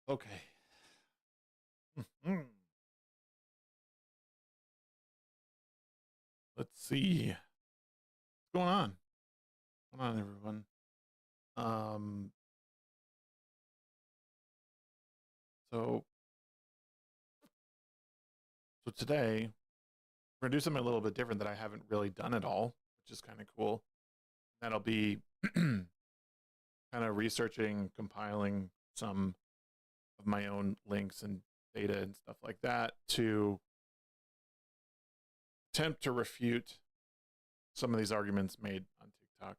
Okay. Mhm. Let's see. What's going on? What's going on, everyone? Um, so today we're gonna do something a little bit different that I haven't really done at all, which is kind of cool. That'll be kind of researching, compiling some of my own links and data and stuff like that to attempt to refute some of these arguments made on TikTok.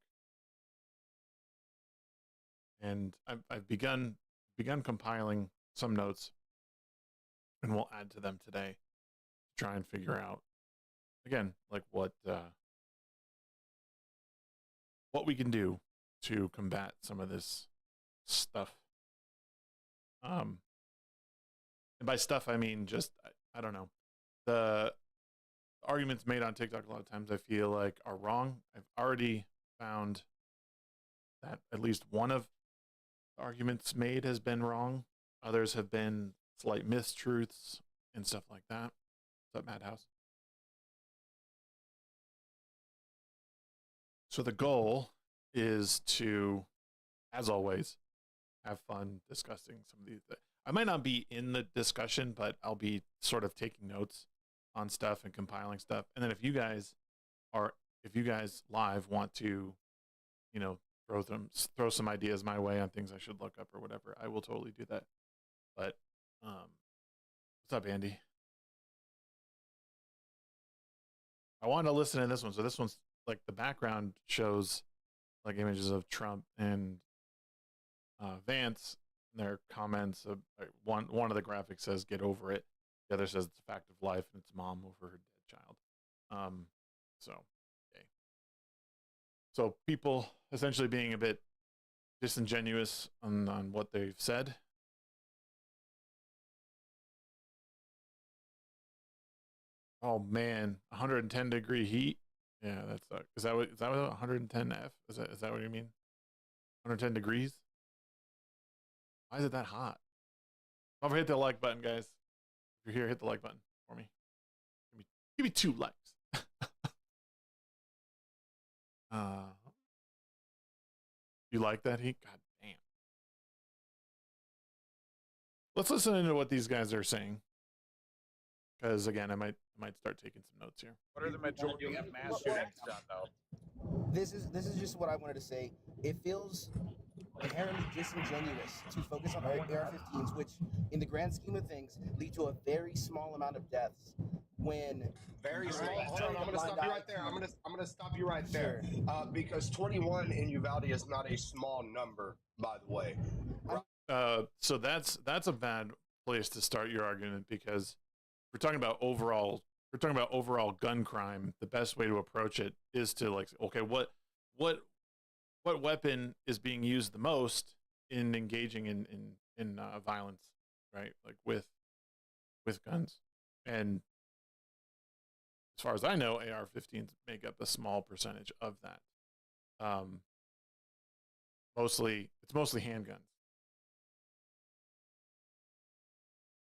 And I've begun compiling some notes, and we'll add to them today to try and figure out again like what we can do to combat some of this stuff. And by stuff I mean just I don't know, the arguments made on TikTok a lot of times I feel like are wrong. I've already found that at least one of the arguments made has been wrong. Others have been slight mistruths and stuff like that. What's up, Madhouse? So the goal is to, as always, have fun discussing some of these. I might not be in the discussion, but I'll be sort of taking notes on stuff and compiling stuff. And then if you guys live want to, you know, throw some ideas my way on things I should look up or whatever, I will totally do that. But what's up, Andy? I wanted to listen to this one. So this one's like the background shows like images of Trump and Vance and their comments. One of the graphics says "Get over it." The other says "It's a fact of life," and it's mom over her dead child. Okay. So people essentially being a bit disingenuous on what they've said. Oh man, 110 degree heat. Yeah, that's is that what 110 F? Is that what you mean? 110 degrees? Why is it that hot? Don't forget the like button, guys. If you're here, hit the like button for me. Give me 2 likes. You like that heat? God damn. Let's listen into what these guys are saying. Because again, I might start taking some notes here. What are the majority of mass shootings done though? This is just what I wanted to say. It feels inherently disingenuous to focus on AR-15s, which, in the grand scheme of things, lead to a very small amount of deaths. When very small. Hold on, I'm gonna stop you right there. I'm gonna stop you right there. Sure. Because 21 in Uvalde is not a small number, by the way. So that's a bad place to start your argument, because we're talking about overall gun crime. The best way to approach it is to like, okay, what weapon is being used the most in engaging in violence, right? Like with guns. And as far as I know, AR-15s make up a small percentage of that. It's mostly handguns.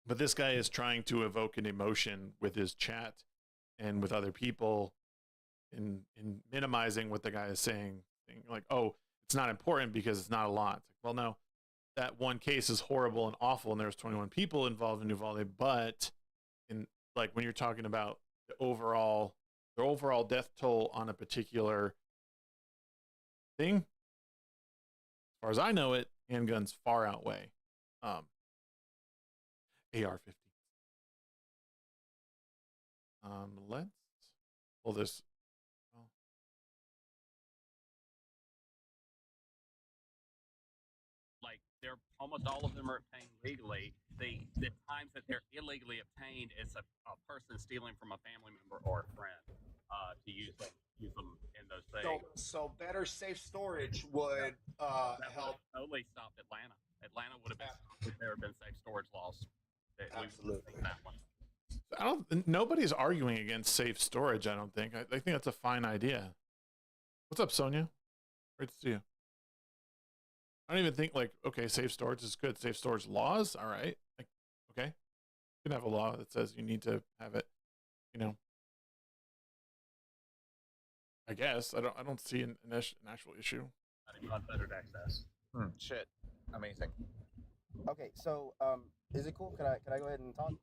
But this guy is trying to evoke an emotion with his chat and with other people in minimizing what the guy is saying. Like, oh, it's not important because it's not a lot. It's like, well, no, that one case is horrible and awful, and there's 21 people involved in Uvalde. But in like when you're talking about the overall death toll on a particular thing, as far as I know it, handguns far outweigh AR-15. Let's pull this. Like they're almost all of them are obtained legally. The times that they're illegally obtained, it's a person stealing from a family member or a friend to use them in those things. So better safe storage would help. Totally stopped Atlanta. Atlanta would have been if there had been safe storage laws. Absolutely. That one. Nobody's arguing against safe storage. I don't think. I think that's a fine idea. What's up, Sonia? Great to see you. I don't even think like, okay, safe storage is good. Safe storage laws, all right. Like, okay, you can have a law that says you need to have it, you know. I guess I don't see an actual issue. Unfettered access. Shit. Amazing. Okay, so is it cool? Can I go ahead and talk?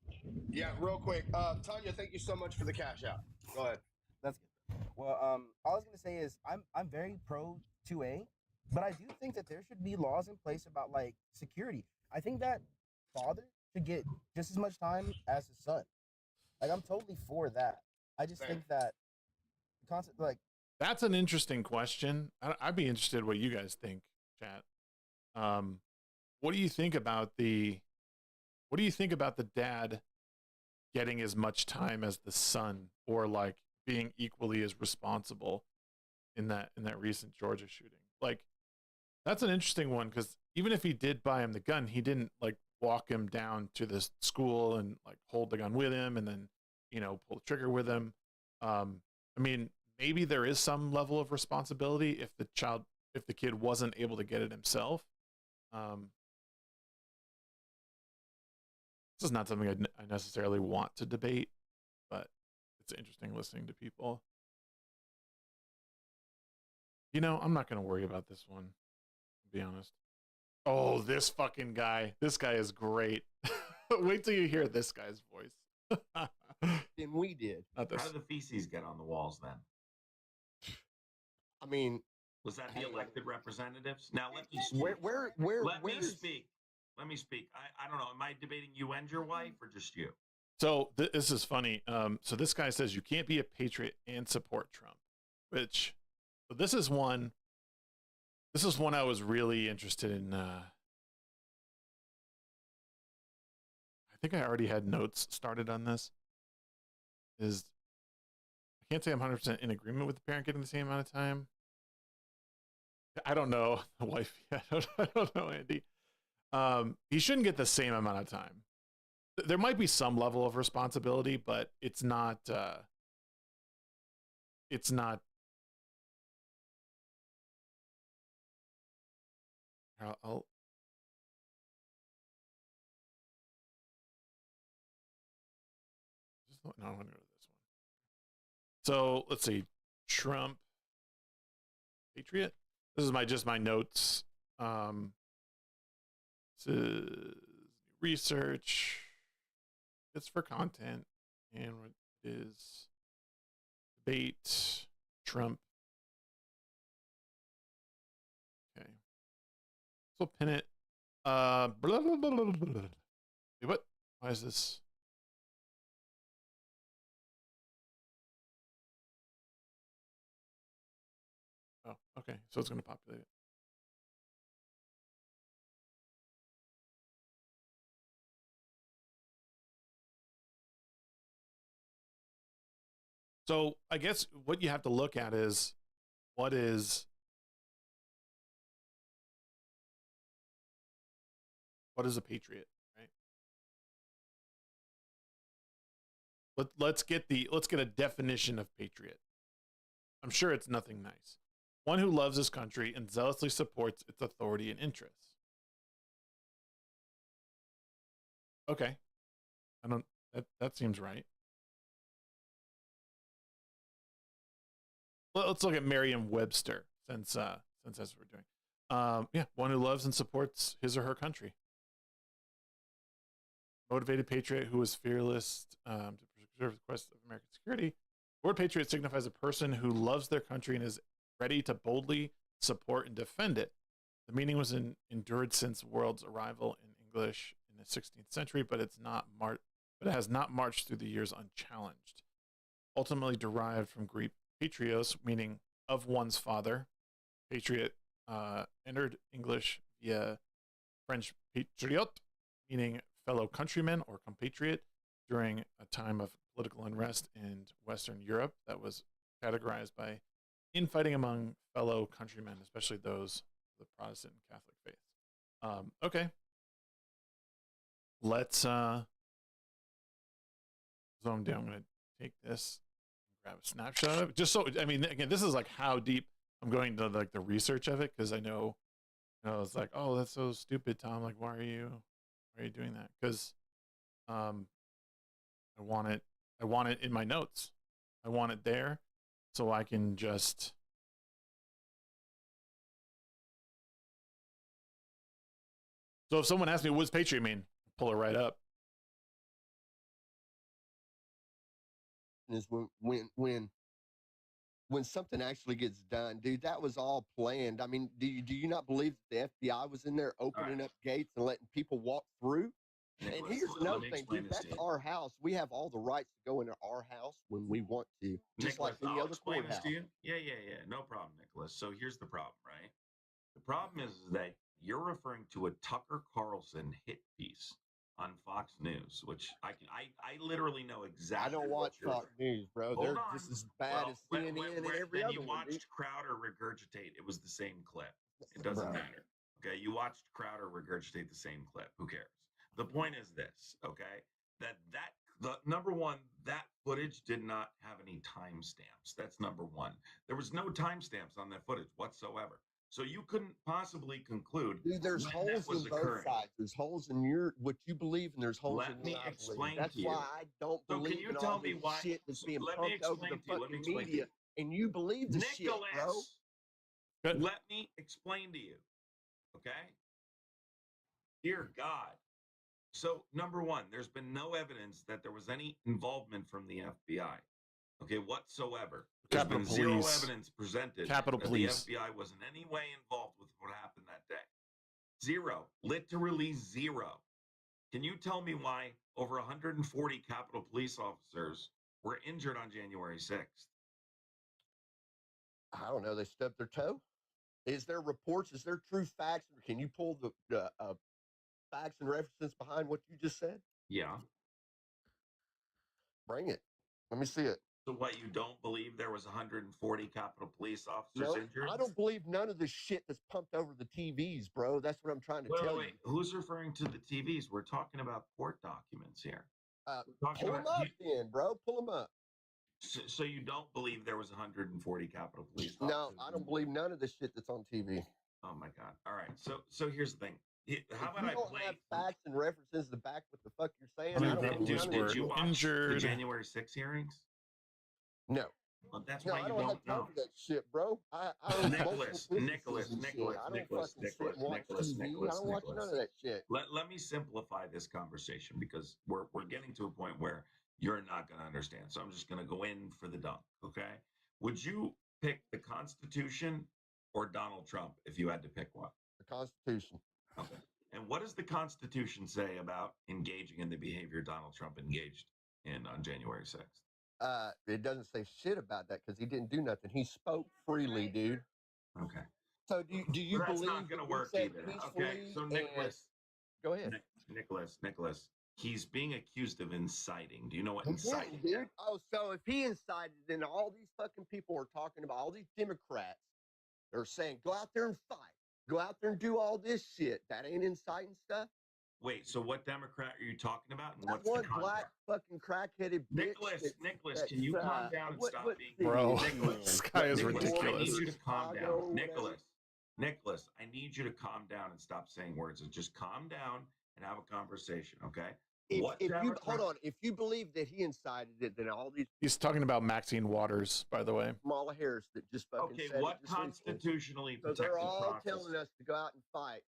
Yeah, real quick. Tanya, thank you so much for the cash out. Go ahead. That's good. Well, all I was gonna say is I'm very pro 2A, but I do think that there should be laws in place about like security. I think that father should get just as much time as his son. Like I'm totally for that. I just think that the concept, like, That's an interesting question. I'd be interested what you guys think, chat. What do you think about the dad getting as much time as the son, or like being equally as responsible in that recent Georgia shooting? Like, that's an interesting one, because even if he did buy him the gun, he didn't like walk him down to the school and like hold the gun with him and then, you know, pull the trigger with him. I mean, maybe there is some level of responsibility if the kid wasn't able to get it himself. This is not something I necessarily want to debate, but it's interesting listening to people. You know, I'm not going to worry about this one, to be honest. Oh, this fucking guy. This guy is great. Wait till you hear this guy's voice. Than we did. How did the feces get on the walls then? I mean, Was that the elected representatives? Now let me speak. Let me speak. Let me speak. I don't know. Am I debating you and your wife or just you? So this is funny. So this guy says you can't be a patriot and support Trump, which, so this is one I was really interested in. I think I already had notes started on this. I can't say I'm 100% in agreement with the parent getting the same amount of time. I don't know the wife. I don't know, Andy. He shouldn't get the same amount of time. There might be some level of responsibility, but it's not. It's not. I'll no, I want to go to this one. So let's see, Trump, Patriot. This is my notes. This is research. It's for content, and what is debate Trump. Okay, so pin it. Blah, blah, blah, blah, blah, blah. What? Why is this? Oh, okay. So it's going to populate it. So I guess what you have to look at is what is a patriot, right? Let's get a definition of patriot. I'm sure it's nothing nice. One who loves his country and zealously supports its authority and interests. Okay. That seems right. Let's look at Merriam-Webster since that's what we're doing. Yeah, one who loves and supports his or her country. Motivated patriot who is fearless to preserve the quest of American security. The word patriot signifies a person who loves their country and is ready to boldly support and defend it. The meaning was endured since the world's arrival in English in the 16th century, but it has not marched through the years unchallenged. Ultimately derived from Greek patrios, meaning of one's father. Patriot entered English via French patriot, meaning fellow countryman or compatriot, during a time of political unrest in Western Europe that was categorized by infighting among fellow countrymen, especially those of the Protestant and Catholic faith. Okay. Let's zoom down. I'm going to take this, grab a snapshot of it. Just so, I mean, again, this is like how deep I'm going to like the research of it, because I know I was like, oh, that's so stupid, Tom. Like, why are you doing that? Because I want it in my notes. I want it there so I can just so if someone asks me what's Patriot mean, pull it right up. Is when something actually gets done, dude, that was all planned. I mean, do you not believe that the FBI was in there opening up gates and letting people walk through? Nicholas, And here's let another me thing, explain dude. this That's to you. our house. We have all the rights to go into our house when we want to, just Nicholas, like any I'll other explain courthouse. this to you. Yeah, no problem, Nicholas. So here's the problem, right? The problem is that you're referring to a Tucker Carlson hit piece on Fox News, which I literally know exactly. I don't watch Fox News, bro. Hold They're on. just as bad as CNN and every then other you one. watched Dude. Crowder regurgitate. It was the same clip. It doesn't matter. Okay, you watched Crowder regurgitate the same clip. Who cares? The point is this, okay? The number one, that footage did not have any timestamps. That's number one. There was no timestamps on that footage whatsoever. So you couldn't possibly conclude. Dude, there's when holes that was in both occurring. sides. There's holes in what you believe, and there's holes Let in me what I explain believe. That's to you. why I don't So can believe you in tell all me this why? shit that's being Let me pumped over the explain to you. Let me fucking explain to media, you. and you believe the shit, bro. Nicholas, Good. let me explain to you. Okay? Dear God. So, number one, there's been no evidence that there was any involvement from the FBI, okay, whatsoever. There's Capitol been zero Police. evidence presented Capitol that Police. the FBI was in any way involved with what happened that day. Zero. Literally zero. Can you tell me why over 140 Capitol Police officers were injured on January 6th? I don't know. They stubbed their toe. Is there reports? Is there true facts? Or can you pull the facts and references behind what you just said? Yeah. Bring it. Let me see it. So what, you don't believe there was 140 Capitol Police officers No, injured? I don't believe none of the shit that's pumped over the TVs, bro. That's what I'm trying to tell Wait. Who's referring to the TVs? We're talking about court documents here. you. Pull them up then, bro. Pull them up. So you don't believe there was 140 Capitol Police officers? No, I don't believe none of the shit that's on TV. Oh my God! All right. So here's the thing. How about you I don't play? have facts and references to back what the fuck you're saying? Dude, I don't believe none of Did this you shit. watch Injured. the January 6 hearings? No. Well, that's No, why I you don't have don't time know. for that shit, bro. I own multiple businesses and shit. I don't fucking sit and watch TV. I don't watch none of that shit. Let me simplify this conversation because we're getting to a point where you're not going to understand. So I'm just going to go in for the dunk, okay? Would you pick the Constitution or Donald Trump if you had to pick one? The Constitution. Okay. And what does the Constitution say about engaging in the behavior Donald Trump engaged in on January 6th? It doesn't say shit about that because he didn't do nothing. He spoke freely, dude. Okay. So do you Well, that's believe not going to that work he said either. peacefully? Okay. So and- Nicholas, go ahead. Nicholas, he's being accused of inciting. Do you know what He inciting didn't, is? dude. Oh, so if he incited, then all these fucking people are talking about, all these Democrats are saying, go out there and fight. Go out there and do all this shit. That ain't inciting stuff. Wait, so what Democrat are you talking about? And That what's one the context? black fucking crackheaded bitch. Nicholas, can you calm down and stop being... Bro, Nicholas, this guy is Nicholas, I ridiculous. need you to calm Chicago, down. Nicholas, I need you to calm down and stop saying words. And just calm down and have a conversation, okay? If you believe that he incited it, then all these He's talking about Maxine Waters, by the way. Kamala Harris that just fucking Okay, said what it just recently. constitutionally So protected they're all process? telling us to go out and fight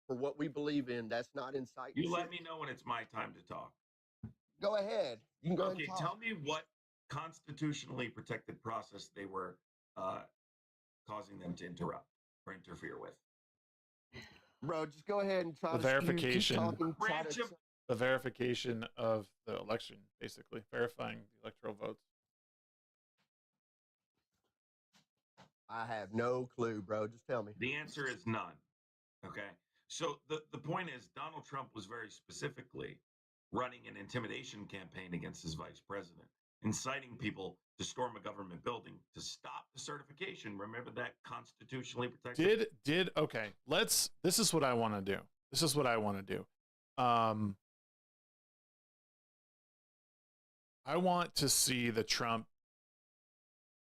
for what we believe in. That's not inciting. You shit. let me know when it's my time to talk. Go ahead. You can go ahead Okay, and talk. tell me what constitutionally protected process they were causing them to interrupt or interfere with. Bro, just go ahead and try The to verification. Keep talking, try Branch to, of- The verification of the election, basically verifying the electoral votes. I have no clue, bro. Just tell me. The answer is none. Okay. So the point is Donald Trump was very specifically running an intimidation campaign against his vice president, inciting people to storm a government building to stop the certification. Remember that constitutionally protected? Okay, this is what I want to do. I want to see the Trump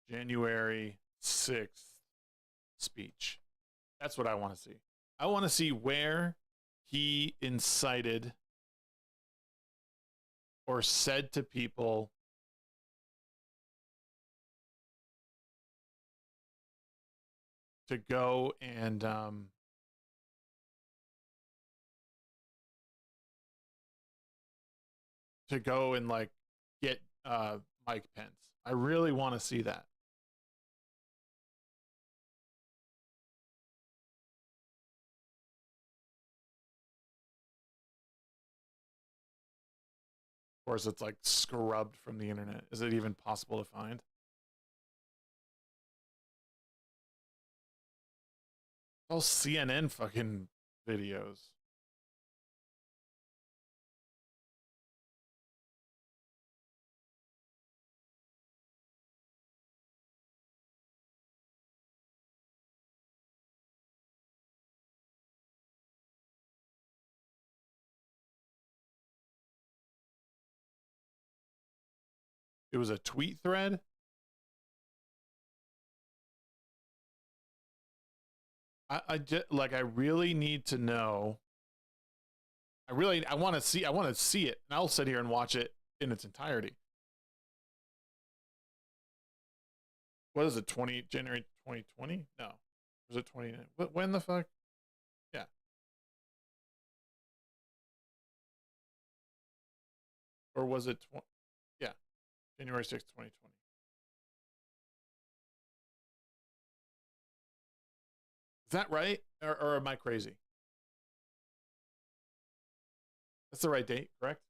January 6th speech. That's what I want to see. I want to see where he incited or said to people to go and like get Mike Pence. I really want to see that. Of course, it's like scrubbed from the internet. Is it even possible to find? All CNN fucking videos. It was a tweet thread. I just like, I really need to know. I want to see it, and I'll sit here and watch it in its entirety. What is it? January 2020? No. Was it 29? When the fuck? Yeah. Or was it yeah. January 6th, 2020. Is that right? Or am I crazy? That's the right date, correct?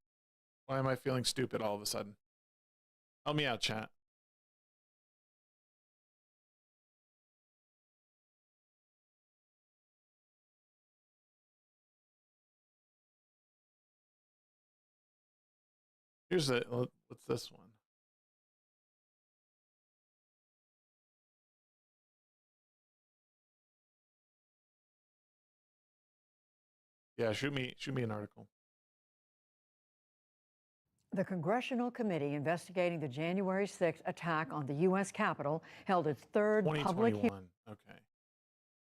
Why am I feeling stupid all of a sudden? Help me out, chat. Here's what's this one? Yeah, shoot me an article. The Congressional Committee investigating the January 6th attack on the U.S. Capitol held its third public hearing. 2021. Okay.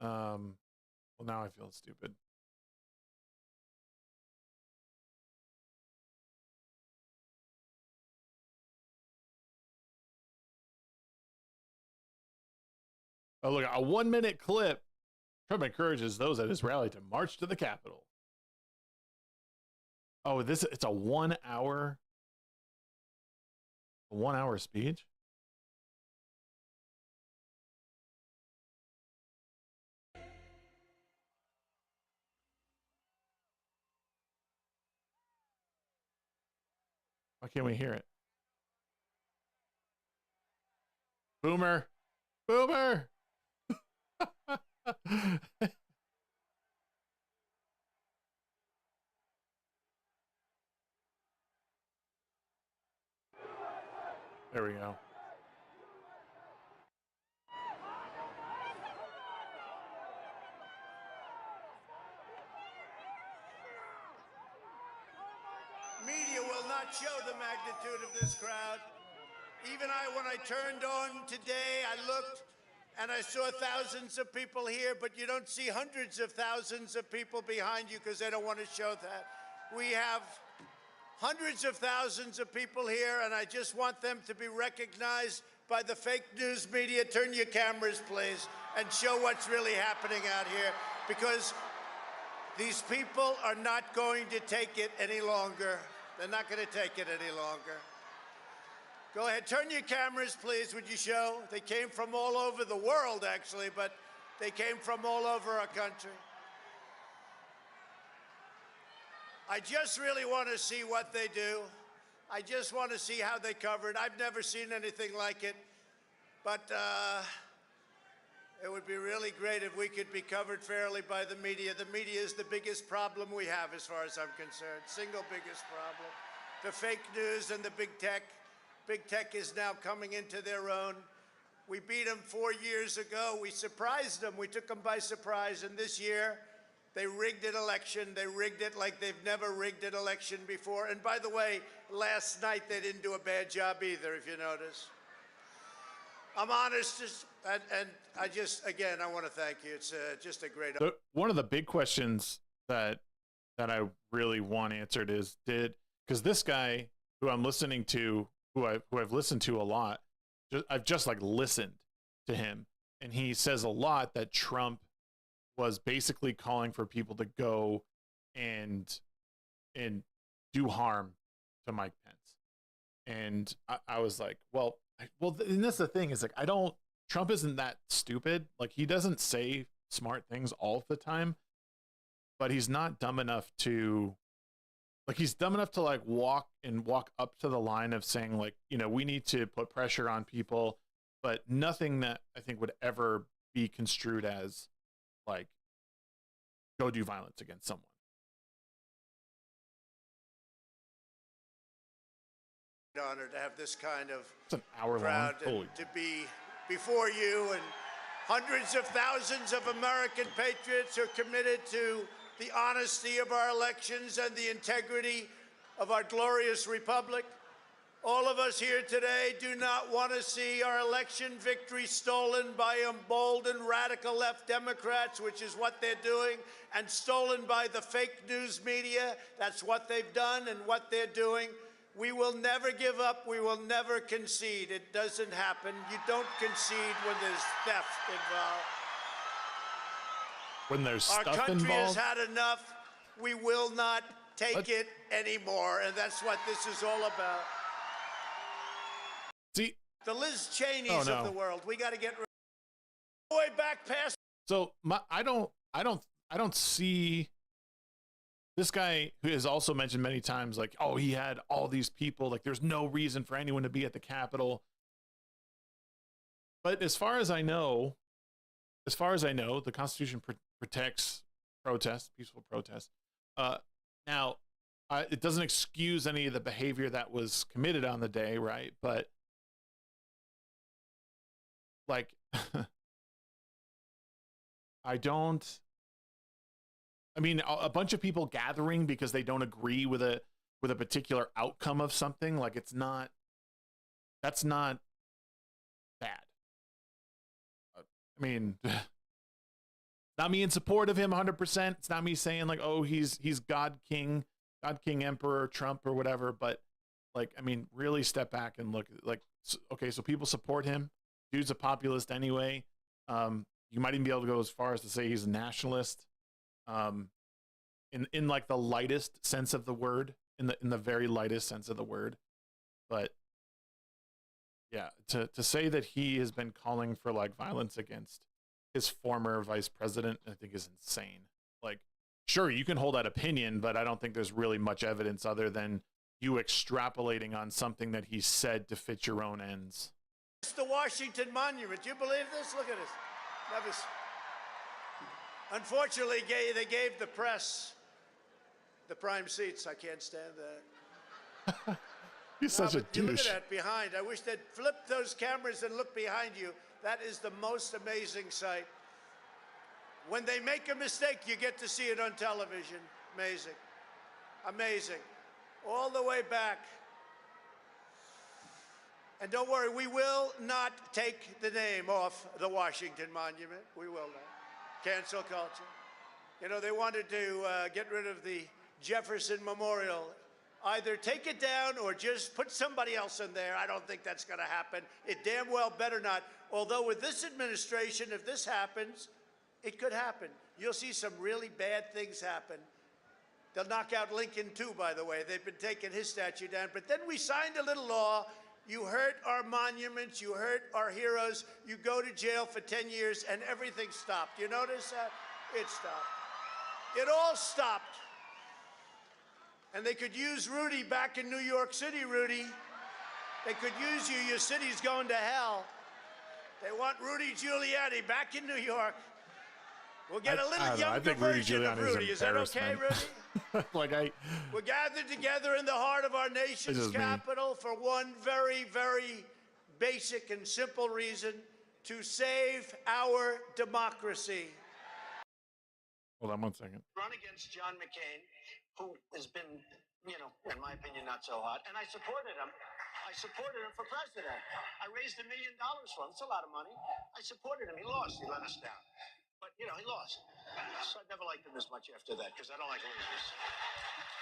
Well, now I feel stupid. Oh, look, a 1-minute clip. Trump encourages those at his rally to march to the Capitol. Oh, it's a 1 hour. A 1 hour speech? Why can't we hear it? Boomer. Boomer. There we go. Media will not show the magnitude of this crowd. Even when I turned on today, I looked and I saw thousands of people here, but you don't see hundreds of thousands of people behind you because they don't want to show that. We have hundreds of thousands of people here, and I just want them to be recognized by the fake news media. Turn your cameras, please, and show what's really happening out here, because these people are not going to take it any longer. They're not going to take it any longer. Go ahead, turn your cameras, please, would you show? They came from all over the world, actually, but they came from all over our country. I just really want to see what they do. I just want to see how they cover it. I've never seen anything like it, but it would be really great if we could be covered fairly by the media. The media is the biggest problem we have as far as I'm concerned, single biggest problem. The fake news and the big tech. Big tech is now coming into their own. We beat them 4 years ago. We surprised them. We took them by surprise. And this year, they rigged an election. They rigged it like they've never rigged an election before. And by the way, last night, they didn't do a bad job either, if you notice. I'm honest, and I just, again, I want to thank you. It's just a great. One of the big questions that I really want answered is, because this guy who I'm listening to, who I've listened to a lot, I've just like listened to him, and he says a lot that Trump was basically calling for people to go and do harm to Mike Pence. And I was like, well, and that's the thing, is like, Trump isn't that stupid. Like, he doesn't say smart things all the time, but he's not dumb enough to, like, he's dumb enough to like walk up to the line of saying, like, you know, we need to put pressure on people, but nothing that I think would ever be construed as like, go do violence against someone. Honor to have this kind of It's an hour crowd long. to be before you, and hundreds of thousands of American patriots are committed to the honesty of our elections and the integrity of our glorious republic. All of us here today do not want to see our election victory stolen by emboldened radical left Democrats, which is what they're doing, and stolen by the fake news media. That's what they've done and what they're doing. We will never give up. We will never concede. It doesn't happen. You don't concede when there's theft involved. When there's Our stuff country involved, has had enough. We will not take it anymore, and that's what this is all about. see, The Liz Cheneys of the world. We got to get way back past. so I don't see this guy, who has also mentioned many times, like, oh, he had all these people, like, there's no reason for anyone to be at the Capitol. But as far as I know, the Constitution protects protest, peaceful protest. Now, it doesn't excuse any of the behavior that was committed on the day, right? But like, I mean, a bunch of people gathering because they don't agree with a particular outcome of something, like, that's not bad. I mean, not me in support of him 100%. It's not me saying like, oh, he's God King Emperor Trump or whatever, but like, I mean, really step back and look, like, okay, so people support him. Dude's a populist anyway. You might even be able to go as far as to say he's a nationalist. In like the lightest sense of the word, in the very lightest sense of the word. But yeah, to say that he has been calling for like violence against his former vice president, I think is insane. Like, sure, you can hold that opinion, but I don't think there's really much evidence other than you extrapolating on something that he said to fit your own ends. It's the Washington Monument. Do you believe this? Look at this. Unfortunately, they gave the press the prime seats. I can't stand that. He's such a douche. Look at that behind. I wish they'd flip those cameras and look behind you. That is the most amazing sight. When they make a mistake, you get to see it on television. Amazing. Amazing. All the way back. And don't worry, we will not take the name off the Washington Monument. We will not. Cancel culture. You know, they wanted to get rid of the Jefferson Memorial. Either take it down or just put somebody else in there. I don't think that's going to happen. It damn well better not. Although with this administration, if this happens, it could happen. You'll see some really bad things happen. They'll knock out Lincoln too, by the way. They've been taking his statue down. But then we signed a little law. You hurt our monuments, you hurt our heroes, you go to jail for 10 years and everything stopped. You notice that? It stopped. It all stopped. And they could use Rudy back in New York City, Rudy. They could use you. Your city's going to hell. They want Rudy Giuliani back in New York. We'll get a little younger version of Rudy. Is that okay, Rudy? We're gathered together in the heart of our nation's capital for one very, very basic and simple reason: to save our democracy. Hold on 1 second. Run against John McCain, who has been, you know, in my opinion, not so hot, and I supported him. I supported him for president. I raised $1 million for him. It's a lot of money. I supported him. He lost. He let us down. But, you know, he lost. So I never liked him as much after that because I don't like losers.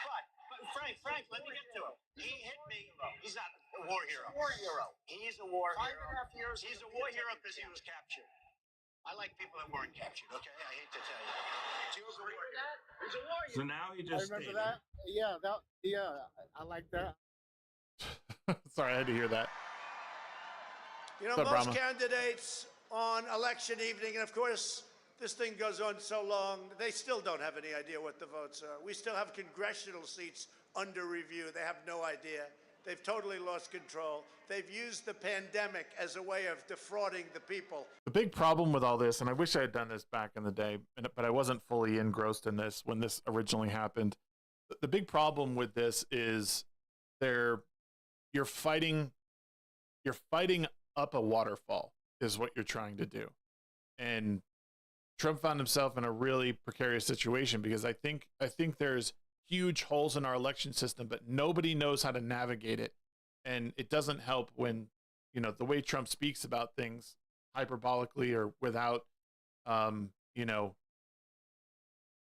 But Frank, let me get to him. He hit me. He's not a war hero. War hero. He's a war hero. 5.5 years. He's a war hero because he was captured. I like people that weren't captured, okay? I hate to tell you. He was a war hero. He's a war hero. So now he just I remember stated, that. Yeah, I like that. Sorry, I had to hear that. You know, What's up, most Brahma? candidates on election evening, and of course, this thing goes on so long, they still don't have any idea what the votes are. We still have congressional seats under review. They have no idea. They've totally lost control. They've used the pandemic as a way of defrauding the people. The big problem with all this, and I wish I had done this back in the day, but I wasn't fully engrossed in this when this originally happened. The big problem with this is you're fighting up a waterfall is what you're trying to do. And Trump found himself in a really precarious situation because I think there's huge holes in our election system, but nobody knows how to navigate it. And it doesn't help when, you know, the way Trump speaks about things hyperbolically or without, you know,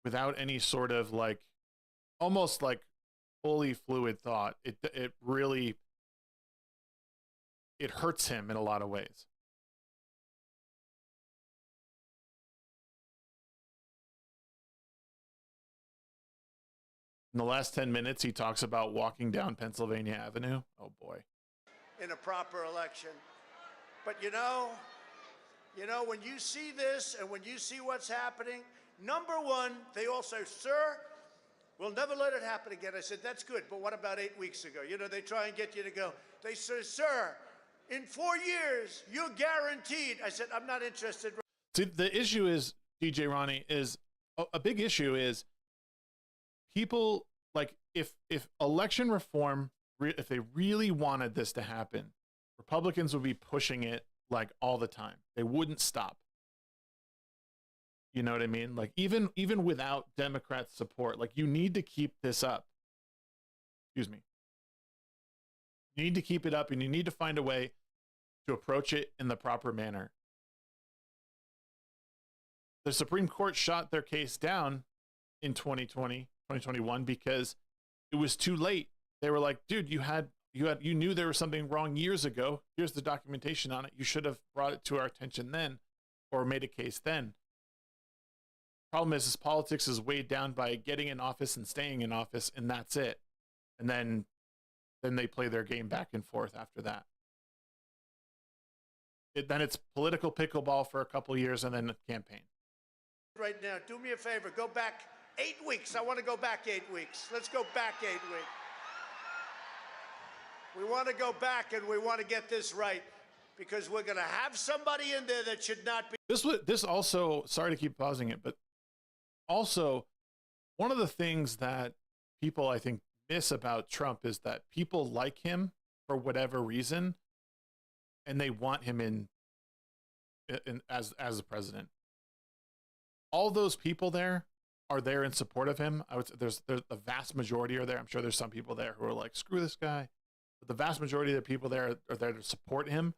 without any sort of like, almost like fully fluid thought. It really, it hurts him in a lot of ways. In the last 10 minutes, he talks about walking down Pennsylvania Avenue. Oh, boy. In a proper election. But you know, when you see this and when you see what's happening, number one, they all say, sir, we'll never let it happen again. I said, that's good, but what about 8 weeks ago? You know, they try and get you to go. They say, sir, in 4 years, you're guaranteed. I said, I'm not interested. See, the issue is, DJ Ronnie, is a big issue is people, like, if election reform, if they really wanted this to happen, Republicans would be pushing it like all the time. They wouldn't stop. You know what I mean? Like even without Democrat support, like you need to keep this up. Excuse me. You need to keep it up and you need to find a way to approach it in the proper manner. The Supreme Court shot their case down in 2021 because it was too late. They were like, dude, you knew there was something wrong years ago. Here's the documentation on it. You should have brought it to our attention then or made a case then. Problem is politics is weighed down by getting in office and staying in office, and that's it. And then they play their game back and forth after that. Then it's political pickleball for a couple of years and then a campaign. Right now, do me a favor, go back 8 weeks. I want to go back 8 weeks. Let's go back 8 weeks. We want to go back and we want to get this right because we're going to have somebody in there that should not be. This also, sorry to keep pausing it, but also one of the things that people I think miss about Trump is that people like him for whatever reason and they want him in as a president. All those people there are there in support of him. I would say there's the vast majority are there. I'm sure there's some people there who are like, screw this guy. But the vast majority of the people there are there to support him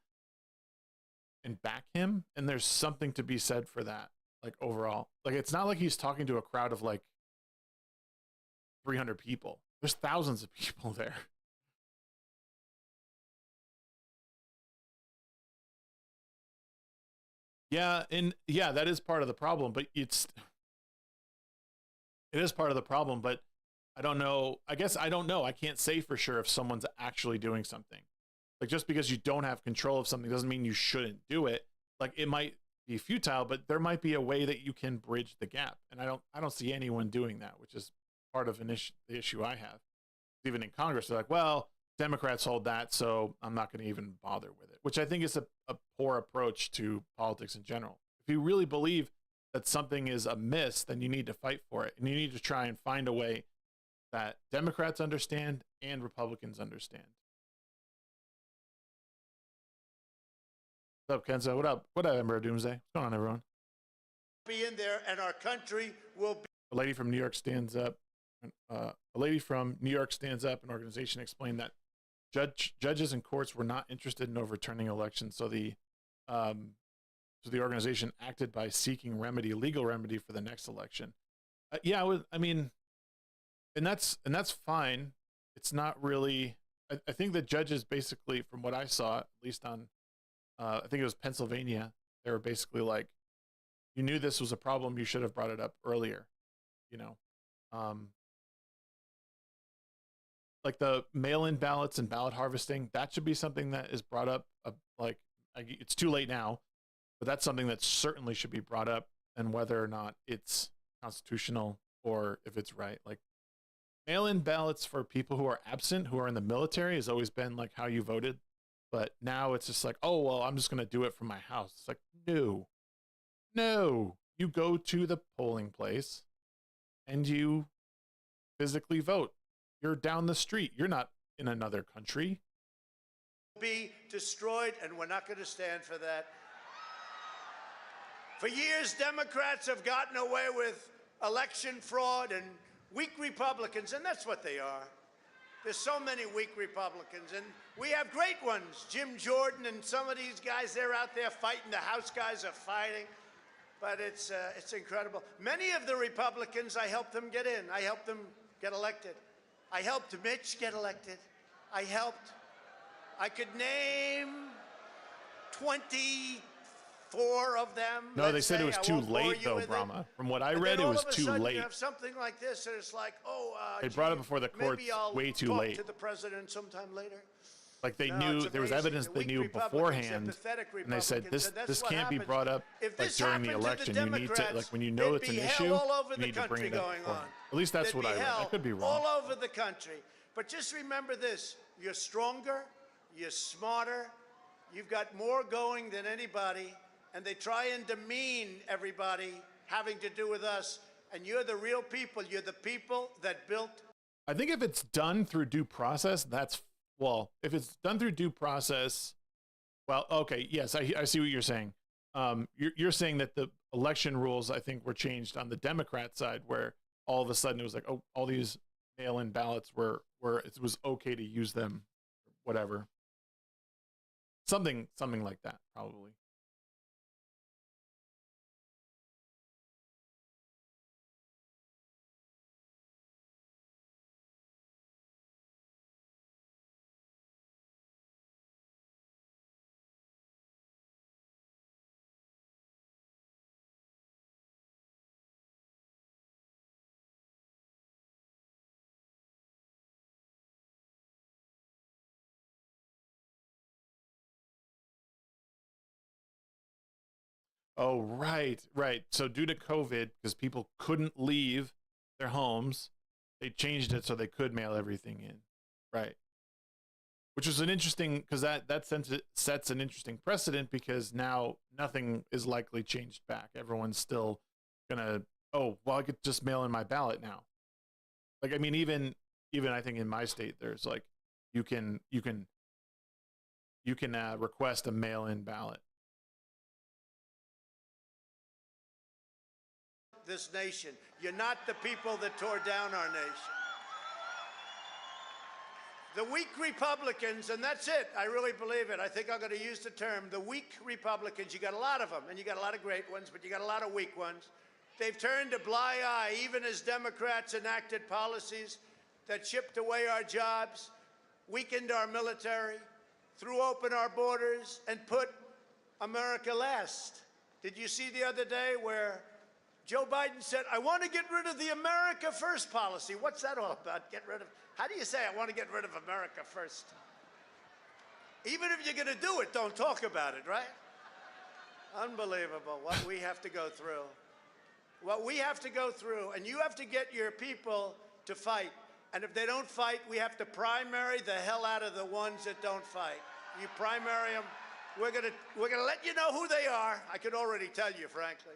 and back him. And there's something to be said for that. Like overall, like it's not like he's talking to a crowd of like 300 people. There's thousands of people there. Yeah, and yeah, that is part of the problem, but it is part of the problem, but I don't know. I guess I don't know. I can't say for sure if someone's actually doing something. Like just because you don't have control of something doesn't mean you shouldn't do it. Like it might be futile, but there might be a way that you can bridge the gap. And I don't see anyone doing that, which is part of the issue I have. Even in Congress, they're like, well, Democrats hold that, so I'm not going to even bother with it, which I think is a poor approach to politics in general. If you really believe that something is amiss, then you need to fight for it. And you need to try and find a way that Democrats understand and Republicans understand. What's up, Kenzo? What up? What up, EmperorDoomsDay? What's going on, everyone? Be in there and our country will be. A lady from New York stands up. A lady from New York stands up. An organization explained that judges and courts were not interested in overturning elections, so the organization acted by seeking legal remedy for the next election. Yeah, I mean, and that's fine. It's not really. I think the judges basically, from what I saw, at least on, I think it was Pennsylvania, they were basically like, you knew this was a problem, you should have brought it up earlier, you know. Like the mail-in ballots and ballot harvesting, that should be something that is brought up. It's too late now, but that's something that certainly should be brought up, and whether or not it's constitutional or if it's right. Like mail-in ballots for people who are absent, who are in the military, has always been like how you voted. But now it's just like, oh, well, I'm just going to do it from my house. It's like, no, you go to the polling place and you physically vote. You're down the street. You're not in another country. Be destroyed, and we're not going to stand for that. For years, Democrats have gotten away with election fraud and weak Republicans, and that's what they are. There's so many weak Republicans, and we have great ones. Jim Jordan and some of these guys, they're out there fighting. The House guys are fighting, but it's incredible. Many of the Republicans, I helped them get in. I helped them get elected. I helped Mitch get elected. I could name 24 of them. No, they said it was too late, though, Brahma. From what I read, it was too late. You have something like this, and it's like, they brought it before the courts way too late. To the president sometime later. Like they knew, there was evidence they knew beforehand, and they said this can't be brought up like during the election. You need to, like, when you know it's an issue, you need to bring it up. At least that's what I read. I could be wrong. All over the country. But just remember this: you're stronger, you're smarter, you've got more going than anybody, and they try and demean everybody having to do with us. And you're the real people. You're the people that built. I think if it's done through due process, if it's done through due process, well, okay, yes, I see what you're saying. You're saying that the election rules, I think, were changed on the Democrat side, where all of a sudden it was like, oh, all these mail-in ballots were it was okay to use them, whatever. Something like that, probably. Oh, right. So due to COVID, because people couldn't leave their homes, they changed it so they could mail everything in. Right. Which was an interesting, because that sets an interesting precedent, because now nothing is likely changed back. Everyone's still gonna, oh, well, I could just mail in my ballot now. Like, I mean, even I think in my state, there's like, you can request a mail-in ballot. This nation. You're not the people that tore down our nation. The weak Republicans, and that's it, I really believe it. I think I'm going to use the term, the weak Republicans. You got a lot of them, and you got a lot of great ones, but you got a lot of weak ones. They've turned a blind eye, even as Democrats enacted policies that chipped away our jobs, weakened our military, threw open our borders, and put America last. Did you see the other day where Joe Biden said, I want to get rid of the America First policy? What's that all about? How do you say, I want to get rid of America first? Even if you're going to do it, don't talk about it, right? Unbelievable what we have to go through. What we have to go through, and you have to get your people to fight. And if they don't fight, we have to primary the hell out of the ones that don't fight. You primary them, we're gonna let you know who they are. I could already tell you, frankly.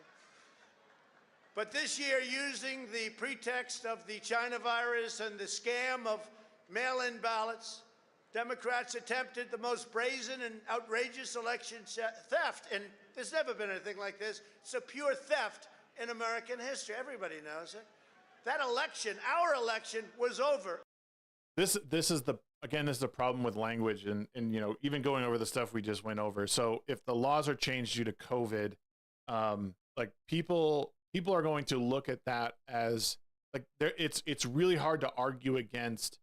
But this year, using the pretext of the China virus and the scam of mail-in ballots, Democrats attempted the most brazen and outrageous election theft. And there's never been anything like this. It's a pure theft in American history. Everybody knows it. That election, our election, was over. This is again, this is a problem with language and you know, even going over the stuff we just went over. So if the laws are changed due to COVID, like people are going to look at that as like it's really hard to argue against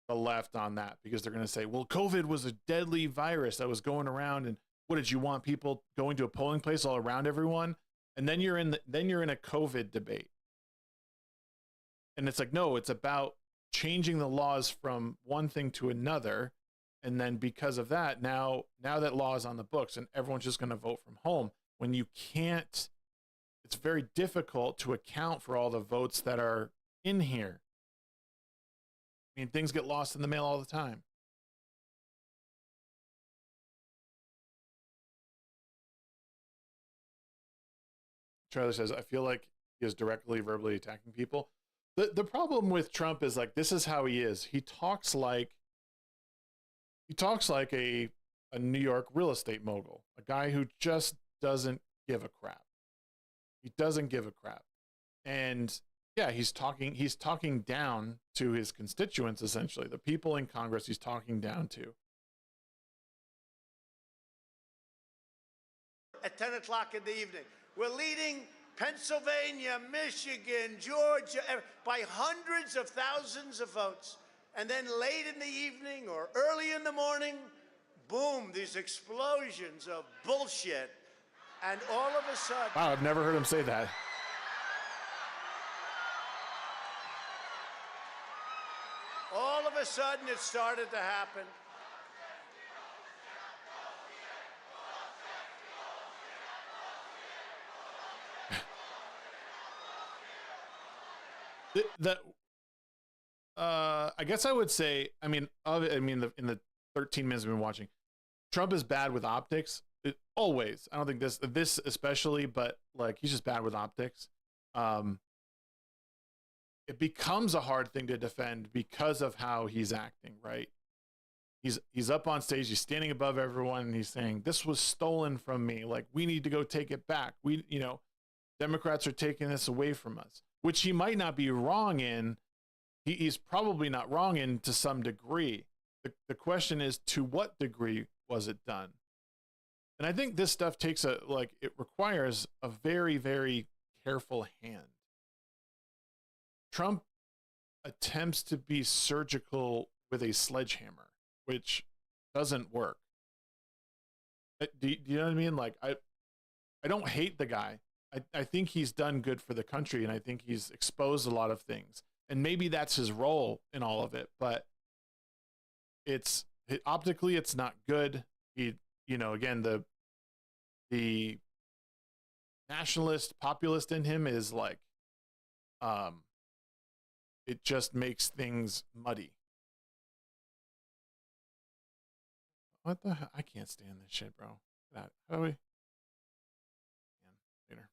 the left on that, because they're going to say, well, COVID was a deadly virus that was going around, and what did you want people going to a polling place all around everyone? And then you're in a COVID debate. And it's like, no, it's about changing the laws from one thing to another. And then because of that, now that law is on the books and everyone's just going to vote from home, when you can't, it's very difficult to account for all the votes that are in here. I mean, things get lost in the mail all the time. Charlie says, I feel like he is directly verbally attacking people. The problem with Trump is like, this is how he is. He talks like a New York real estate mogul, a guy who just doesn't give a crap. He doesn't give a crap. And yeah, he's talking down to his constituents, essentially. The people in Congress he's talking down to. At 10 o'clock in the evening, we're leading Pennsylvania, Michigan, Georgia, by hundreds of thousands of votes. And then late in the evening or early in the morning, boom, these explosions of bullshit. And all of a sudden... Wow, I've never heard him say that. All of a sudden, it started to happen. I guess I would say, in the 13 minutes we've been watching, Trump is bad with optics. Always. I don't think this especially, but like, he's just bad with optics. It becomes a hard thing to defend because of how he's acting, right? He's up on stage, he's standing above everyone, and he's saying, this was stolen from me. Like, we need to go take it back. Democrats are taking this away from us, which he might not be wrong in. He's probably not wrong in to some degree. The question is, to what degree was it done? And I think this stuff it requires a very, very careful hand. Trump attempts to be surgical with a sledgehammer, which doesn't work. Do you know what I mean? Like, I don't hate the guy. I think he's done good for the country, and I think he's exposed a lot of things. And maybe that's his role in all of it, but optically it's not good. Again, the nationalist populist in him is like, it just makes things muddy. What the hell? I can't stand this shit, bro. How do we? Later.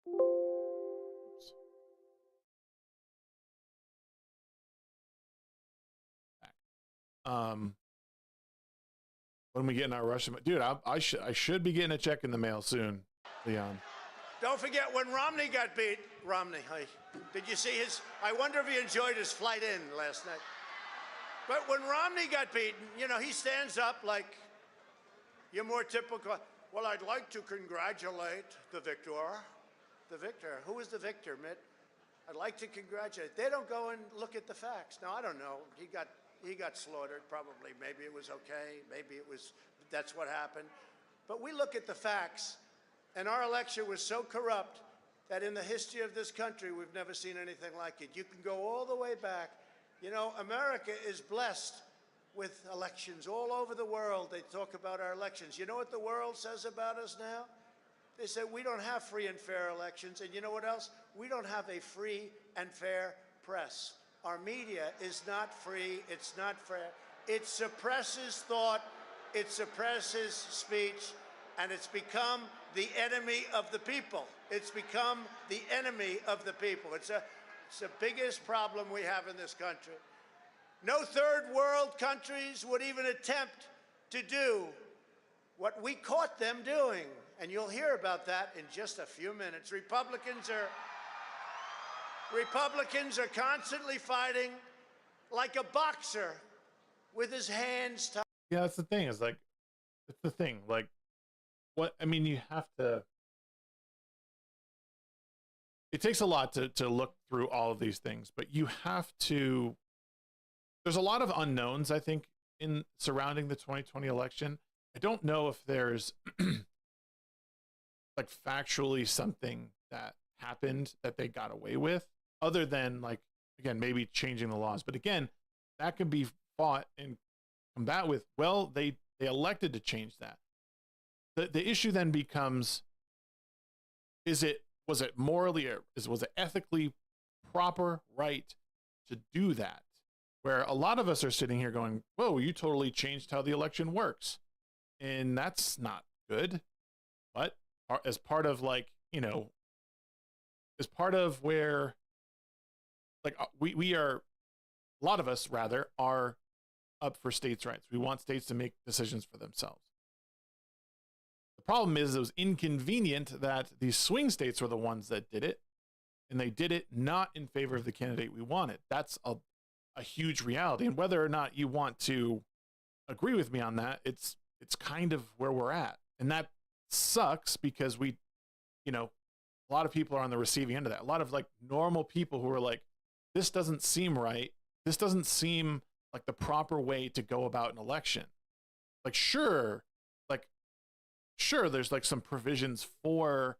Oops. Back. When we get in our Russian, dude, I should be getting a check in the mail soon, Leon. Don't forget when Romney got beat. Romney, did you see his? I wonder if he enjoyed his flight in last night. But when Romney got beaten, he stands up like your more typical. Well, I'd like to congratulate the victor. The victor. Who was the victor, Mitt? I'd like to congratulate. They don't go and look at the facts. Now, I don't know. He got slaughtered, probably. Maybe it was okay. Maybe that's what happened. But we look at the facts, and our election was so corrupt that in the history of this country, we've never seen anything like it. You can go all the way back. America is blessed with elections all over the world. They talk about our elections. You know what the world says about us now? They say we don't have free and fair elections. And you know what else? We don't have a free and fair press. Our media is not free. It's not fair. It suppresses thought. It suppresses speech. And it's become the enemy of the people. It's become the enemy of the people. It's the biggest problem we have in this country. No third world countries would even attempt to do what we caught them doing. And you'll hear about that in just a few minutes. Republicans are Republicans are constantly fighting like a boxer with his hands tied. Yeah, that's the thing. It's like, it's the thing. Like, what, I mean, you have to, it takes a lot to look through all of these things, but you have to, there's a lot of unknowns, I think, in surrounding the 2020 election. I don't know if there's like factually something that happened that they got away with, other than, like, again, maybe changing the laws. But again, that could be fought and combat with, well, they elected to change that. The issue then becomes, was it morally, or was it ethically proper, right to do that? Where a lot of us are sitting here going, whoa, you totally changed how the election works. And that's not good. But as part of, like, you know, as part of where, like, we are, a lot of us rather, are up for states' rights. We want states to make decisions for themselves. The problem is, it was inconvenient that these swing states were the ones that did it, and they did it not in favor of the candidate we wanted. That's a huge reality. And whether or not you want to agree with me on that, it's kind of where we're at. And that sucks, because we, you know, a lot of people are on the receiving end of that. A lot of, like, normal people who are like, this doesn't seem right. This doesn't seem like the proper way to go about an election. Like, sure, there's like some provisions for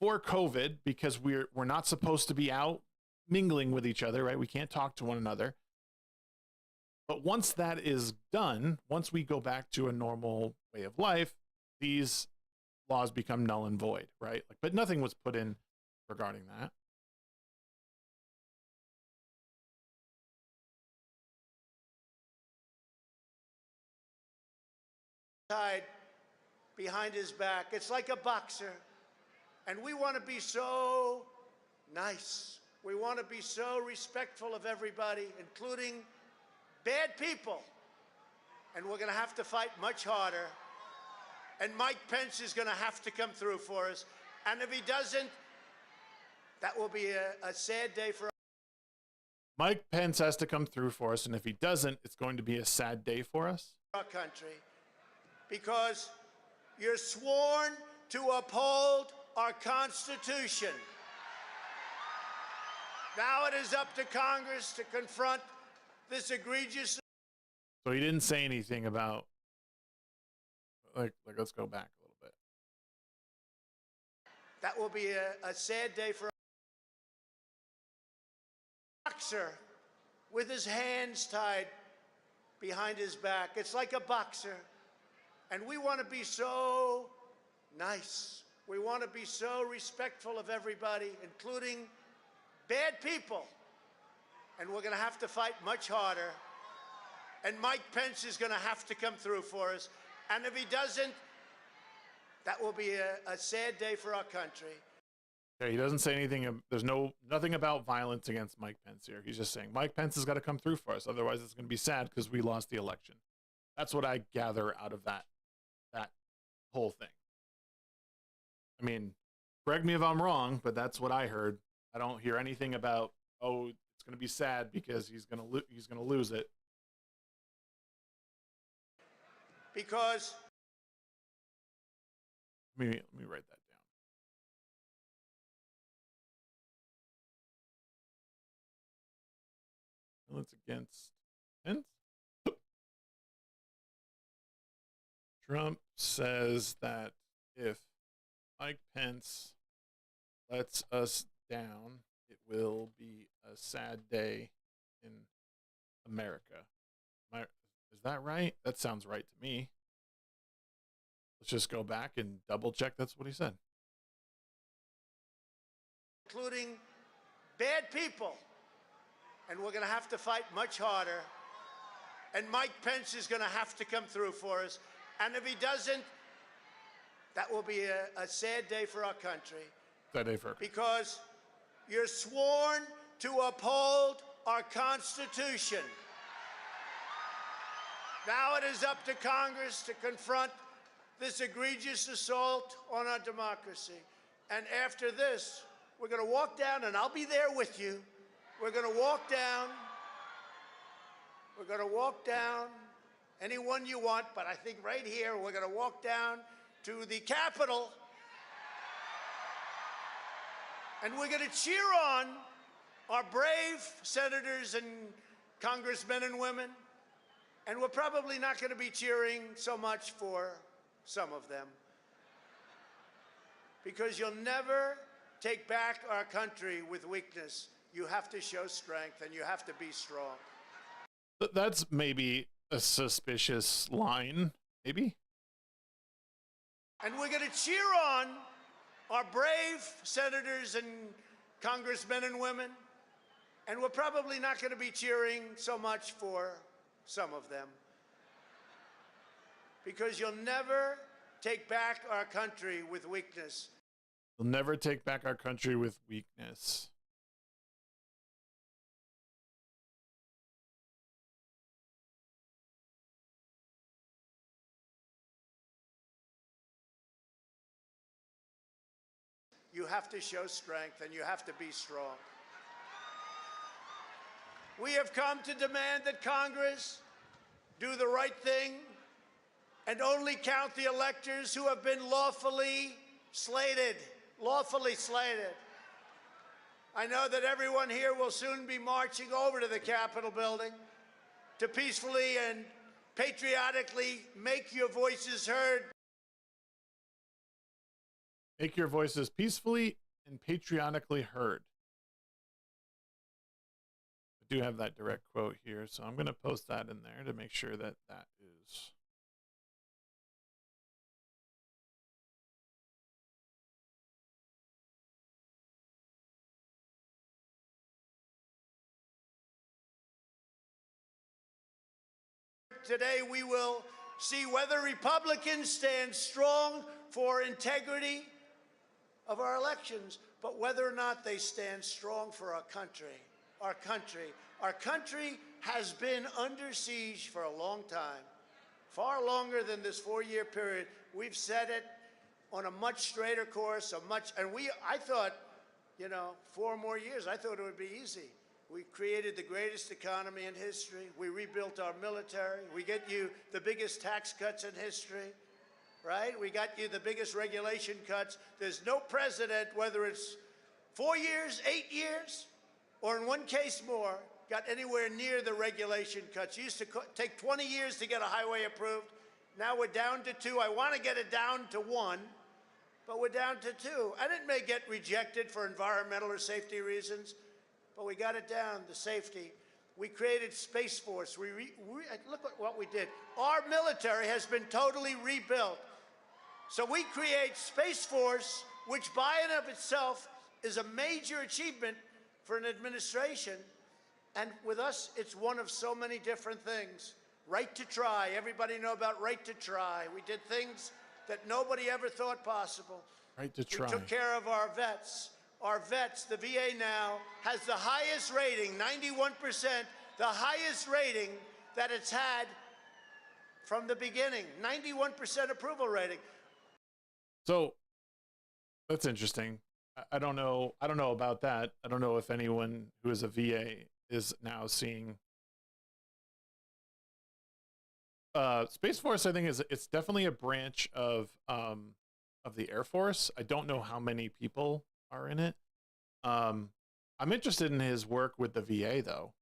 COVID, because we're not supposed to be out mingling with each other, right? We can't talk to one another. But once that is done, once we go back to a normal way of life, these laws become null and void, right? Like, but nothing was put in regarding that. Tied behind his back. It's like a boxer. And we want to be so nice. We want to be so respectful of everybody, including bad people. And we're going to have to fight much harder. And Mike Pence is going to have to come through for us. And if he doesn't, that will be a sad day for us. Mike Pence has to come through for us. And if he doesn't, it's going to be a sad day for us. Our country. Because you're sworn to uphold our Constitution. Now it is up to Congress to confront this egregious. So he didn't say anything about, like let's go back a little bit. That will be a sad day for a boxer with his hands tied behind his back. It's like a boxer. And we want to be so nice. We want to be so respectful of everybody, including bad people. And we're going to have to fight much harder. And Mike Pence is going to have to come through for us. And if he doesn't, that will be a sad day for our country. Okay, he doesn't say anything. There's nothing about violence against Mike Pence here. He's just saying Mike Pence has got to come through for us. Otherwise, it's going to be sad because we lost the election. That's what I gather out of that whole thing. I mean, correct me if I'm wrong, but that's what I heard. I don't hear anything about, oh, it's going to be sad because he's going to lose it. Because let me write that down. Violence against Pence. Trump says that if Mike Pence lets us down, it will be a sad day in America. Is that right? That sounds right to me. Let's just go back and double check that's what he said. Including bad people. And we're going to have to fight much harder. And Mike Pence is going to have to come through for us. And if he doesn't, that will be a sad day for our country. Sad day for our country. Because you're sworn to uphold our Constitution. Now it is up to Congress to confront this egregious assault on our democracy. And after this, We're going to walk down, and I'll be there with you. We're going to walk down. We're going to walk down anyone you want, but I think right here we're going to walk down to the Capitol, and we're going to cheer on our brave senators and congressmen and women, and we're probably not going to be cheering so much for some of them, because you'll never take back our country with weakness. You have to show strength, and you have to be strong. That's maybe a suspicious line, maybe. And we're going to cheer on our brave senators and congressmen and women, and we're probably not going to be cheering so much for some of them, because you'll never take back our country with weakness. You'll never take back our country with weakness. You have to show strength, and you have to be strong. We have come to demand that Congress do the right thing and only count the electors who have been lawfully slated. Lawfully slated. I know that everyone here will soon be marching over to the Capitol building to peacefully and patriotically make your voices heard. Make your voices peacefully and patriotically heard. I do have that direct quote here, so I'm going to post that in there to make sure that that is. Today we will see whether Republicans stand strong for integrity of our elections, but whether or not they stand strong for our country. Our country. Our country has been under siege for a long time, far longer than this 4-year period. We've set it on a much straighter course, I thought, 4 more years, I thought it would be easy. We created the greatest economy in history. We rebuilt our military. We get you the biggest tax cuts in history. Right? We got you the biggest regulation cuts. There's no president, whether it's 4 years, 8 years, or in one case more, got anywhere near the regulation cuts. It used to take 20 years to get a highway approved. Now we're down to 2. I want to get it down to 1, but we're down to 2. And it may get rejected for environmental or safety reasons, but we got it down, the safety. We created Space Force. Look at what we did. Our military has been totally rebuilt. So we create Space Force, which by and of itself is a major achievement for an administration. And with us, it's one of so many different things. Right to try. Everybody know about right to try. We did things that nobody ever thought possible. Right to try. We took care of our vets. Our vets, the VA now, has the highest rating, 91%, the highest rating that it's had from the beginning. 91% approval rating. So that's interesting. I don't know about that. I don't know if anyone who is a VA is now seeing Space Force. I think it's definitely a branch of the Air Force. I don't know how many people are in it. I'm interested in his work with the VA though.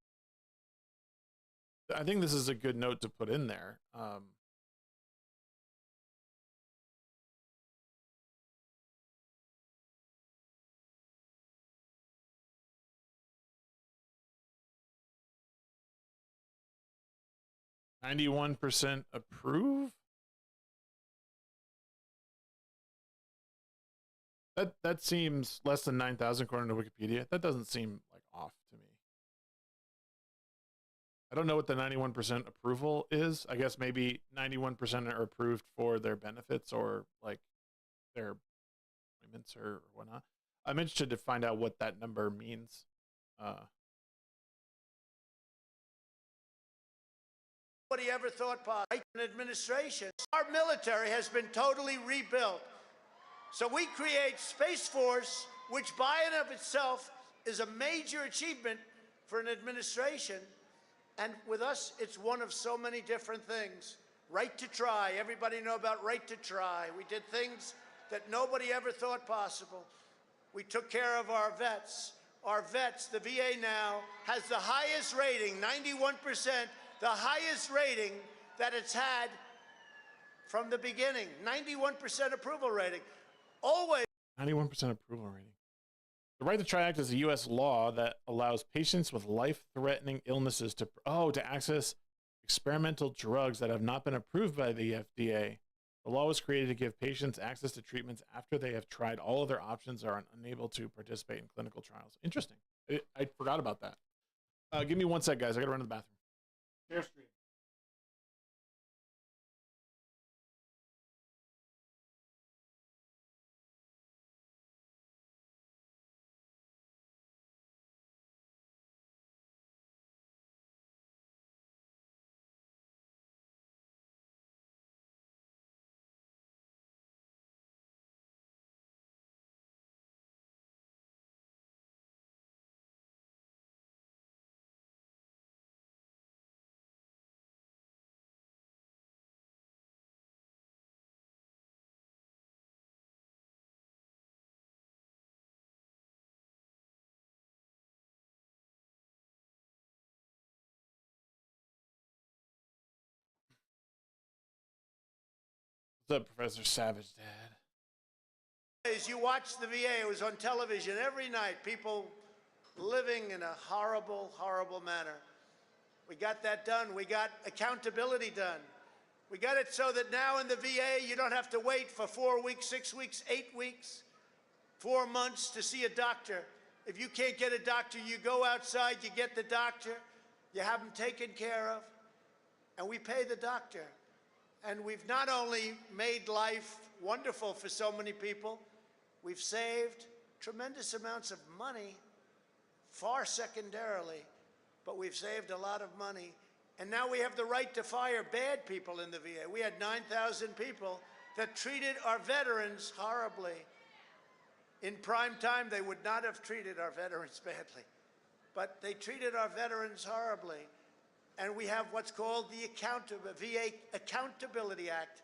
I think this is a good note to put in there. 91% approve? That seems less than 9,000 according to Wikipedia. That doesn't seem like off to me. I don't know what the 91% approval is. I guess maybe 91% are approved for their benefits or like their appointments or whatnot. I'm interested to find out what that number means. Nobody ever thought possible. An administration. Our military has been totally rebuilt. So we create Space Force, which by and of itself is a major achievement for an administration. And with us, it's one of so many different things. Right to try. Everybody know about right to try. We did things that nobody ever thought possible. We took care of our vets. Our vets, the VA now, has the highest rating, 91%, the highest rating that it's had from the beginning. 91% approval rating. Always. 91% approval rating. The Right to Try Act is a U.S. law that allows patients with life-threatening illnesses to access experimental drugs that have not been approved by the FDA. The law was created to give patients access to treatments after they have tried all other options or are unable to participate in clinical trials. Interesting. I forgot about that. Give me 1 sec, guys. I got to run to the bathroom. Share screen. What's up, Professor Savage Dad? As you watch the VA, it was on television every night, people living in a horrible, horrible manner. We got that done. We got accountability done. We got it so that now in the VA, you don't have to wait for 4 weeks, 6 weeks, 8 weeks, 4 months to see a doctor. If you can't get a doctor, you go outside, you get the doctor, you have them taken care of, and we pay the doctor. And we've not only made life wonderful for so many people, we've saved tremendous amounts of money, far secondarily, but we've saved a lot of money. And now we have the right to fire bad people in the VA. We had 9,000 people that treated our veterans horribly. In prime time, they would not have treated our veterans badly, but they treated our veterans horribly. And we have what's called the VA Accountability Act.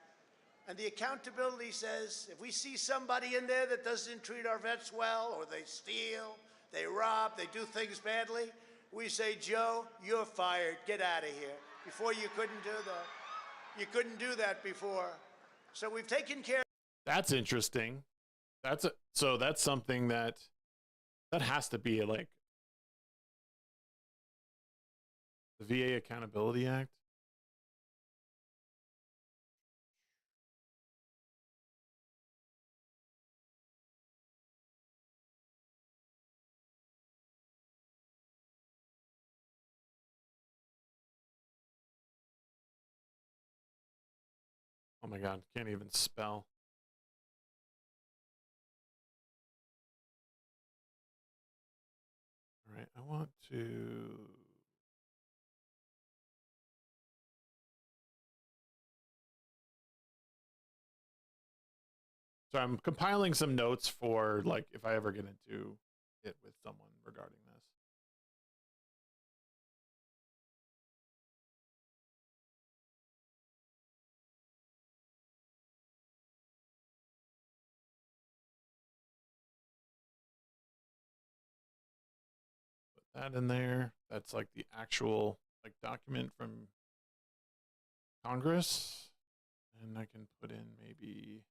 And the accountability says, if we see somebody in there that doesn't treat our vets well, or they steal, they rob, they do things badly, we say, Joe, you're fired, get out of here. Before you couldn't do that. You couldn't do that before. So we've taken care. That's interesting. So that's something that has to be like the VA Accountability Act. Oh my God, can't even spell. All right, I want to. So I'm compiling some notes for like if I ever get into it with someone regarding this. Put that in there. That's like the actual like document from Congress. And I can put in maybe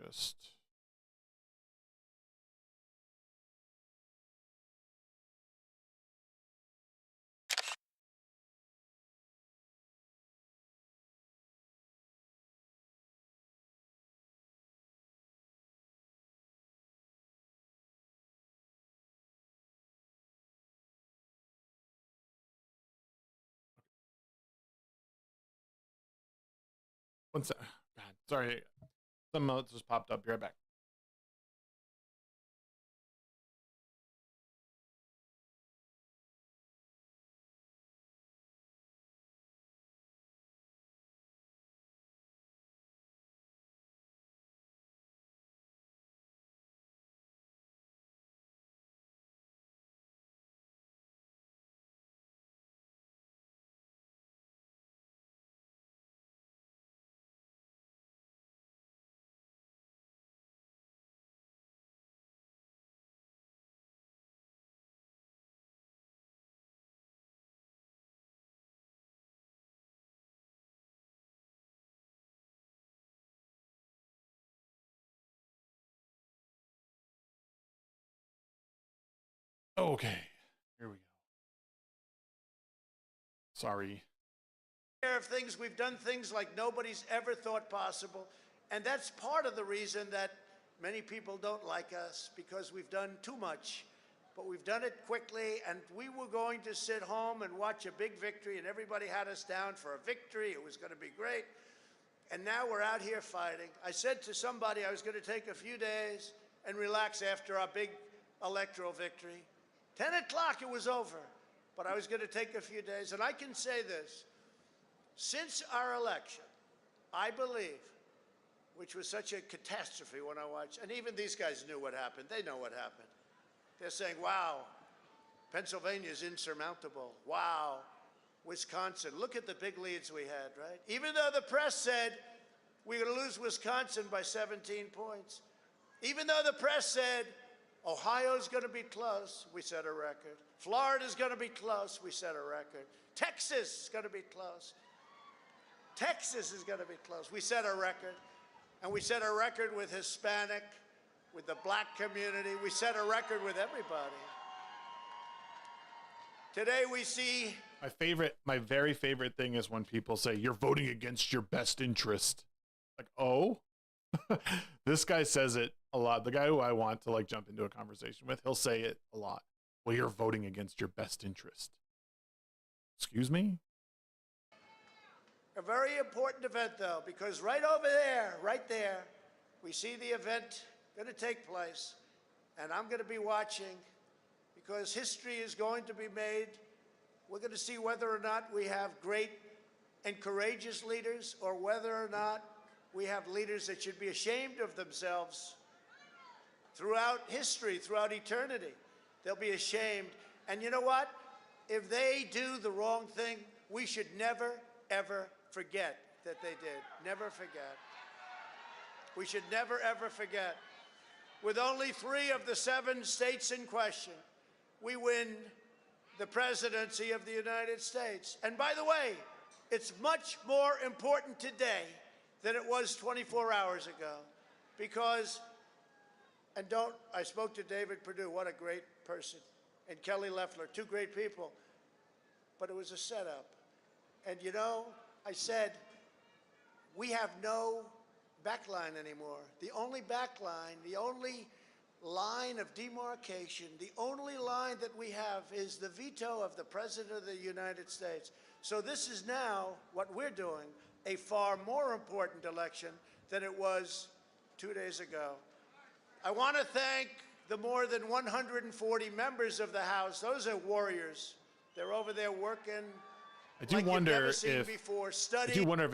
just. One sec. God, sorry. Something else just popped up. Be right back. Okay, here we go. Sorry. Of things, we've done things like nobody's ever thought possible, and that's part of the reason that many people don't like us, because we've done too much, but we've done it quickly, and we were going to sit home and watch a big victory, and everybody had us down for a victory. It was going to be great, and now we're out here fighting. I said to somebody I was going to take a few days and relax after our big electoral victory. 10 o'clock, it was over, but I was going to take a few days, and I can say this. Since our election, I believe, which was such a catastrophe when I watched, and even these guys knew what happened. They know what happened. They're saying, wow, Pennsylvania's insurmountable. Wow, Wisconsin. Look at the big leads we had, right? Even though the press said we're going to lose Wisconsin by 17 points. Even though the press said Ohio's going to be close, we set a record. Florida's going to be close, we set a record. Texas is going to be close. Texas is going to be close. We set a record, and we set a record with Hispanic, with the black community. We set a record with everybody. Today we see... My very favorite thing is when people say, you're voting against your best interest. Like, oh? This guy says it a lot. The guy who I want to like jump into a conversation with, he'll say it a lot. Well, you're voting against your best interest. Excuse me? A very important event, though, because right over there, right there, we see the event going to take place, and I'm going to be watching because history is going to be made. We're going to see whether or not we have great and courageous leaders, or whether or not we have leaders that should be ashamed of themselves throughout history, throughout eternity. They'll be ashamed. And you know what? If they do the wrong thing, we should never, ever forget that they did. Never forget. We should never, ever forget. With only 3 of the 7 states in question, we win the presidency of the United States. And by the way, it's much more important today than it was 24 hours ago, because, I spoke to David Perdue, what a great person, and Kelly Loeffler, 2 great people, but it was a setup. And you know, I said, we have no backline anymore. The only backline, the only line of demarcation, the only line that we have is the veto of the President of the United States. So this is now what we're doing, a far more important election than it was 2 days ago. I want to thank the more than 140 members of the House. Those are warriors. They're over there working. I do wonder if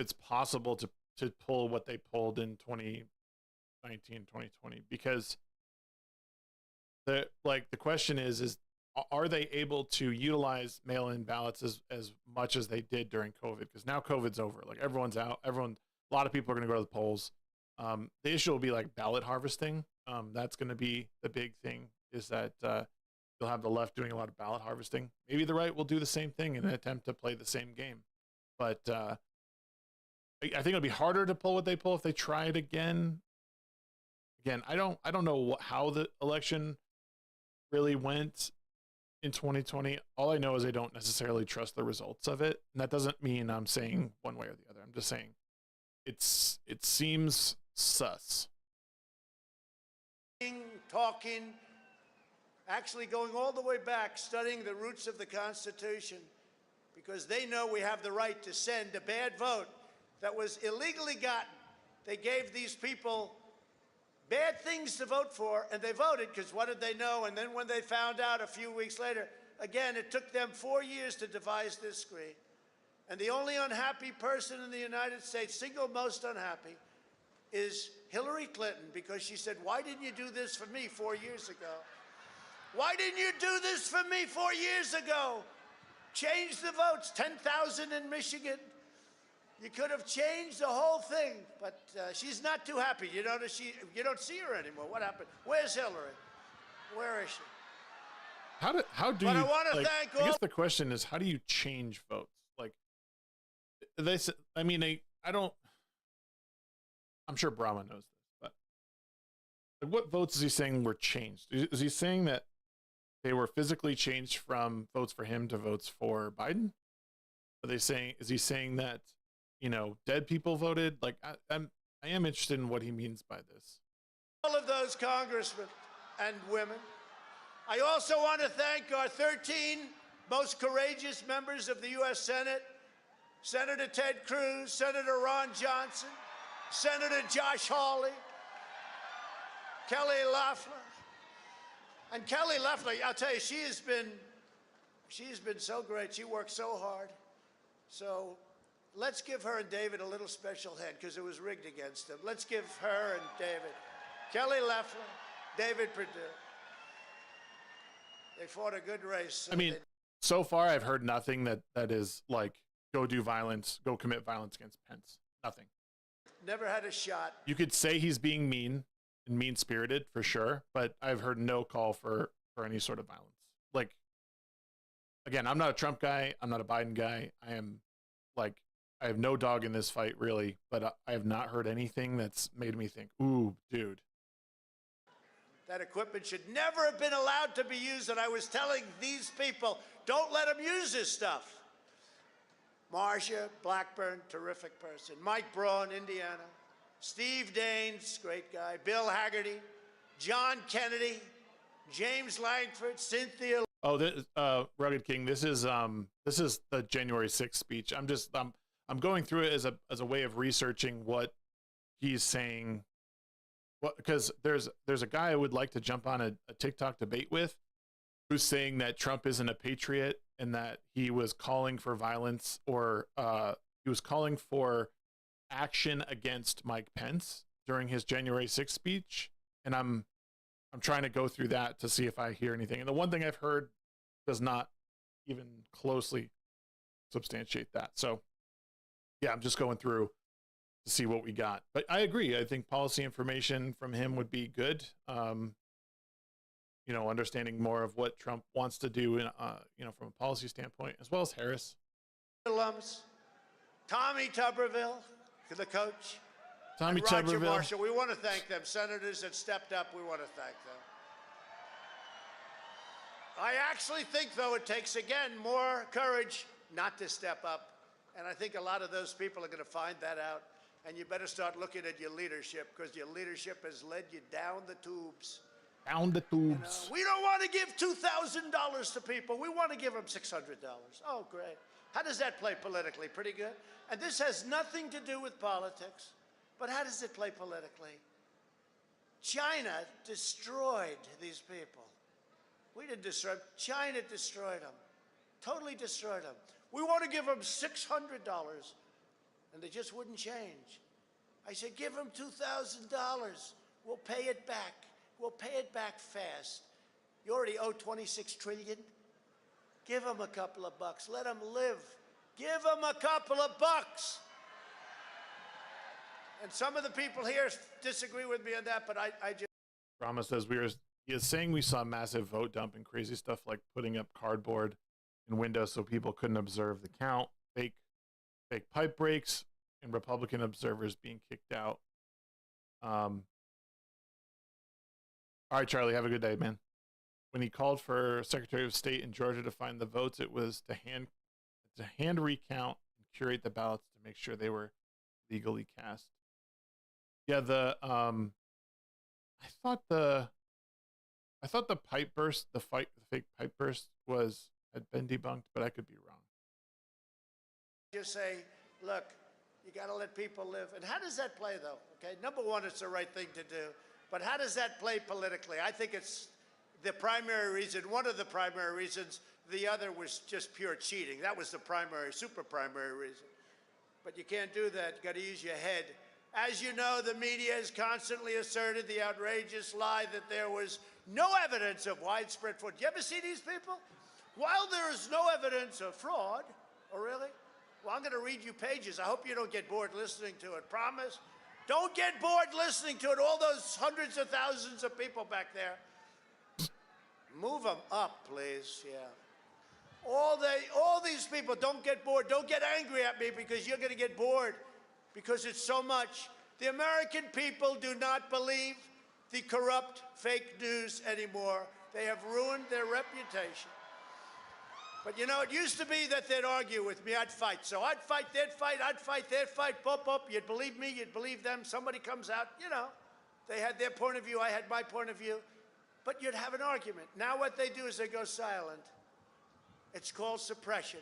it's possible to pull what they pulled in 2019, 2020, because the question is are they able to utilize mail-in ballots as much as they did during COVID? Because now COVID's over. Like, everyone's out. A lot of people are going to go to the polls. The issue will be like ballot harvesting. That's going to be the big thing, is that you'll have the left doing a lot of ballot harvesting. Maybe the right will do the same thing in an attempt to play the same game. But I think it'll be harder to pull what they pull if they try it again. again, I don't know how the election really went in 2020. All I know is I don't necessarily trust the results of it, and that doesn't mean I'm saying one way or the other. I'm just saying it seems sus. Talking, actually going all the way back, studying the roots of the Constitution, because they know we have the right to send a bad vote that was illegally gotten. They gave these people bad things to vote for, and they voted because what did they know? And then when they found out a few weeks later, again, it took them 4 years to devise this screen. And the only unhappy person in the United States, single most unhappy, is Hillary Clinton, because she said, why didn't you do this for me 4 years ago? Why didn't you do this for me 4 years ago? Change the votes, 10,000 in Michigan. You could have changed the whole thing, but she's not too happy. You notice you don't see her anymore. What happened? Where's Hillary? Where is she? How do But you? I want to like, thank I all. guess the question is, how do you change votes? Like, they said. I mean, I don't. I'm sure Brahma knows this, but like, what votes is he saying were changed? Is he saying that they were physically changed from votes for him to votes for Biden? Are they saying? Is he saying that, you know, dead people voted? Like, I am interested in what he means by this. All of those congressmen and women. I also want to thank our 13 most courageous members of the U.S. Senate, Senator Ted Cruz, Senator Ron Johnson, Senator Josh Hawley, Kelly Loeffler. And Kelly Loeffler, I'll tell you, she's been so great. She worked so hard. So let's give her and David a little special head because it was rigged against them. Let's give her and David. Kelly Loeffler, David Perdue. They fought a good race. I mean, so far I've heard nothing that is like, go do violence, go commit violence against Pence. Nothing. Never had a shot. You could say he's being mean and mean-spirited for sure, but I've heard no call for any sort of violence. Like, again, I'm not a Trump guy. I'm not a Biden guy. I have no dog in this fight, really, but I have not heard anything that's made me think, ooh, dude. That equipment should never have been allowed to be used, and I was telling these people, don't let them use this stuff. Marcia Blackburn, terrific person. Mike Braun, Indiana. Steve Daines, great guy. Bill Haggerty. John Kennedy. James Langford. Cynthia. Oh, Rugged King, this is the January 6th speech. I'm going through it as a way of researching what he's saying. Because there's a guy I would like to jump on a TikTok debate with, who's saying that Trump isn't a patriot and that he was calling for violence, or he was calling for action against Mike Pence during his January 6th speech. And I'm trying to go through that to see if I hear anything. And the one thing I've heard does not even closely substantiate that. So yeah, I'm just going through to see what we got. But I agree. I think policy information from him would be good. You know, understanding more of what Trump wants to do, in, you know, from a policy standpoint, as well as Harris. Alums. Tommy Tuberville, the coach. Tommy and Roger Tuberville. Marshall. We want to thank them. Senators that stepped up, we want to thank them. I actually think, though, it takes, again, more courage not to step up. And I think a lot of those people are going to find that out. And you better start looking at your leadership, because your leadership has led you down the tubes. Down the tubes. We don't want to give $2,000 to people. We want to give them $600. Oh, great. How does that play politically? Pretty good. And this has nothing to do with politics. But how does it play politically? China destroyed these people. We didn't destroy them. China destroyed them. Totally destroyed them. We want to give them $600. And they just wouldn't change. I said, give them $2,000. We'll pay it back. We'll pay it back fast. You already owe $26 trillion. Give them a couple of bucks. Let them live. Give them a couple of bucks. And some of the people here disagree with me on that, but I just... Rama says he is saying we saw massive vote dump and crazy stuff like putting up cardboard in windows so people couldn't observe the count, fake pipe breaks, and Republican observers being kicked out. All right, Charlie, have a good day, man. When he called for Secretary of State in Georgia to find the votes, it was to hand recount and curate the ballots to make sure they were legally cast. Yeah, I thought the pipe burst, the fake pipe burst had been debunked, but I could be wrong. You say, look, you got to let people live. And how does that play, though? Okay, number one, it's the right thing to do. But how does that play politically? I think it's the primary reason, one of the primary reasons. The other was just pure cheating. That was the primary, super primary reason. But you can't do that. You got to use your head. As you know, the media has constantly asserted the outrageous lie that there was no evidence of widespread fraud. You ever see these people? While there is no evidence of fraud, oh really? Well, I'm going to read you pages. I hope you don't get bored listening to it. Promise? Don't get bored listening to it. All those hundreds of thousands of people back there. Move them up, please. Yeah. All these people, don't get bored. Don't get angry at me because you're going to get bored because it's so much. The American people do not believe the corrupt fake news anymore. They have ruined their reputation. But you know, it used to be that they'd argue with me, I'd fight. So I'd fight, they'd fight, I'd fight, they'd fight, pop, pop. You'd believe me, you'd believe them. Somebody comes out, you know, they had their point of view, I had my point of view. But you'd have an argument. Now what they do is they go silent. It's called suppression.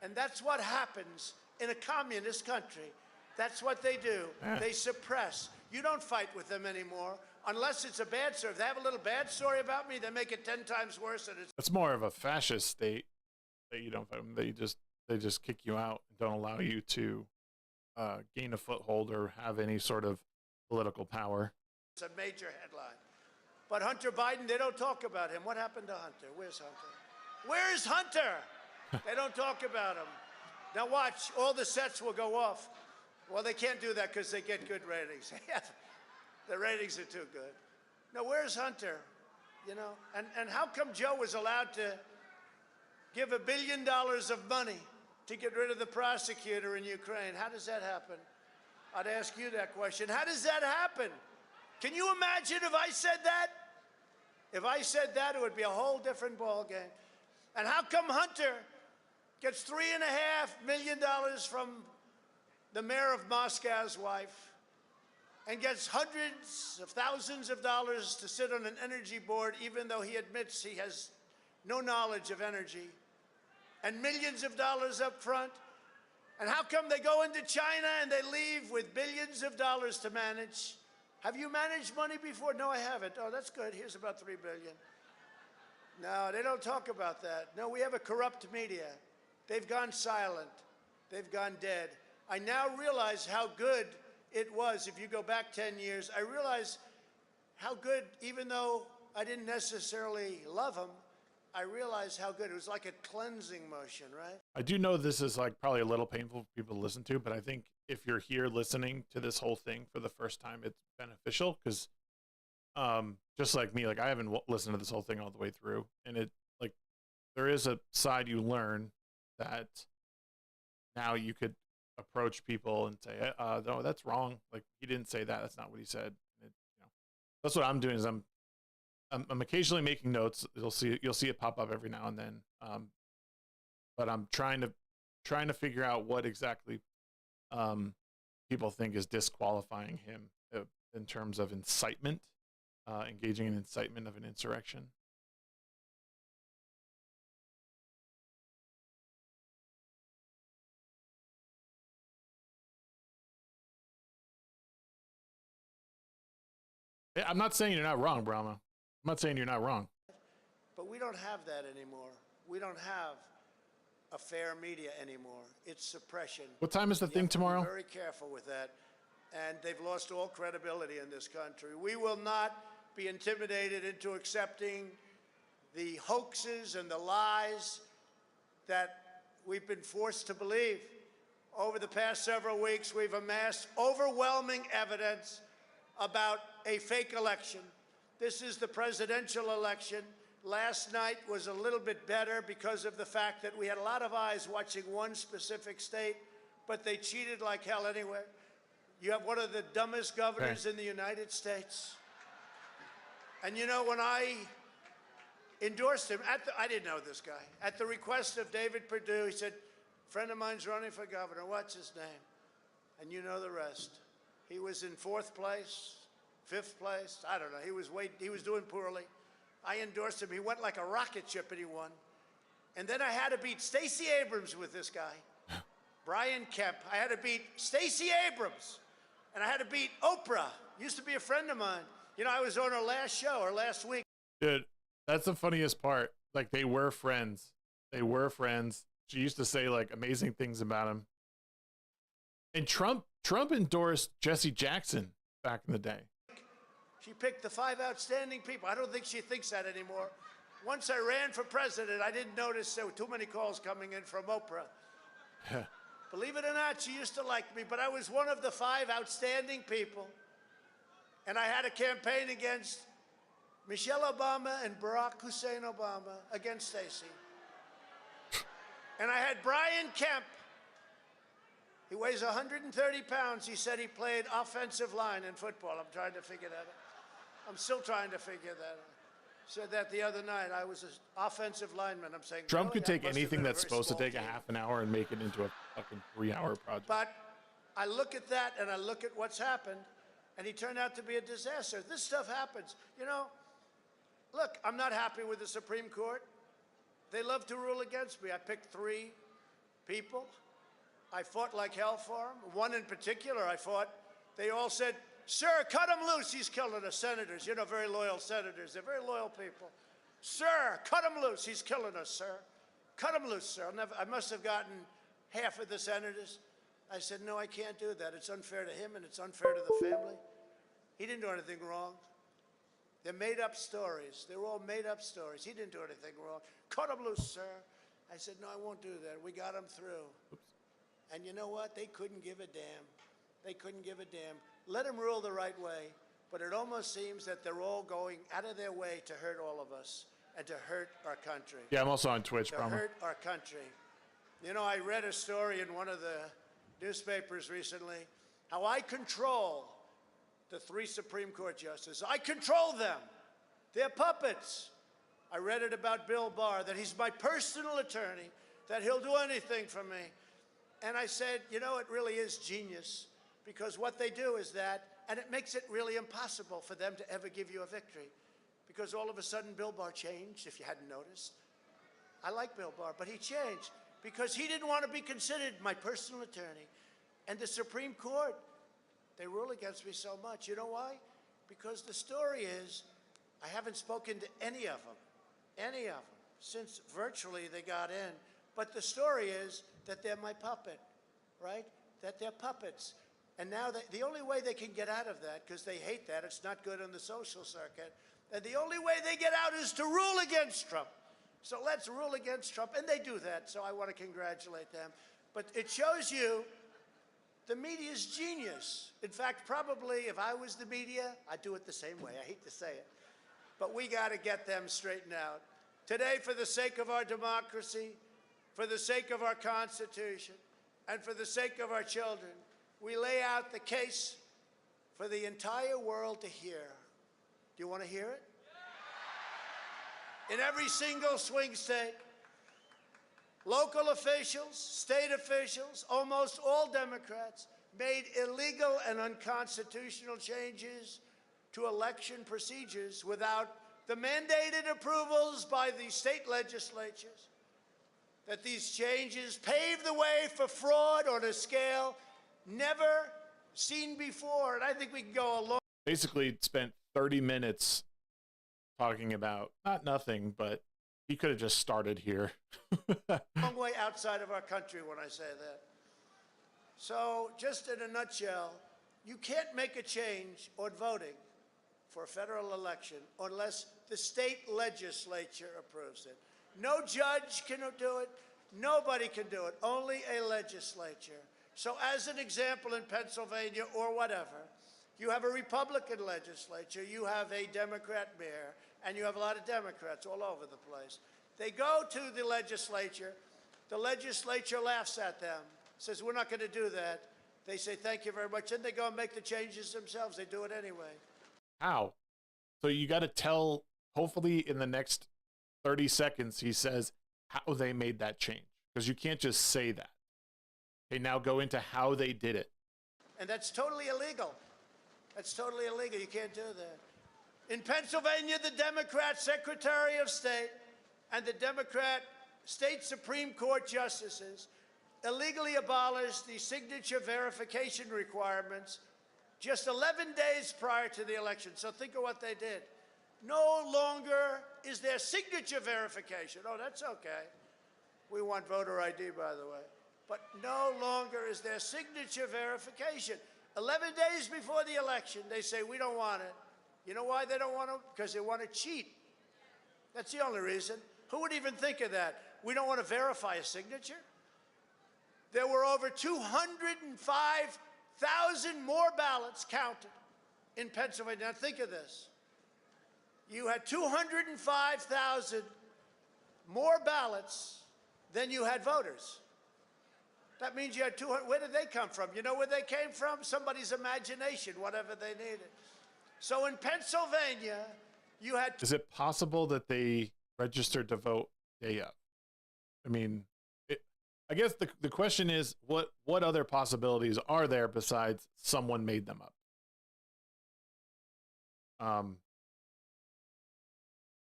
And that's what happens in a communist country. That's what they do. They suppress. You don't fight with them anymore unless it's a bad story. If they have a little bad story about me, they make it 10 times worse. And it's more of a fascist state that you don't fight them. They just kick you out and don't allow you to gain a foothold or have any sort of political power. It's a major headline. But Hunter Biden, they don't talk about him. What happened to Hunter? Where's Hunter? Where's Hunter? They don't talk about him. Now watch, all the sets will go off. Well, they can't do that because they get good ratings. The ratings are too good. Now, where's Hunter? You know, and how come Joe was allowed to give $1 billion of money to get rid of the prosecutor in Ukraine? How does that happen? I'd ask you that question. How does that happen? Can you imagine if I said that? If I said that, it would be a whole different ballgame. And how come Hunter gets $3.5 million from the mayor of Moscow's wife and gets hundreds of thousands of dollars to sit on an energy board, even though he admits he has no knowledge of energy, and millions of dollars up front? And how come they go into China and they leave with billions of dollars to manage? Have you managed money before? No, I haven't. Oh, that's good. Here's about $3 billion. No, they don't talk about that. No, we have a corrupt media. They've gone silent. They've gone dead. I now realize how good it was. If you go back 10 years, I realize how good, even though I didn't necessarily love them, I realized how good. It was like a cleansing motion, right? I do know this is like probably a little painful for people to listen to, but I think if you're here listening to this whole thing for the first time, it's beneficial because just like me, like I haven't listened to this whole thing all the way through, and it like there is a side you learn that now you could approach people and say, no, that's wrong. Like he didn't say that. That's not what he said. And that's what I'm doing is I'm occasionally making notes. You'll see it pop up every now and then. But I'm trying to figure out what exactly people think is disqualifying him in terms of incitement, engaging in incitement of an insurrection. I'm not saying you're not wrong, Brahma. I'm not saying you're not wrong. But we don't have that anymore. We don't have a fair media anymore. It's suppression. What time is the thing tomorrow? Be very careful with that. And they've lost all credibility in this country. We will not be intimidated into accepting the hoaxes and the lies that we've been forced to believe. Over the past several weeks, we've amassed overwhelming evidence about a fake election. This is the presidential election. Last night was a little bit better because of the fact that we had a lot of eyes watching one specific state, but they cheated like hell anyway. You have one of the dumbest governors in the United States. And you know, when I endorsed him, I didn't know this guy. At the request of David Perdue, he said, friend of mine's running for governor. What's his name? And you know the rest. He was in 4th place, 5th place. I don't know. He was doing poorly. I endorsed him. He went like a rocket ship and he won. And then I had to beat Stacey Abrams with this guy, Brian Kemp. I had to beat Stacey Abrams. And I had to beat Oprah. Used to be a friend of mine. You know, I was on her last show, or last week. Dude, that's the funniest part. Like, they were friends. They were friends. She used to say, like, amazing things about him. And Trump endorsed Jesse Jackson back in the day. She picked the 5 outstanding people. I don't think she thinks that anymore. Once I ran for president, I didn't notice there were too many calls coming in from Oprah. Believe it or not, she used to like me, but I was one of the 5 outstanding people. And I had a campaign against Michelle Obama and Barack Hussein Obama against Stacey. And I had Brian Kemp. He weighs 130 pounds. He said he played offensive line in football. I'm trying to figure that out. I'm still trying to figure that out. Said that the other night. I was an offensive lineman. I'm saying Trump really? could take anything that's supposed to take a half an hour and make it into a fucking 3-hour project. But I look at that and I look at what's happened, and he turned out to be a disaster. This stuff happens. You know, look, I'm not happy with the Supreme Court. They love to rule against me. I picked 3 people. I fought like hell for them. One in particular I fought. They all said, sir, cut him loose. He's killing us. Senators, you know, very loyal senators. They're very loyal people. Sir, cut him loose. He's killing us, sir. Cut him loose, sir. I must have gotten half of the senators. I said, no, I can't do that. It's unfair to him and it's unfair to the family. He didn't do anything wrong. They're made-up stories. They were all made-up stories. He didn't do anything wrong. Cut him loose, sir. I said, no, I won't do that. We got him through. Oops. And you know what? They couldn't give a damn. They couldn't give a damn. Let him rule the right way. But it almost seems that they're all going out of their way to hurt all of us and to hurt our country. Yeah, I'm also on Twitch, to hurt our country. You know, I read a story in one of the newspapers recently, how I control the 3 Supreme Court justices. I control them. They're puppets. I read it about Bill Barr, that he's my personal attorney, that he'll do anything for me. And I said, you know, it really is genius, because what they do is that, and it makes it really impossible for them to ever give you a victory, because all of a sudden Bill Barr changed, if you hadn't noticed. I like Bill Barr, but he changed because he didn't want to be considered my personal attorney. And the Supreme Court, they rule against me so much. You know why? Because the story is, I haven't spoken to any of them, since virtually they got in. But the story is that they're my puppet, right? That they're puppets. And now the only way they can get out of that, because they hate that, it's not good on the social circuit, and the only way they get out is to rule against Trump. So let's rule against Trump, and they do that, so I want to congratulate them. But it shows you the media's genius. In fact, probably if I was the media, I'd do it the same way. I hate to say it. But we got to get them straightened out. Today, for the sake of our democracy, for the sake of our Constitution, and for the sake of our children, we lay out the case for the entire world to hear. Do you want to hear it? In every single swing state, local officials, state officials, almost all Democrats, made illegal and unconstitutional changes to election procedures without the mandated approvals by the state legislatures. That these changes pave the way for fraud on a scale never seen before. And I think we can go a long Basically spent 30 minutes talking about not nothing, but he could have just started here. long way outside of our country when I say that. So just in a nutshell, you can't make a change on voting for a federal election unless the state legislature approves it. No judge can do it. Nobody can do it. Only a legislature. So as an example, in Pennsylvania or whatever, you have a Republican legislature, you have a Democrat mayor, and you have a lot of Democrats all over the place. They go to the legislature laughs at them, says, we're not going to do that. They say, thank you very much. Then they go and make the changes themselves. They do it anyway. How? So you got to tell, hopefully in the next 30 seconds, he says how they made that change. Because you can't just say that. Okay, now go into how they did it. And that's totally illegal. That's totally illegal. You can't do that. In Pennsylvania, the Democrat Secretary of State and the Democrat State Supreme Court justices illegally abolished the signature verification requirements just 11 days prior to the election. So think of what they did. No longer is there signature verification. Oh, that's okay. We want voter ID, by the way. But no longer is there signature verification. 11 days before the election, they say, we don't want it. You know why they don't want it? Because they want to cheat. That's the only reason. Who would even think of that? We don't want to verify a signature? There were over 205,000 more ballots counted in Pennsylvania. Now think of this. You had 205,000 more ballots than you had voters. That means you had 200. Where did they come from? You know where they came from? Somebody's imagination, whatever they needed. So in Pennsylvania, you had. Is it possible that they registered to vote day of? I mean, I guess the question is, what other possibilities are there besides someone made them up?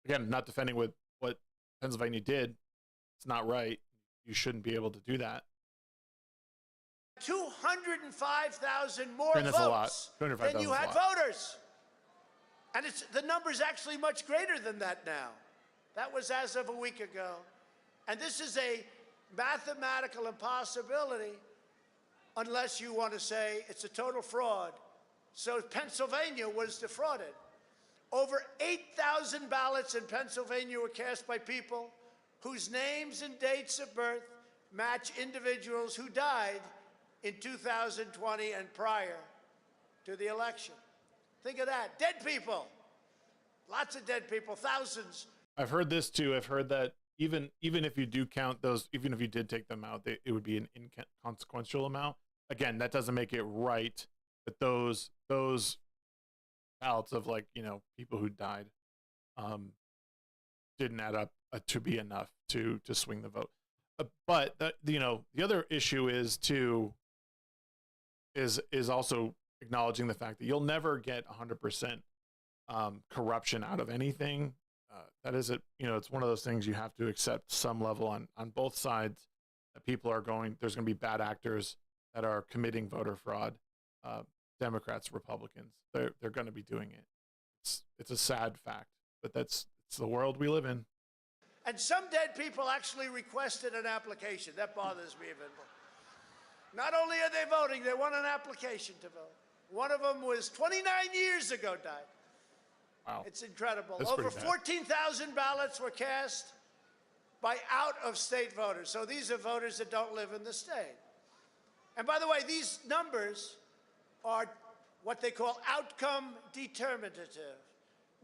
Again, not defending what Pennsylvania did. It's not right. You shouldn't be able to do that. 205,000 more That's a lot. votes than you had voters. And the number's actually much greater than that now. That was as of a week ago. And this is a mathematical impossibility unless you want to say it's a total fraud. So Pennsylvania was defrauded. Over 8,000 ballots in Pennsylvania were cast by people whose names and dates of birth match individuals who died in 2020 and prior to the election. Think of that. Dead people. Lots of dead people, thousands. I've heard this too. I've heard that even if you do count those, even if you did take them out, it would be an inconsequential amount. Again, that doesn't make it right. But those ballots of, like, you know, people who died didn't add up to be enough to swing the vote. But you know, the other issue is also acknowledging the fact that you'll never get 100% corruption out of anything. That is it. You know, it's one of those things you have to accept some level on both sides. That people are there's going to be bad actors that are committing voter fraud. Democrats, Republicans, they're going to be doing it. It's a sad fact, but it's the world we live in. And some dead people actually requested an application. That bothers me even more. Not only are they voting, they want an application to vote. One of them was 29 years ago, died. Wow. It's incredible. That's Over pretty bad. 14,000 ballots were cast by out-of-state voters. So these are voters that don't live in the state. And by the way, these numbers are what they call outcome determinative,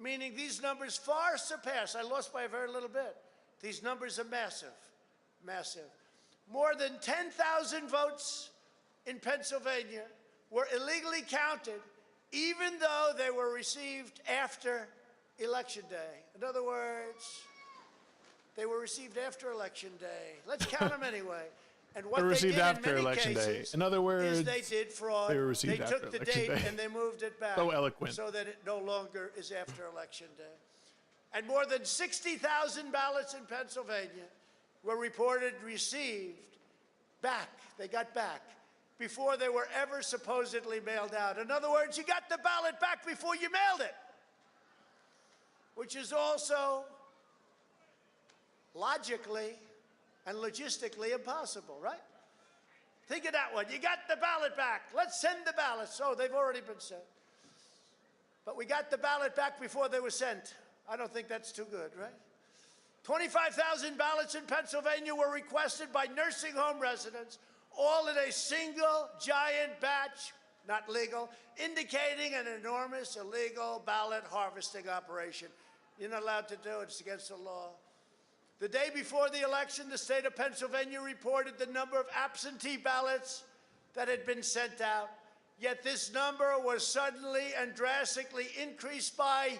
meaning these numbers far surpass. I lost by a very little bit. These numbers are massive, massive. More than 10,000 votes in Pennsylvania were illegally counted, even though they were received after Election Day. In other words, they were received after Election Day. Let's count them anyway. And what They were received did after in many Election Day. cases In other words, is they did fraud. they were received They after took the Election date Day. and they moved it back. So eloquent. So that it no longer is after Election Day. And more than 60,000 ballots in Pennsylvania were reported received back. They got back before they were ever supposedly mailed out. In other words, you got the ballot back before you mailed it, which is also logically and logistically impossible, right? Think of that one. You got the ballot back. Let's send the ballots. Oh, they've already been sent. But we got the ballot back before they were sent. I don't think that's too good, right? 25,000 ballots in Pennsylvania were requested by nursing home residents, all in a single giant batch, not legal, indicating an enormous illegal ballot harvesting operation. You're not allowed to do it. It's against the law. The day before the election, the state of Pennsylvania reported the number of absentee ballots that had been sent out. Yet this number was suddenly and drastically increased by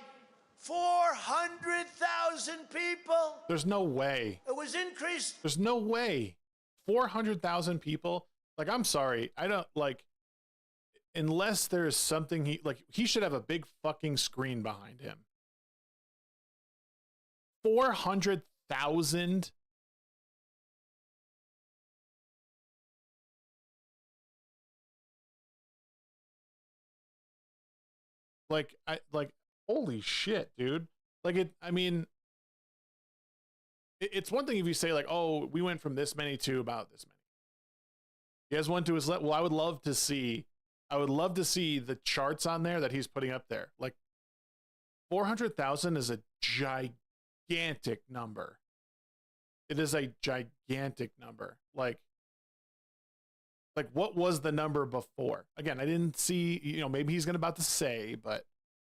400,000 people. There's no way. It was increased. There's no way. 400,000 people. Like, I'm sorry. I don't like, unless there's something he should have a big fucking screen behind him. 400,000. Holy shit, dude. I mean, it's one thing if you say like, oh, we went from this many to about this many. He has one to his left. Well, I would love to see the charts on there that he's putting up there. Like 400,000 is a gigantic number. It is a gigantic number. Like what was the number before? Again, I didn't see, maybe he's about to say, but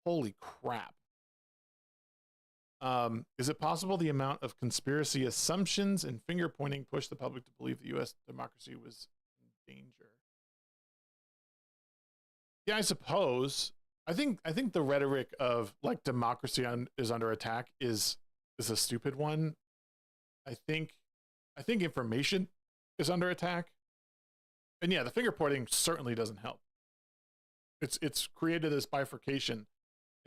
holy crap. Is it possible the amount of conspiracy assumptions and finger pointing pushed the public to believe the U.S. democracy was in danger? Yeah, I suppose. I think the rhetoric of like democracy is under attack is a stupid one. I think information is under attack. And yeah, the finger pointing certainly doesn't help. It's created this bifurcation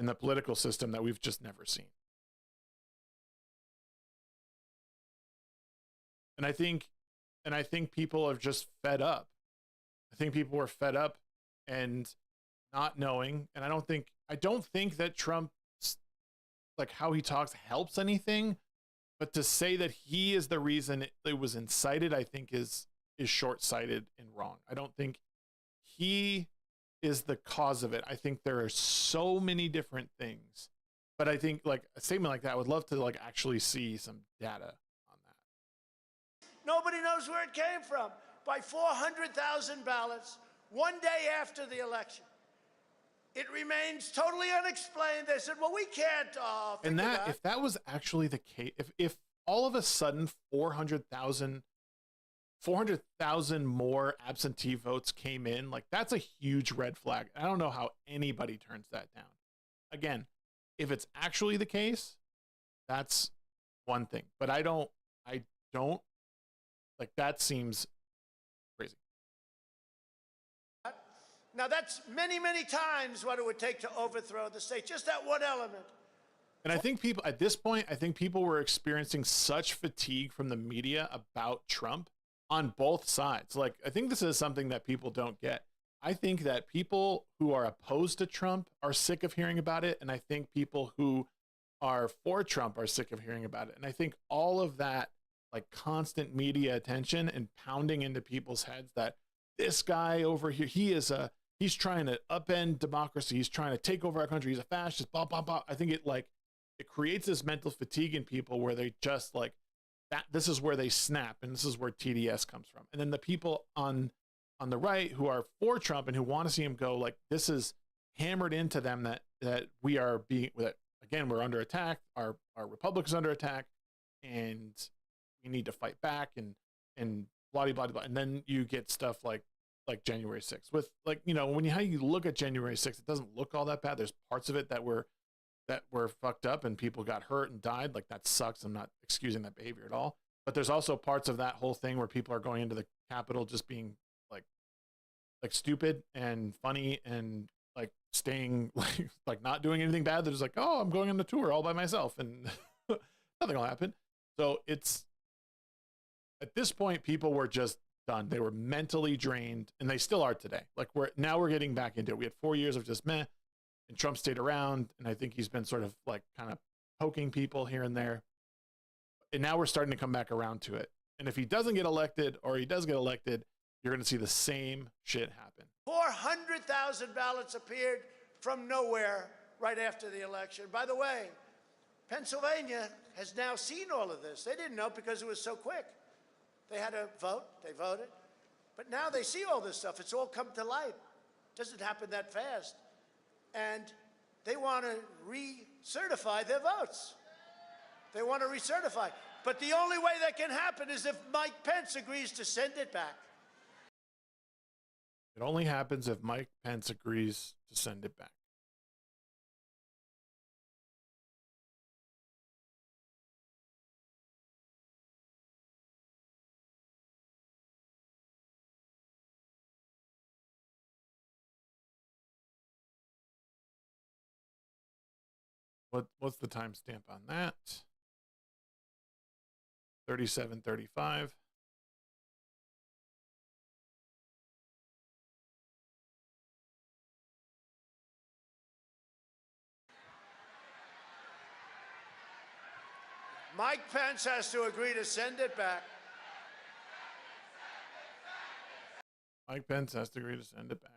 in the political system that we've just never seen. And I think people are just fed up. I think people are fed up and not knowing. And I don't think that Trump, like how he talks, helps anything. But to say that he is the reason it was incited, I think is short-sighted and wrong. I don't think he is the cause of it. I think there are so many different things. But I think like a statement like that, I would love to like actually see some data on that. Nobody knows where it came from. By 400,000 ballots, one day after the election. It remains totally unexplained. They said, well, we can't and if that was actually the case, if all of a sudden 400,000 more absentee votes came in, like that's a huge red flag. I don't know how anybody turns that down. Again, if it's actually the case, that's one thing. But I don't like that seems crazy. Now that's many, many times what it would take to overthrow the state. Just that one element. And I think people at this point, were experiencing such fatigue from the media about Trump on both sides. Like, I think this is something that people don't get. I think that people who are opposed to Trump are sick of hearing about it. And I think people who are for Trump are sick of hearing about it. And I think all of that, like constant media attention and pounding into people's heads that this guy over here, he's trying to upend democracy. He's trying to take over our country. He's a fascist, blah, blah, blah. I think it creates this mental fatigue in people where they just like that. This is where they snap. And this is where TDS comes from. And then the people on the right who are for Trump and who want to see him go, like this is hammered into them that we are being, that again, we're under attack. Our republic is under attack and we need to fight back and blah, blah, blah, blah. And then you get stuff like January 6th with like, how you look at January 6th, it doesn't look all that bad. There's parts of it that were fucked up and people got hurt and died. Like that sucks. I'm not excusing that behavior at all, but there's also parts of that whole thing where people are going into the Capitol just being like stupid and funny and like staying like not doing anything bad. They're just like, oh, I'm going on the tour all by myself and nothing will happen. So it's, at this point, people were just done. They were mentally drained, and they still are today. Like we're getting back into it. We had 4 years of just meh, and Trump stayed around, and I think he's been sort of like kind of poking people here and there. And now we're starting to come back around to it. And if he doesn't get elected, or he does get elected, you're going to see the same shit happen. 400,000 ballots appeared from nowhere right after the election. By the way, Pennsylvania has now seen all of this. They didn't know because it was so quick. They had to vote, they voted. But now they see all this stuff. It's all come to light. It doesn't happen that fast. And they want to recertify their votes. They want to recertify. But the only way that can happen is if Mike Pence agrees to send it back. It only happens if Mike Pence agrees to send it back. What's the timestamp on that? 37:35. Mike Pence has to agree to send it back. Mike Pence has to agree to send it back.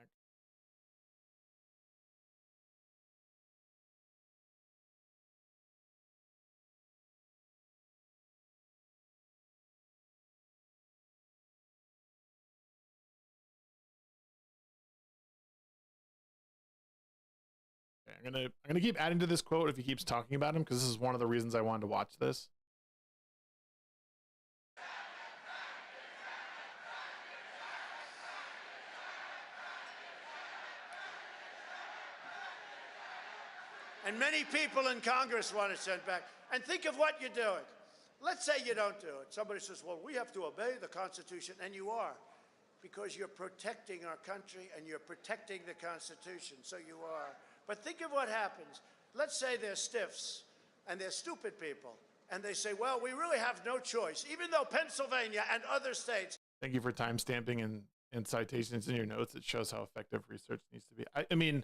Okay, I'm gonna keep adding to this quote if he keeps talking about him, because this is one of the reasons I wanted to watch this. And many people in Congress want it sent back. And think of what you're doing. Let's say you don't do it. Somebody says, well, we have to obey the Constitution, and you are, because you're protecting our country and you're protecting the Constitution, so you are. But think of what happens. Let's say they're stiffs and they're stupid people, and they say, well, we really have no choice, even though Pennsylvania and other states. Thank you for timestamping and citations in your notes. It shows how effective research needs to be. I mean,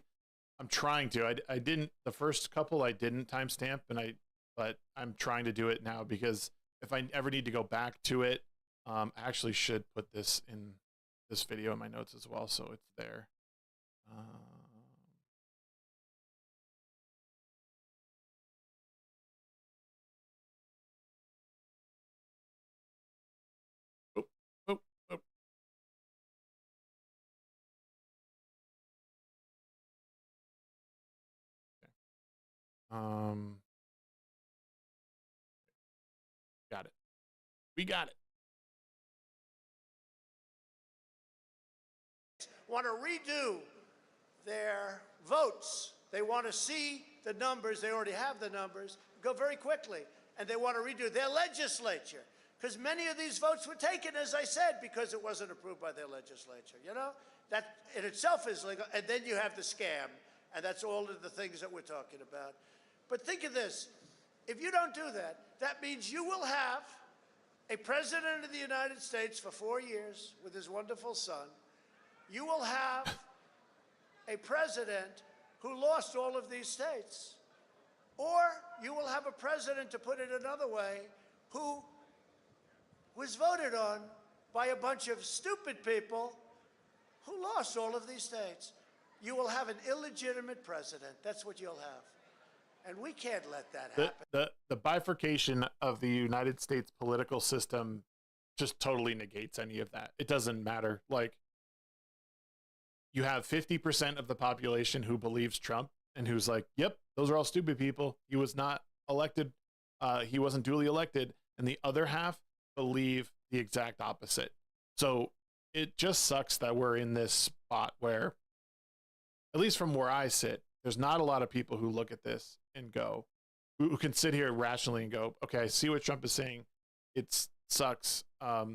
I'm trying to. I didn't, the first couple I didn't timestamp, but I'm trying to do it now, because if I ever need to go back to it, I actually should put this in this video in my notes as well, so it's there. Got it. We got it. Want to redo their votes. They want to see the numbers. They already have the numbers. Go very quickly. And they want to redo their legislature. Because many of these votes were taken, as I said, because it wasn't approved by their legislature. You know? That in itself is legal. And then you have the scam. And that's all of the things that we're talking about. But think of this. If you don't do that, that means you will have a president of the United States for 4 years with his wonderful son. You will have a president who lost all of these states. Or you will have a president, to put it another way, who was voted on by a bunch of stupid people who lost all of these states. You will have an illegitimate president. That's what you'll have. And we can't let that happen. The bifurcation of the United States political system just totally negates any of that. It doesn't matter. Like, you have 50% of the population who believes Trump and who's like, yep, those are all stupid people. He was not elected. He wasn't duly elected. And the other half believe the exact opposite. So it just sucks that we're in this spot where, at least from where I sit, there's not a lot of people who look at this and go, who can sit here rationally and go, okay, I see what Trump is saying. It sucks. I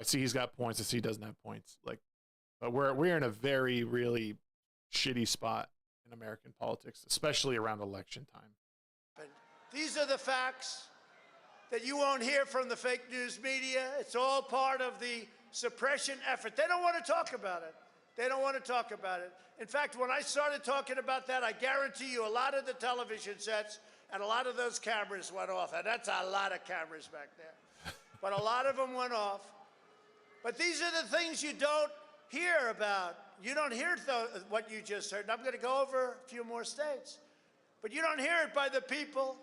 see he's got points. I see he doesn't have points. Like, but we're in a very, really shitty spot in American politics, especially around election time. These are the facts that you won't hear from the fake news media. It's all part of the suppression effort. They don't want to talk about it. They don't want to talk about it. In fact, when I started talking about that, I guarantee you a lot of the television sets and a lot of those cameras went off. And that's a lot of cameras back there. But a lot of them went off. But these are the things you don't hear about. You don't hear what you just heard. And I'm going to go over a few more states. But you don't hear it by the people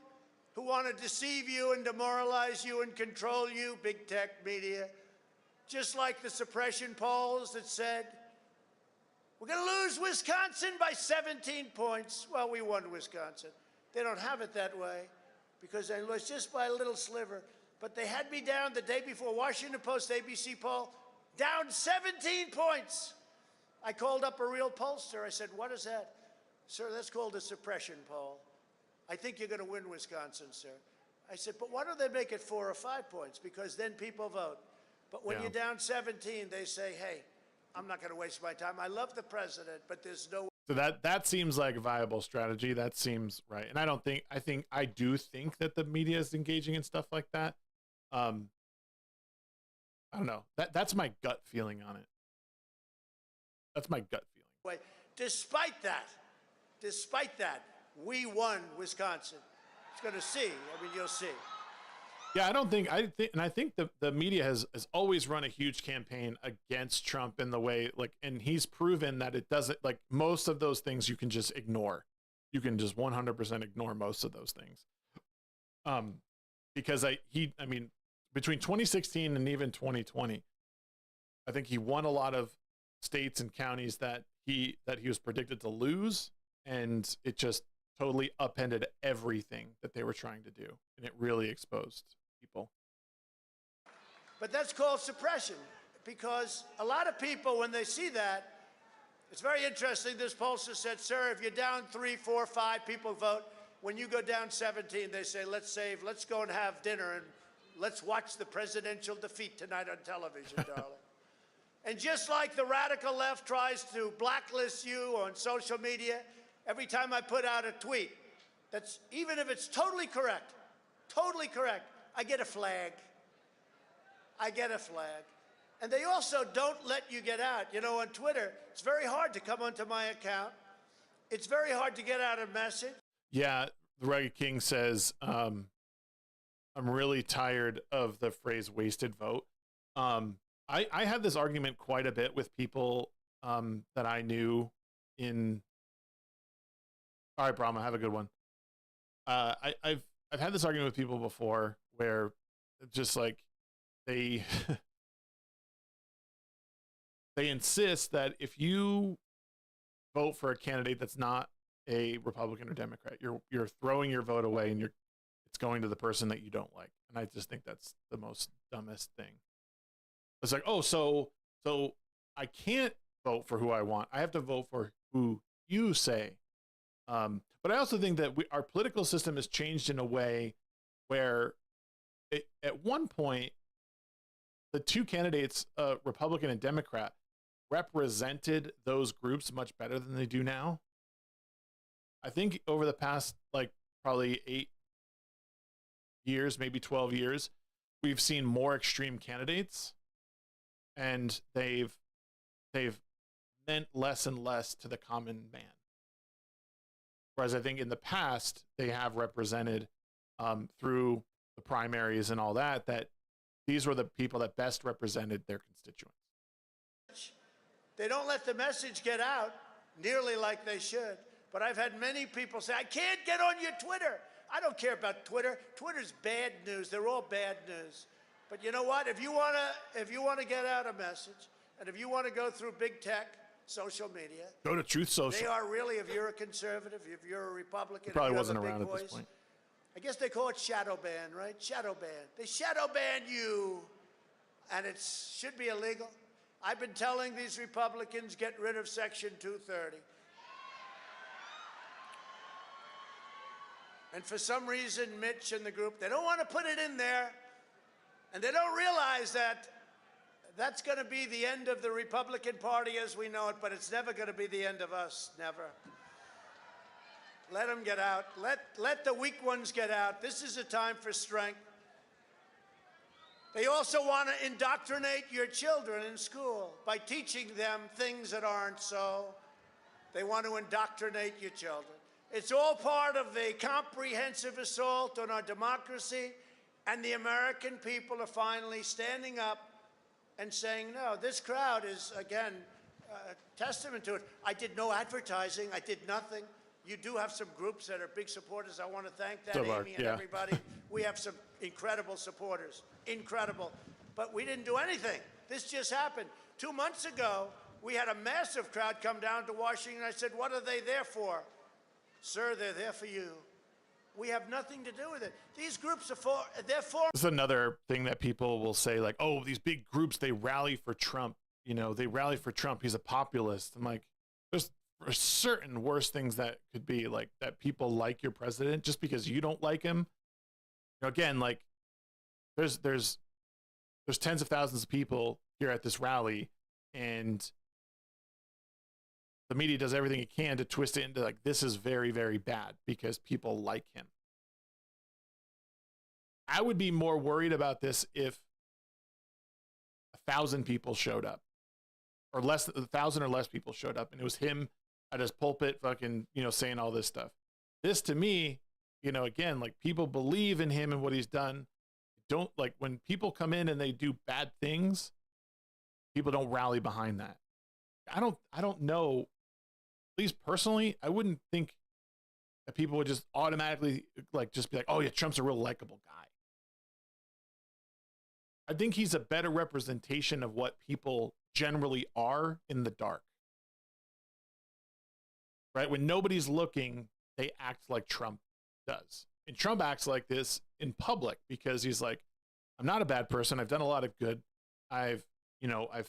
who want to deceive you and demoralize you and control you, big tech media. Just like the suppression polls that said, we're going to lose Wisconsin by 17 points. Well, we won Wisconsin. They don't have it that way because they lost just by a little sliver. But they had me down the day before, Washington Post, ABC poll, down 17 points. I called up a real pollster. I said, what is that? Sir, that's called a suppression poll. I think you're going to win Wisconsin, sir. I said, but why don't they make it 4 or 5 points? Because then people vote. But when you're down 17, they say, hey, I'm not going to waste my time. I love the president, but there's no. So that seems like a viable strategy. That seems right. And I do think that the media is engaging in stuff like that. I don't know. That's my gut feeling on it. That's my gut feeling. Despite that, we won Wisconsin. It's going to see. I mean, you'll see. Yeah, I think the media has always run a huge campaign against Trump in the way, like, and he's proven that it doesn't, like, most of those things you can just ignore. You can just 100% ignore most of those things. Because I mean, between 2016 and even 2020, I think he won a lot of states and counties that he was predicted to lose, and it just totally upended everything that they were trying to do, and it really exposed people. But that's called suppression, because a lot of people, when they see that, it's very interesting. This pollster said, sir, if you're down 3, 4, 5 people vote, when you go down 17, they say, let's go and have dinner, and let's watch the presidential defeat tonight on television, darling. And just like the radical left tries to blacklist you on social media, every time I put out a tweet, that's, even if it's totally correct, I get a flag. And they also don't let you get out. You know, on Twitter, it's very hard to come onto my account. It's very hard to get out a message. Yeah, the Rugged King says, I'm really tired of the phrase wasted vote. I had this argument quite a bit with people that I knew in. All right, Brahma, have a good one. I've had this argument with people before where just like they they insist that if you vote for a candidate that's not a Republican or Democrat, you're throwing your vote away, and it's going to the person that you don't like. And I just think that's the most dumbest thing. It's like, oh, so I can't vote for who I want. I have to vote for who you say. But I also think that our political system has changed in a way where at one point, the two candidates, Republican and Democrat, represented those groups much better than they do now. I think over the past, like, probably 8 years, maybe 12 years, we've seen more extreme candidates, and they've meant less and less to the common man. Whereas I think in the past, they have represented through the primaries and all that these were the people that best represented their constituents. They don't let the message get out nearly like they should. But I've had many people say, I can't get on your Twitter. I don't care about Twitter. Twitter's bad news. They're all bad news. But you know what? If you want to get out a message, and if you want to go through big tech, social media, go to Truth Social. They are really, if you're a conservative, if you're a Republican, it probably if you wasn't have a around big at voice, this point. I guess they call it shadow ban, right? Shadow ban. They shadow ban you, and it should be illegal. I've been telling these Republicans, get rid of Section 230. And for some reason, Mitch and the group, they don't want to put it in there. And they don't realize that that's going to be the end of the Republican Party as we know it, but it's never going to be the end of us, never. Let them get out. Let the weak ones get out. This is a time for strength. They also want to indoctrinate your children in school by teaching them things that aren't so. They want to indoctrinate your children. It's all part of the comprehensive assault on our democracy, and the American people are finally standing up and saying, no, this crowd is, again, a testament to it. I did no advertising. I did nothing. You do have some groups that are big supporters. I want to thank that, Amy and everybody. We have some incredible supporters, incredible. But we didn't do anything. This just happened. 2 months ago, we had a massive crowd come down to Washington. I said, what are they there for? Sir, they're there for you. We have nothing to do with it. These groups are they're for. This is another thing that people will say, like, oh, these big groups, they rally for Trump. You know, they rally for Trump. He's a populist. I'm like, there's certain worse things that could be, like, that people like your president just because you don't like him. You know, again, like, there's tens of thousands of people here at this rally, and the media does everything it can to twist it into like, this is very, very bad because people like him. I would be more worried about this if 1,000 people showed up, or less, 1,000 or less people showed up, and it was him at his pulpit fucking, you know, saying all this stuff. This to me, you know, again, like, people believe in him and what he's done. Don't, like, when people come in and they do bad things, people don't rally behind that. I don't know, at least personally, I wouldn't think that people would just automatically like just be like, oh yeah, Trump's a real likable guy. I think he's a better representation of what people generally are in the dark. Right? When nobody's looking, they act like Trump does. And Trump acts like this in public because he's like, I'm not a bad person. I've done a lot of good. I've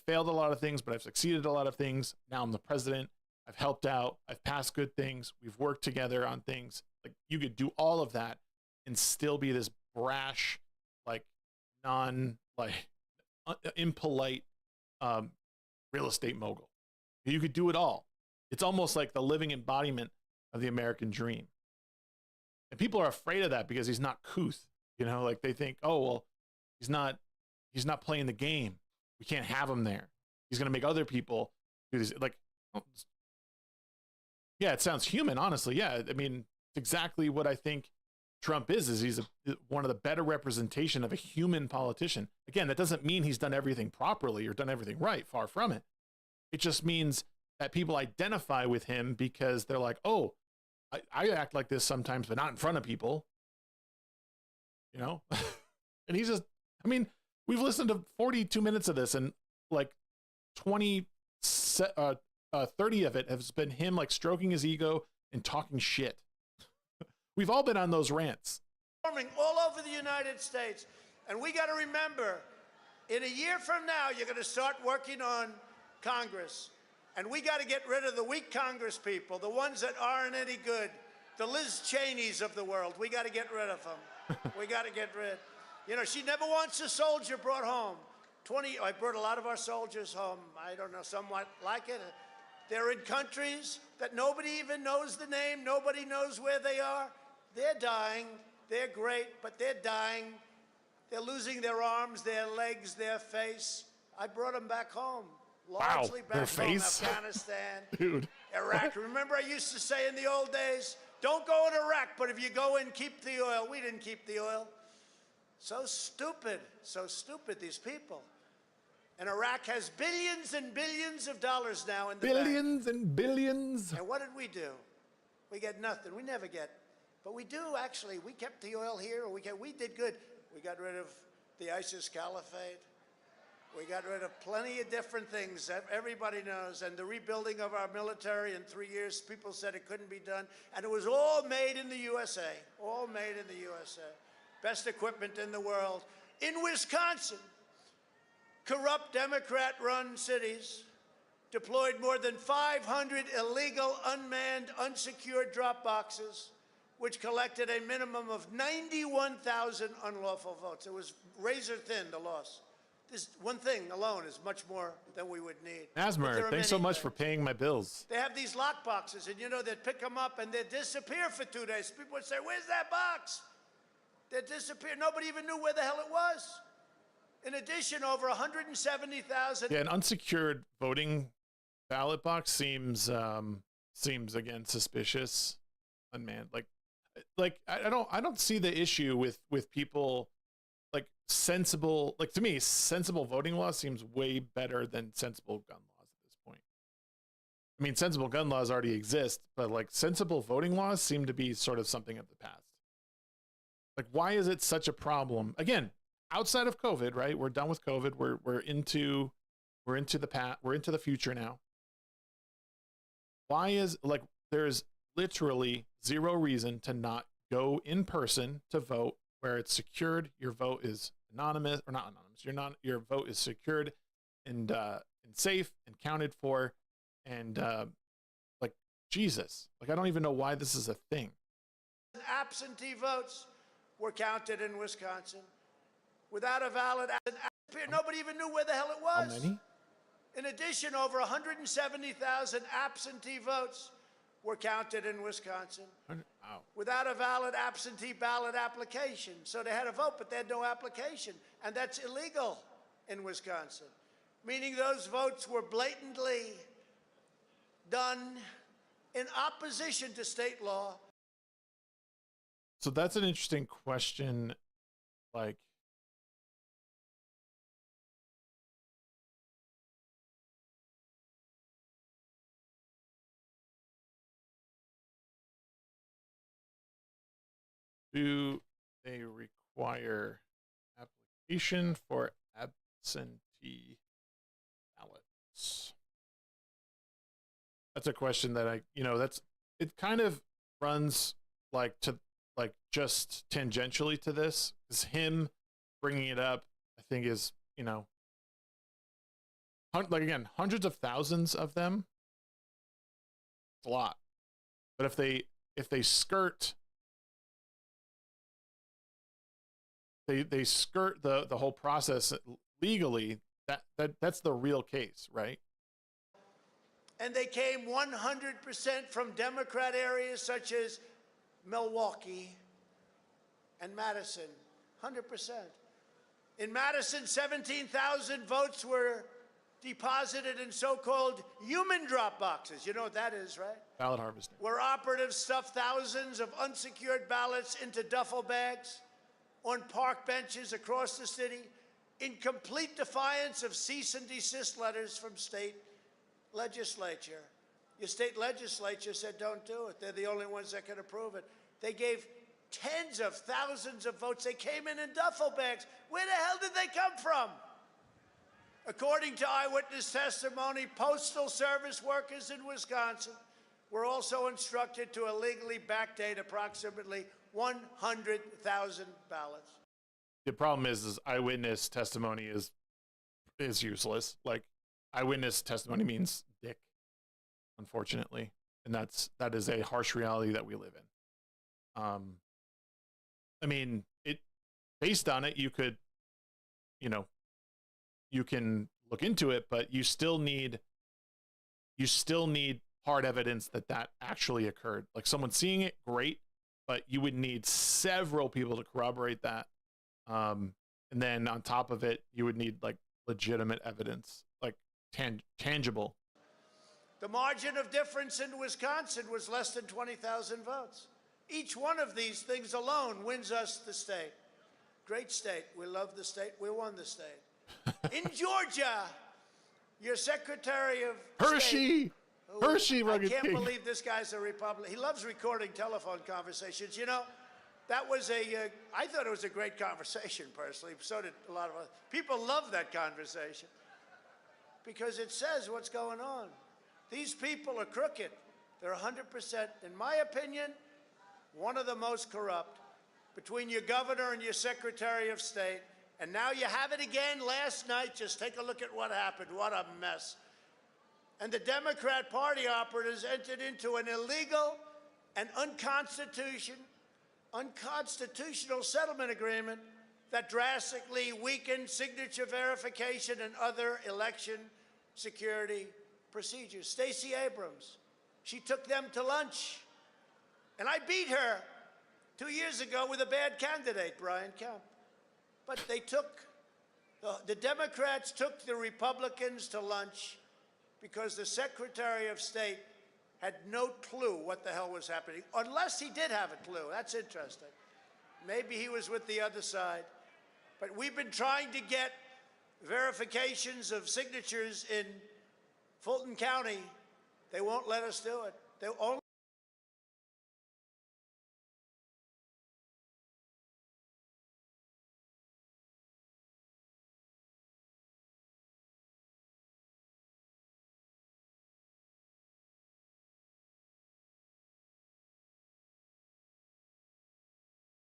failed a lot of things, but I've succeeded a lot of things. Now I'm the president. I've helped out. I've passed good things. We've worked together on things. Like, you could do all of that and still be this brash, like, impolite real estate mogul. You could do it all. It's almost like the living embodiment of the American dream. And people are afraid of that because he's not couth. You know, like, they think, oh, well, he's not playing the game. We can't have him there. He's going to make other people do this. Like, yeah, it sounds human, honestly. Yeah, I mean, it's exactly what I think Trump is he's one of the better representation of a human politician. Again, that doesn't mean he's done everything properly or done everything right. Far from it. It just means that people identify with him because they're like, oh, I act like this sometimes, but not in front of people. You know? And he's just, I mean, we've listened to 42 minutes of this, and like 30 of it has been him like stroking his ego and talking shit. We've all been on those rants. All over the United States. And we got to remember, in a year from now, you're going to start working on Congress. And we got to get rid of the weak Congress people, the ones that aren't any good, the Liz Cheneys of the world. We got to get rid of them. We got to get rid. You know, she never wants a soldier brought home. I brought a lot of our soldiers home. I don't know, somewhat like it. They're in countries that nobody even knows the name. Nobody knows where they are. They're dying. They're great, but they're dying. They're losing their arms, their legs, their face. I brought them back home. Largely wow, back home, Afghanistan, dude. Iraq. Remember, I used to say in the old days, don't go in Iraq, but if you go in, keep the oil. We didn't keep the oil. So stupid, these people. And Iraq has billions and billions of dollars now in the billions bank. And billions. And what did we do? We get nothing. We never get. But we do, actually. We kept the oil here. We did good. We got rid of the ISIS caliphate. We got rid of plenty of different things that everybody knows. And the rebuilding of our military in 3 years, people said it couldn't be done. And it was all made in the USA. All made in the USA. Best equipment in the world. In Wisconsin, corrupt Democrat-run cities deployed more than 500 illegal, unmanned, unsecured drop boxes, which collected a minimum of 91,000 unlawful votes. It was razor thin, the loss. This one thing alone is much more than we would need. Asmer, thanks so much for paying my bills. They have these lock boxes, and you know, they'd pick them up and they'd disappear for 2 days. People would say, where's that box? They'd disappear. Nobody even knew where the hell it was. In addition, over 170,000. Yeah, an unsecured voting ballot box seems again suspicious. Unmanned, like I don't see the issue with people like sensible. Like, to me, sensible voting law seems way better than sensible gun laws at this point. I mean, sensible gun laws already exist, but like sensible voting laws seem to be sort of something of the past. Like, why is it such a problem? Again, outside of COVID, right? We're done with COVID. We're into the future now. Why is, like, there's literally zero reason to not go in person to vote where it's secured. Your vote is anonymous, or not anonymous. Your vote is secured and safe and counted for. And like, Jesus, like, I don't even know why this is a thing. Absentee votes were counted in Wisconsin without a valid absentee. Nobody even knew where the hell it was. How many? In addition, over 170,000 absentee votes were counted in Wisconsin Wow. without a valid absentee ballot application. So they had a vote, but they had no application. And that's illegal in Wisconsin, meaning those votes were blatantly done in opposition to state law. So that's an interesting question. Like, do they require application for absentee ballots? That's a question that it kind of runs like just tangentially to this, because him bringing it up, I think, is, like, again, hundreds of thousands of them. It's a lot. But if they skirt they skirt the whole process legally, that's the real case, right? And they came 100% from Democrat areas such as Milwaukee and Madison, 100%. In Madison, 17,000 votes were deposited in so-called human drop boxes. You know what that is, right? Ballot harvesting. Where operatives stuffed thousands of unsecured ballots into duffel bags on park benches across the city in complete defiance of cease and desist letters from state legislature. Your state legislature said don't do it. They're the only ones that can approve it. They gave tens of thousands of votes. They came in duffel bags. Where the hell did they come from? According to eyewitness testimony, Postal Service workers in Wisconsin were also instructed to illegally backdate approximately 100,000 ballots. The problem is eyewitness testimony is useless. Like, eyewitness testimony means dick, unfortunately, and that is a harsh reality that we live in. I mean, based on it, you could, you can look into it, but you still need hard evidence that actually occurred. Like, someone seeing it, great, but you would need several people to corroborate that. And then on top of it, you would need like legitimate evidence, like tangible. The margin of difference in Wisconsin was less than 20,000 votes. Each one of these things alone wins us the state. Great state. We love the state. We won the state. In Georgia, your Secretary of Hershey. State, Hershey, rugged I can't king. believe this guy's a Republican. He loves recording telephone conversations. That was I thought it was a great conversation, personally. So did a lot of other people. Love that conversation because it says what's going on. These people are crooked. They're 100%, in my opinion, one of the most corrupt between your governor and your Secretary of State. And now you have it again last night. Just take a look at what happened. What a mess. And the Democrat Party operatives entered into an illegal and unconstitutional settlement agreement that drastically weakened signature verification and other election security procedures. Stacey Abrams, she took them to lunch. And I beat her 2 years ago with a bad candidate, Brian Kemp. But the Democrats took the Republicans to lunch because the Secretary of State had no clue what the hell was happening, unless he did have a clue. That's interesting. Maybe he was with the other side. But we've been trying to get verifications of signatures in Fulton County. They won't let us do it. They only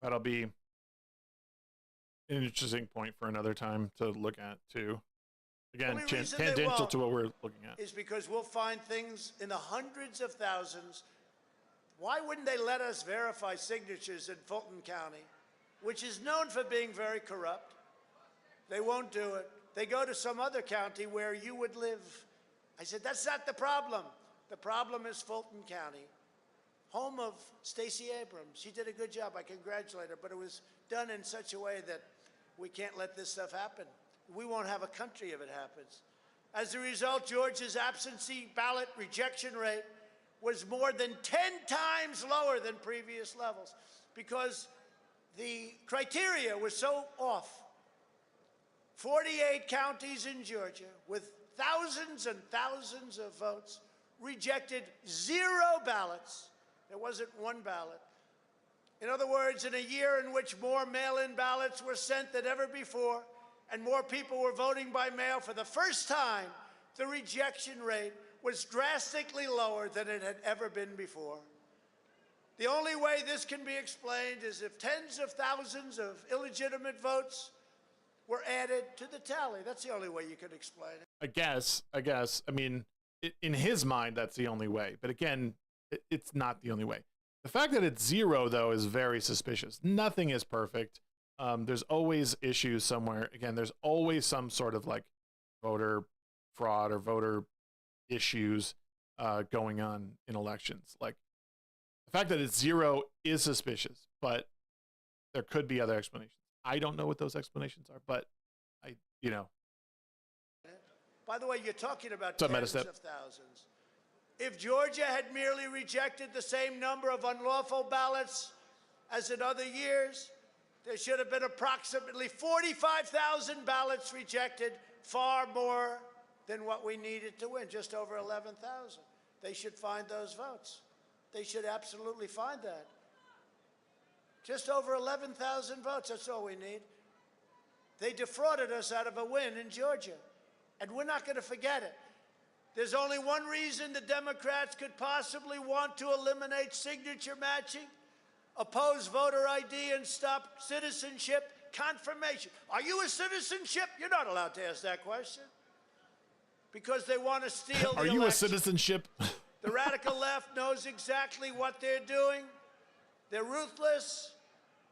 That'll be an interesting point for another time to look at, too. Again, only reason they tangential won't to what we're looking at. is because we'll find things in the hundreds of thousands. Why wouldn't they let us verify signatures in Fulton County, which is known for being very corrupt? They won't do it. they go to some other county where you would live. I said, that's not the problem. The problem is Fulton County, home of Stacey Abrams. She did a good job. I congratulate her, but it was done in such a way that we can't let this stuff happen. We won't have a country if it happens. As a result, Georgia's absentee ballot rejection rate was more than 10 times lower than previous levels because the criteria was so off. 48 counties in Georgia with thousands and thousands of votes rejected 0 ballots. There wasn't one ballot. In other words, in a year in which more mail-in ballots were sent than ever before and more people were voting by mail for the first time, the rejection rate was drastically lower than it had ever been before. The only way this can be explained is if tens of thousands of illegitimate votes were added to the tally. That's the only way you can explain it. I guess. I mean, in his mind, that's the only way. But again, it's not the only way. The fact that it's 0, though, is very suspicious. Nothing is perfect. There's always issues somewhere. Again, there's always some sort of like voter fraud or voter issues going on in elections. Like the fact that it's 0 is suspicious, but there could be other explanations. I don't know what those explanations are, but By the way, you're talking about tens of thousands. If Georgia had merely rejected the same number of unlawful ballots as in other years, there should have been approximately 45,000 ballots rejected, far more than what we needed to win, just over 11,000. They should find those votes. They should absolutely find that. Just over 11,000 votes, that's all we need. They defrauded us out of a win in Georgia, and we're not going to forget it. There's only one reason the Democrats could possibly want to eliminate signature matching, oppose voter ID, and stop citizenship confirmation. Are you a citizenship? You're not allowed to ask that question. Because they want to steal the Are you election. a citizenship? The radical left knows exactly what they're doing. They're ruthless,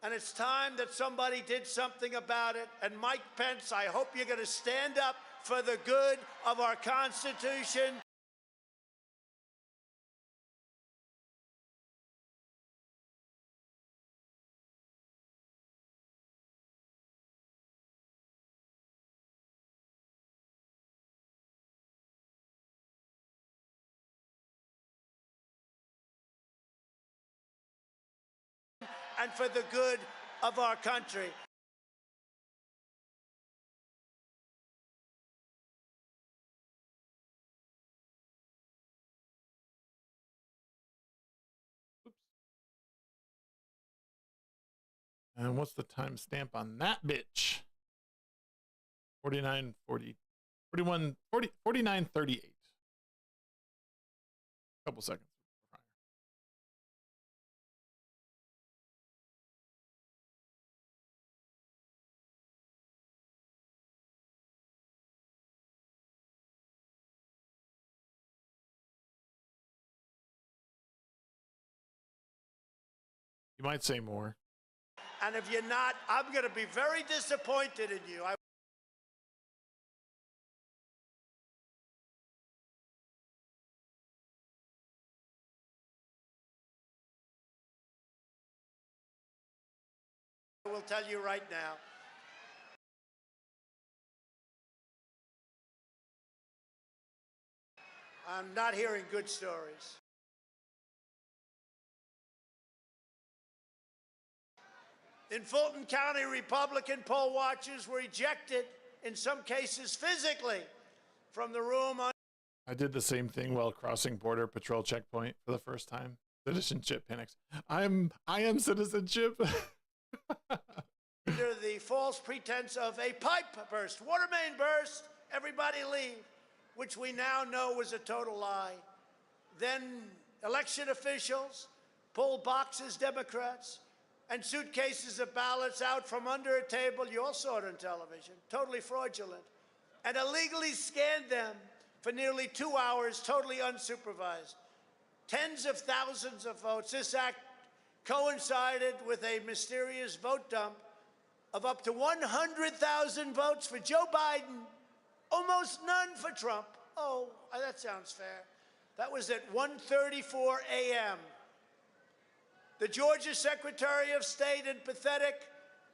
and it's time that somebody did something about it. And Mike Pence, I hope you're going to stand up for the good of our Constitution. And for the good of our country. And what's the timestamp on that bitch? 49:40, 41, 40, 49:38. Couple seconds. You might say more. And if you're not, I'm going to be very disappointed in you. I will tell you right now. I'm not hearing good stories. In Fulton County, Republican poll watchers were ejected, in some cases physically, from the room. I did the same thing while crossing border patrol checkpoint for the first time. Citizenship panics. I am citizenship. Under the false pretense of a pipe burst, water main burst, everybody leave, which we now know was a total lie. Then election officials pulled boxes, Democrats, and suitcases of ballots out from under a table. You all saw it on television, totally fraudulent, and illegally scanned them for nearly 2 hours, totally unsupervised. Tens of thousands of votes. This act coincided with a mysterious vote dump of up to 100,000 votes for Joe Biden, almost none for Trump. Oh, that sounds fair. That was at 1:34 a.m. The Georgia Secretary of State and pathetic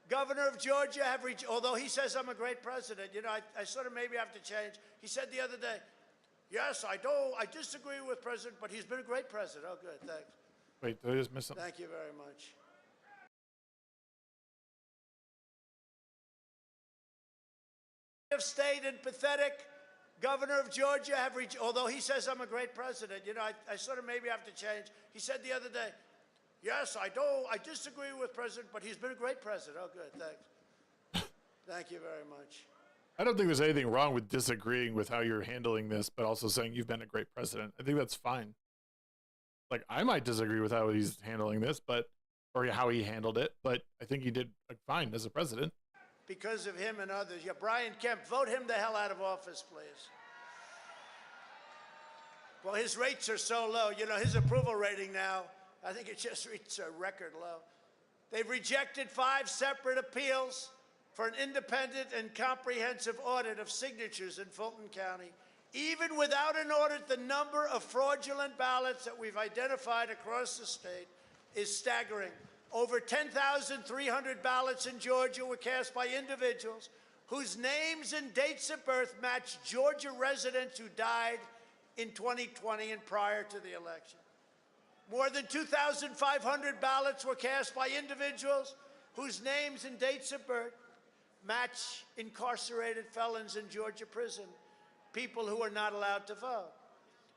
governor of Georgia have reached, although he says I'm a great president, you know, I sort of maybe have to change. He said the other day, yes, I disagree with President, but he's been a great president. Oh, good, thanks. Wait, did I just miss something? Thank you very much. Of State and pathetic governor of Georgia have reached, although he says I'm a great president, you know, I sort of maybe have to change. He said the other day, yes, I disagree with President, but he's been a great president. Oh, good, thanks. Thank you very much. I don't think there's anything wrong with disagreeing with how you're handling this, but also saying you've been a great president. I think that's fine. Like, I might disagree with how he's handling this, or how he handled it, but I think he did fine as a president. Because of him and others. Yeah, Brian Kemp, vote him the hell out of office, please. Well, his rates are so low. You know, his approval rating now, I think it just reached a record low. They've rejected 5 separate appeals for an independent and comprehensive audit of signatures in Fulton County. Even without an audit, the number of fraudulent ballots that we've identified across the state is staggering. Over 10,300 ballots in Georgia were cast by individuals whose names and dates of birth match Georgia residents who died in 2020 and prior to the election. More than 2,500 ballots were cast by individuals whose names and dates of birth match incarcerated felons in Georgia prison, people who are not allowed to vote.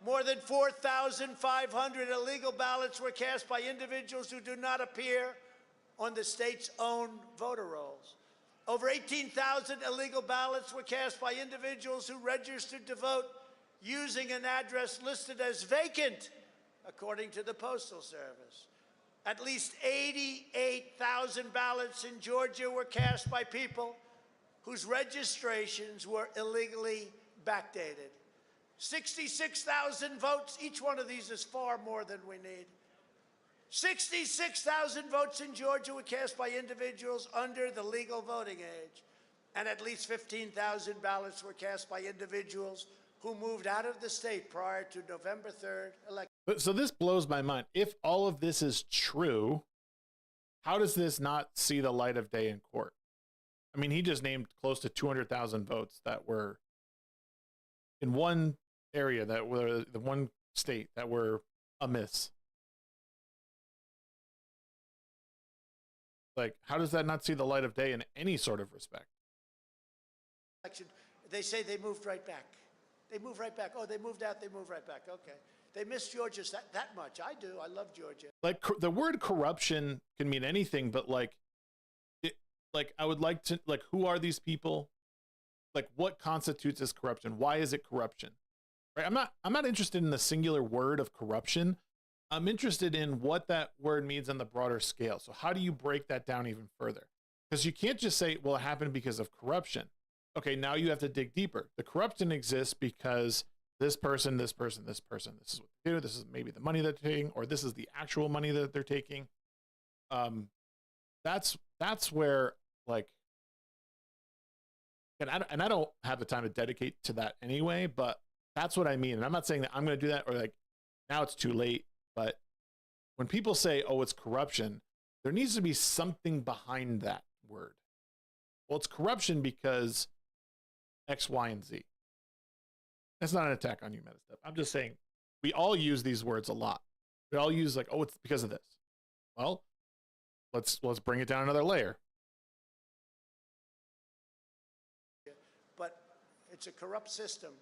More than 4,500 illegal ballots were cast by individuals who do not appear on the state's own voter rolls. Over 18,000 illegal ballots were cast by individuals who registered to vote using an address listed as vacant, according to the Postal Service. At least 88,000 ballots in Georgia were cast by people whose registrations were illegally backdated. 66,000 votes. Each one of these is far more than we need. 66,000 votes in Georgia were cast by individuals under the legal voting age. And at least 15,000 ballots were cast by individuals who moved out of the state prior to November 3rd election. So this blows my mind. If all of this is true, how does this not see the light of day in court? I mean, he just named close to 200,000 votes that were in one area, that were the one state, that were amiss. Like, how does that not see the light of day in any sort of respect? They say they moved right back. They move right back. Oh, they moved out, they move right back. Okay. They miss Georgia that much. I do. I love Georgia. Like, the word corruption can mean anything, but like I would like to, like, who are these people? Like, what constitutes as corruption? Why is it corruption? Right? I'm not interested in the singular word of corruption. I'm interested in what that word means on the broader scale. So how do you break that down even further? Because you can't just say, well, it happened because of corruption. Okay, now you have to dig deeper. The corruption exists because this person, this is what they do. This is maybe the money that they're taking, or this is the actual money that they're taking. That's where, like, and I don't have the time to dedicate to that anyway, but that's what I mean. And I'm not saying that I'm going to do that, or like, now it's too late. But when people say, oh, it's corruption, there needs to be something behind that word. Well, it's corruption because X, Y, and Z. That's not an attack on you, Metastep. I'm just saying we all use these words a lot. We all use, like, oh, it's because of this. Well, let's bring it down another layer. But it's a corrupt system.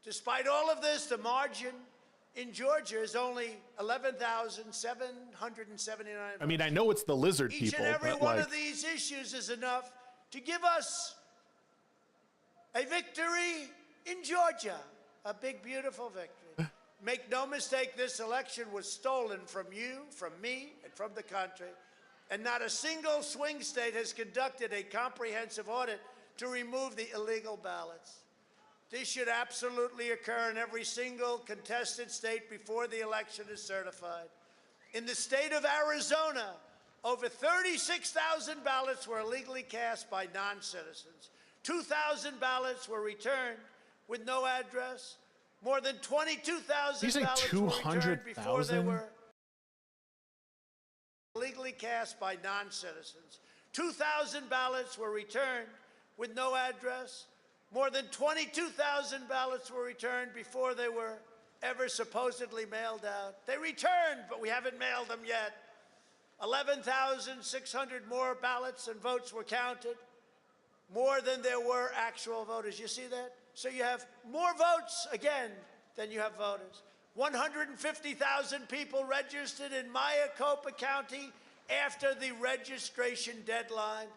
Despite all of this, the margin in Georgia is only 11,779. I mean, I know it's the lizard Each people, and every but one like, of these issues is enough to give us a victory in Georgia, a big, beautiful victory. Make no mistake, this election was stolen from you, from me, and from the country, and not a single swing state has conducted a comprehensive audit to remove the illegal ballots. This should absolutely occur in every single contested state before the election is certified. In the state of Arizona, Over 36,000 ballots were illegally cast by non-citizens. 2,000 ballots were returned with no address. More than 22,000 ballots were returned before they were illegally cast by non-citizens. 2,000 ballots were returned with no address. More than 22,000 ballots were returned before they were ever supposedly mailed out. They returned, but we haven't mailed them yet. 11,600 more ballots and votes were counted, more than there were actual voters. You see that? So you have more votes, again, than you have voters. 150,000 people registered in Maricopa County after the registration deadline.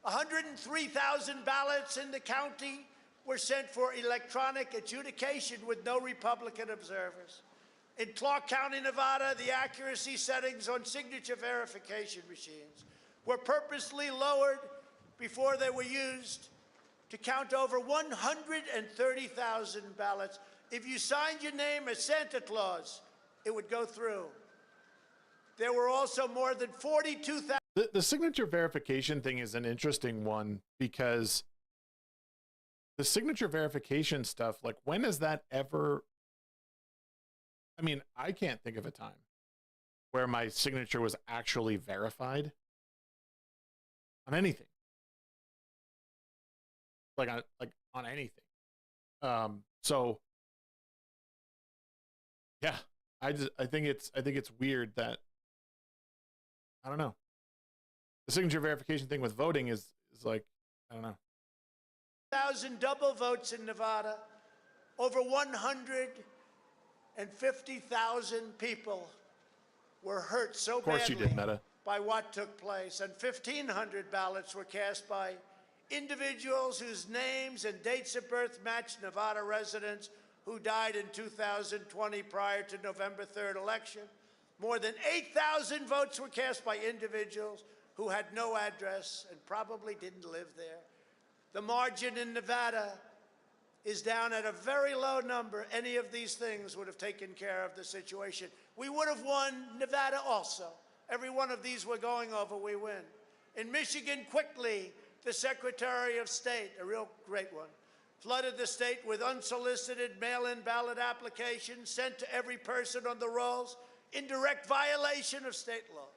103,000 ballots in the county were sent for electronic adjudication with no Republican observers. In Clark County, Nevada, the accuracy settings on signature verification machines were purposely lowered before they were used to count over 130,000 ballots. If you signed your name as Santa Claus, it would go through. There were also more than 42,000. The signature verification thing is an interesting one because the signature verification stuff, like when has that ever, I mean, I can't think of a time where my signature was actually verified on anything. Like on anything. So yeah, I think it's weird that, I don't know. The signature verification thing with voting is like, I don't know. 1,000 double votes in Nevada. Over 150,000 people were hurt so badly Of course you did, Meta. by what took place, and 1,500 ballots were cast by individuals whose names and dates of birth matched Nevada residents who died in 2020 prior to November 3rd election. More than 8,000 votes were cast by individuals who had no address and probably didn't live there. The margin in Nevada is down at a very low number. Any of these things would have taken care of the situation. We would have won Nevada also. Every one of these we're going over, we win. In Michigan, quickly, the Secretary of State, a real great one, flooded the state with unsolicited mail-in ballot applications sent to every person on the rolls in direct violation of state law.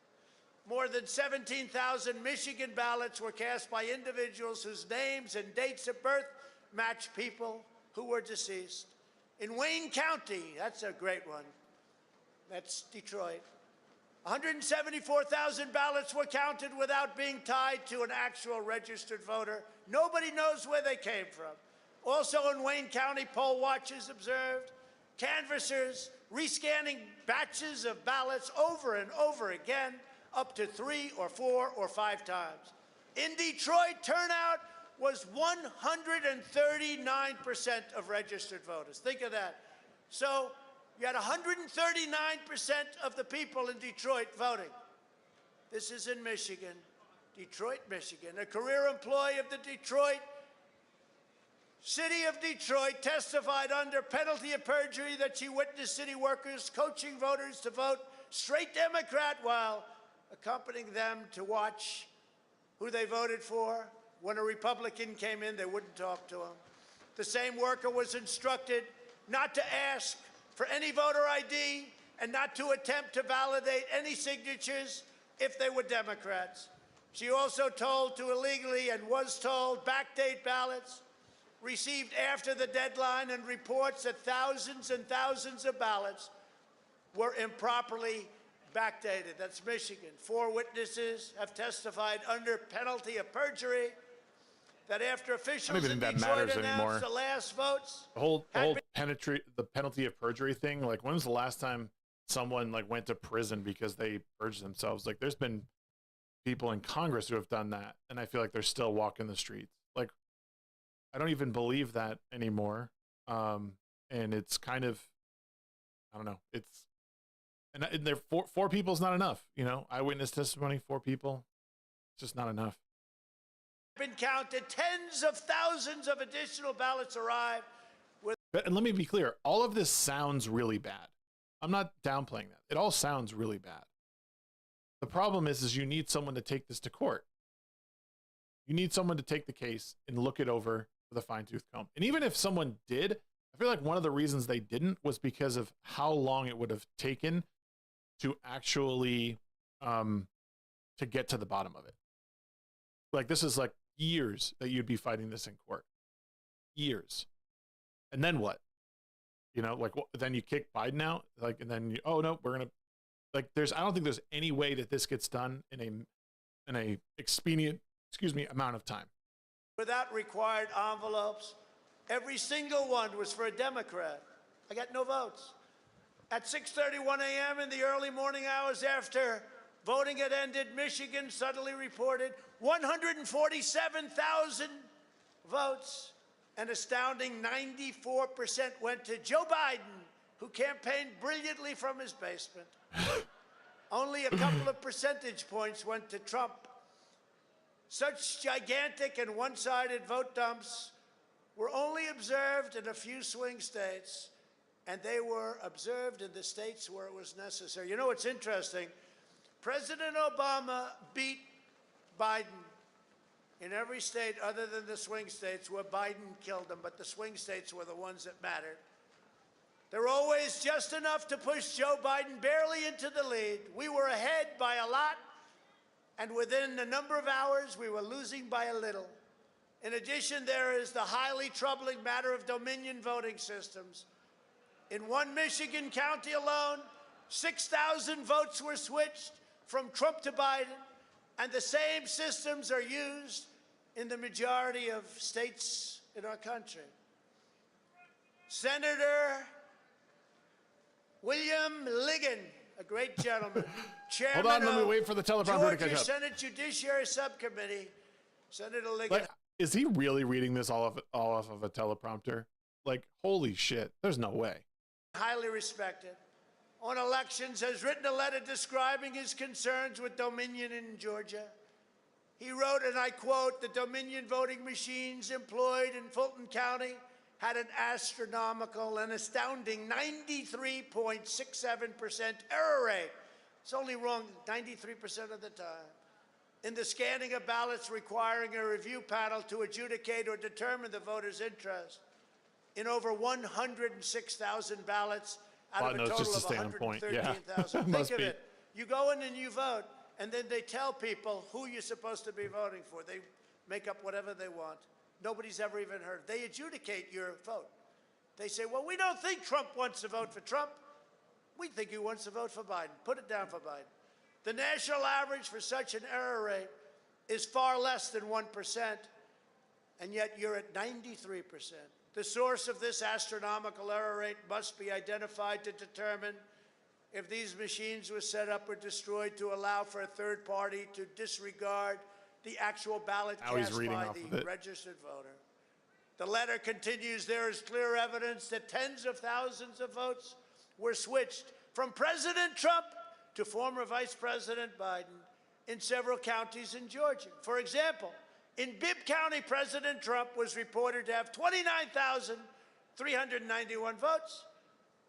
More than 17,000 Michigan ballots were cast by individuals whose names and dates of birth match people who were deceased. In Wayne County, that's a great one. That's Detroit. 174,000 ballots were counted without being tied to an actual registered voter. Nobody knows where they came from. Also in Wayne County, poll watchers observed canvassers rescanning batches of ballots over and over again, up to 3 or 4 or 5 times. In Detroit, turnout was 139% of registered voters. Think of that. So you had 139% of the people in Detroit voting. This is in Michigan, Detroit, Michigan. A career employee of the City of Detroit testified under penalty of perjury that she witnessed city workers coaching voters to vote straight Democrat while accompanying them to watch who they voted for. When a Republican came in, they wouldn't talk to him. The same worker was instructed not to ask for any voter ID and not to attempt to validate any signatures if they were Democrats. She also told to illegally and was told backdate ballots received after the deadline and reports that thousands and thousands of ballots were improperly backdated. That's Michigan. 4 witnesses have testified under penalty of perjury that after officials in Detroit announced the last votes, the whole penalty of perjury thing. Like, when was the last time someone like went to prison because they perjured themselves? Like, there's been people in Congress who have done that, and I feel like they're still walking the streets. Like, I don't even believe that anymore. And it's kind of, I don't know. It's, and there 4 people is not enough. You know, eyewitness testimony, 4 people, it's just not enough. Been counted. Tens of thousands of additional ballots arrived. And let me be clear, all of this sounds really bad. I'm not downplaying that. It all sounds really bad. The problem is you need someone to take this to court. You need someone to take the case and look it over with a fine-tooth comb. And even if someone did, I feel like one of the reasons they didn't was because of how long it would have taken to actually to get to the bottom of it. Like, this is like years that you'd be fighting this in court. Years. And then what? You know, like, then you kick Biden out, like, and then oh no, we're gonna, like, I don't think there's any way that this gets done in a expedient, amount of time. Without required envelopes, every single one was for a Democrat. I got no votes. At 6:31 a.m. in the early morning hours after voting had ended, Michigan suddenly reported 147,000 votes. An astounding 94% went to Joe Biden, who campaigned brilliantly from his basement. Only a couple of percentage points went to Trump. Such gigantic and one-sided vote dumps were only observed in a few swing states, and they were observed in the states where it was necessary. You know what's interesting? President Obama beat Biden in every state other than the swing states where Biden killed him, but the swing states were the ones that mattered. There were always just enough to push Joe Biden barely into the lead. We were ahead by a lot, and within a number of hours, we were losing by a little. In addition, there is the highly troubling matter of Dominion voting systems. In one Michigan county alone, 6,000 votes were switched from Trump to Biden, and the same systems are used in the majority of states in our country. Senator William Ligon, a great gentleman, chairman Hold on, let me wait for the teleprompter to catch Georgia up. Senate Judiciary Subcommittee. Senator Ligon. Like, is he really reading this all off of a teleprompter? Like, holy shit, there's no way. Highly respected. On elections, has written a letter describing his concerns with Dominion in Georgia. He wrote, and I quote, "The Dominion voting machines employed in Fulton County had an astronomical and astounding 93.67% error rate." It's only wrong 93% of the time. In the scanning of ballots requiring a review panel to adjudicate or determine the voter's interest. In over 106,000 ballots out of a total of 113,000. Think of it. You go in and you vote, and then they tell people who you're supposed to be voting for. They make up whatever they want. Nobody's ever even heard. They adjudicate your vote. They say, well, we don't think Trump wants to vote for Trump. We think he wants to vote for Biden. Put it down for Biden. The national average for such an error rate is far less than 1%, and yet you're at 93%. The source of this astronomical error rate must be identified to determine if these machines were set up or destroyed to allow for a third party to disregard the actual ballot cast by the registered voter. The letter continues, there is clear evidence that tens of thousands of votes were switched from President Trump to former Vice President Biden in several counties in Georgia. For example, in Bibb County, President Trump was reported to have 29,391 votes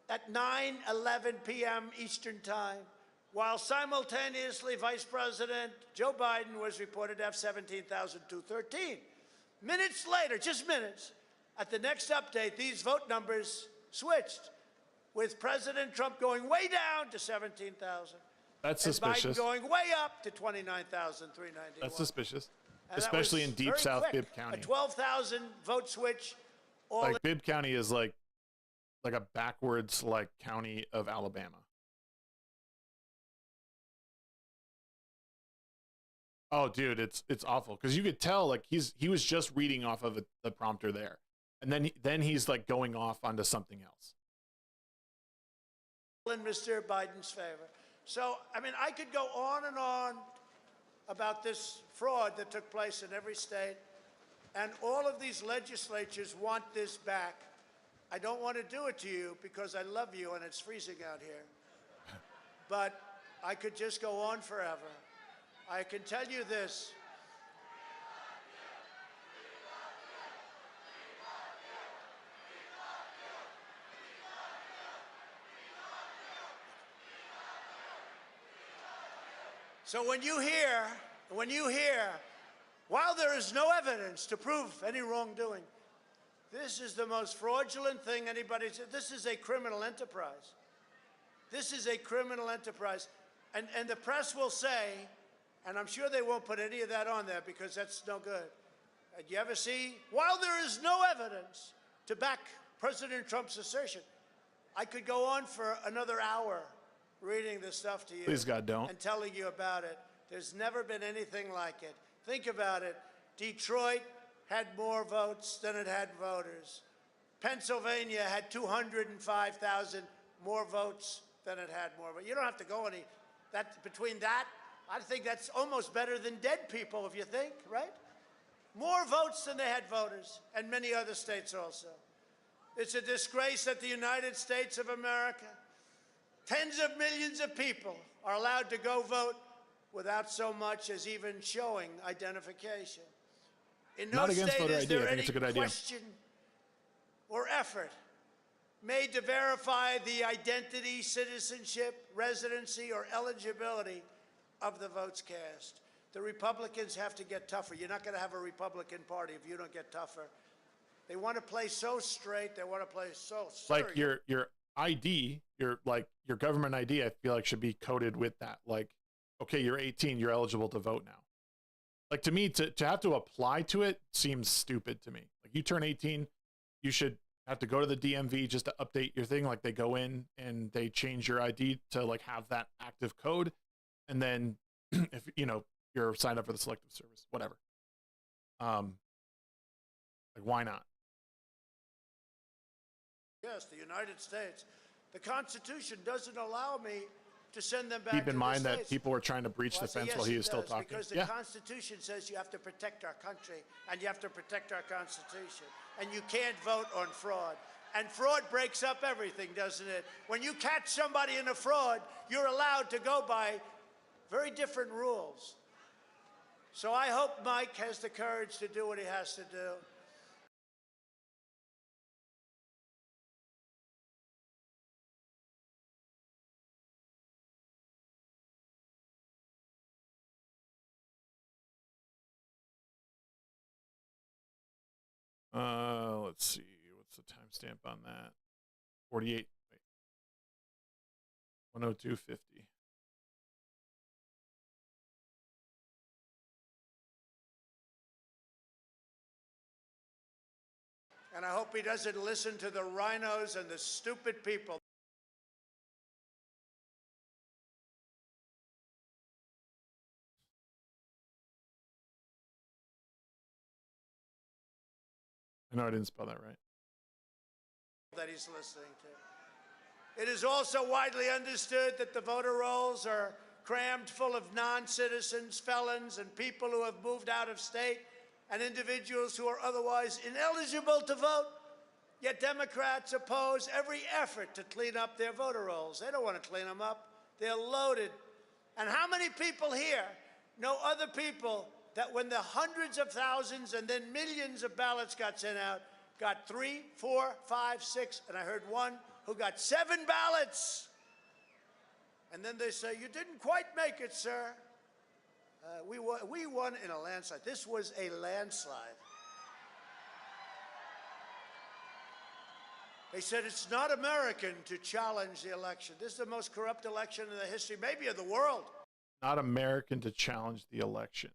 at 9:11 p.m. Eastern Time, while simultaneously Vice President Joe Biden was reported to have 17,213. Minutes later, just minutes, at the next update, these vote numbers switched, with President Trump going way down to 17,000. That's suspicious. And Biden going way up to 29,391. That's suspicious. Especially in deep South Bibb County. A 12,000 vote switch. Like, Bibb County is like a backwards like county of Alabama. Oh, dude, it's awful because you could tell like he was just reading off of the prompter there, and then he's like going off onto something else. In Mr. Biden's favor. So, I mean, I could go on and on about this fraud that took place in every state, and all of these legislatures want this back. I don't want to do it to you because I love you and it's freezing out here. But I could just go on forever. I can tell you this. So when you hear, while there is no evidence to prove any wrongdoing, this is the most fraudulent thing anybody's. This is a criminal enterprise. This is a criminal enterprise. And the press will say, and I'm sure they won't put any of that on there because that's no good. You ever see, while there is no evidence to back President Trump's assertion, I could go on for another hour reading this stuff to you. Please, God, don't. And telling you about it. There's never been anything like it. Think about it. Detroit had more votes than it had voters. Pennsylvania had 205,000 more votes than it had more. But you don't have to go any. Between that, I think that's almost better than dead people, if you think, right? More votes than they had voters, and many other states also. It's a disgrace that the United States of America, tens of millions of people are allowed to go vote without so much as even showing identification. In no Not against state voter is ID. I there think any it's a good idea. question or effort made to verify the identity, citizenship, residency, or eligibility of the votes cast. The Republicans have to get tougher. You're not going to have a Republican Party if you don't get tougher. They want to play so straight. They want to play so serious. Like your ID, your government ID, I feel like should be coded with that. Like, okay, you're 18, you're eligible to vote now. Like, to me, to have to apply to it seems stupid to me. Like, you turn 18, you should have to go to the DMV just to update your thing. Like, they go in and they change your ID to like have that active code, and then if you're signed up for the selective service, whatever. Like, why not? Yes, the United States. The Constitution doesn't allow me to send them back. Keep in to mind the that States. people were trying to breach the fence Yes, while he was it still does, talking. Because the Yeah. Constitution says you have to protect our country and you have to protect our Constitution. And you can't vote on fraud. And fraud breaks up everything, doesn't it? When you catch somebody in a fraud, you're allowed to go by very different rules. So I hope Mike has the courage to do what he has to do. Let's see. What's the timestamp on that? 48. Wait. 102.50. And I hope he doesn't listen to the rhinos and the stupid people. I know I didn't spell that right. That he's listening to. It is also widely understood that the voter rolls are crammed full of non-citizens, felons, and people who have moved out of state, and individuals who are otherwise ineligible to vote. Yet Democrats oppose every effort to clean up their voter rolls. They don't want to clean them up. They're loaded. And how many people here know other people that when the hundreds of thousands and then millions of ballots got sent out, got 3, 4, 5, 6, and I heard one who got 7 ballots. And then they say, you didn't quite make it, sir. We won in a landslide. This was a landslide. They said it's not American to challenge the election. This is the most corrupt election in the history, maybe of the world. Not American to challenge the election.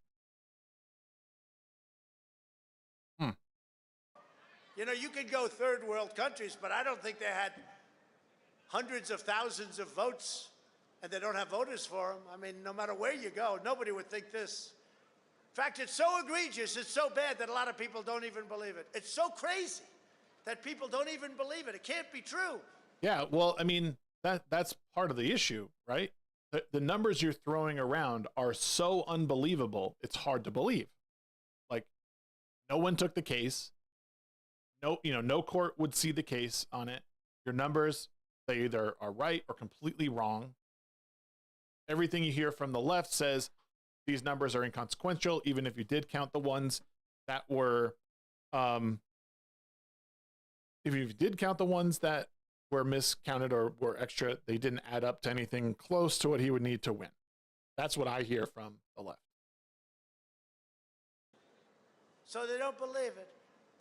You know, you could go third world countries, but I don't think they had hundreds of thousands of votes and they don't have voters for them. I mean, no matter where you go, nobody would think this. In fact, it's so egregious, it's so bad that a lot of people don't even believe it. It's so crazy that people don't even believe it. It can't be true. Yeah, well, I mean, that's part of the issue, right? The numbers you're throwing around are so unbelievable, it's hard to believe. Like, no one took the case. No court would see the case on it. Your numbers, they either are right or completely wrong. Everything you hear from the left says these numbers are inconsequential, even if you did count the ones that were, if you did count the ones that were miscounted or were extra, they didn't add up to anything close to what he would need to win. That's what I hear from the left. So they don't believe it.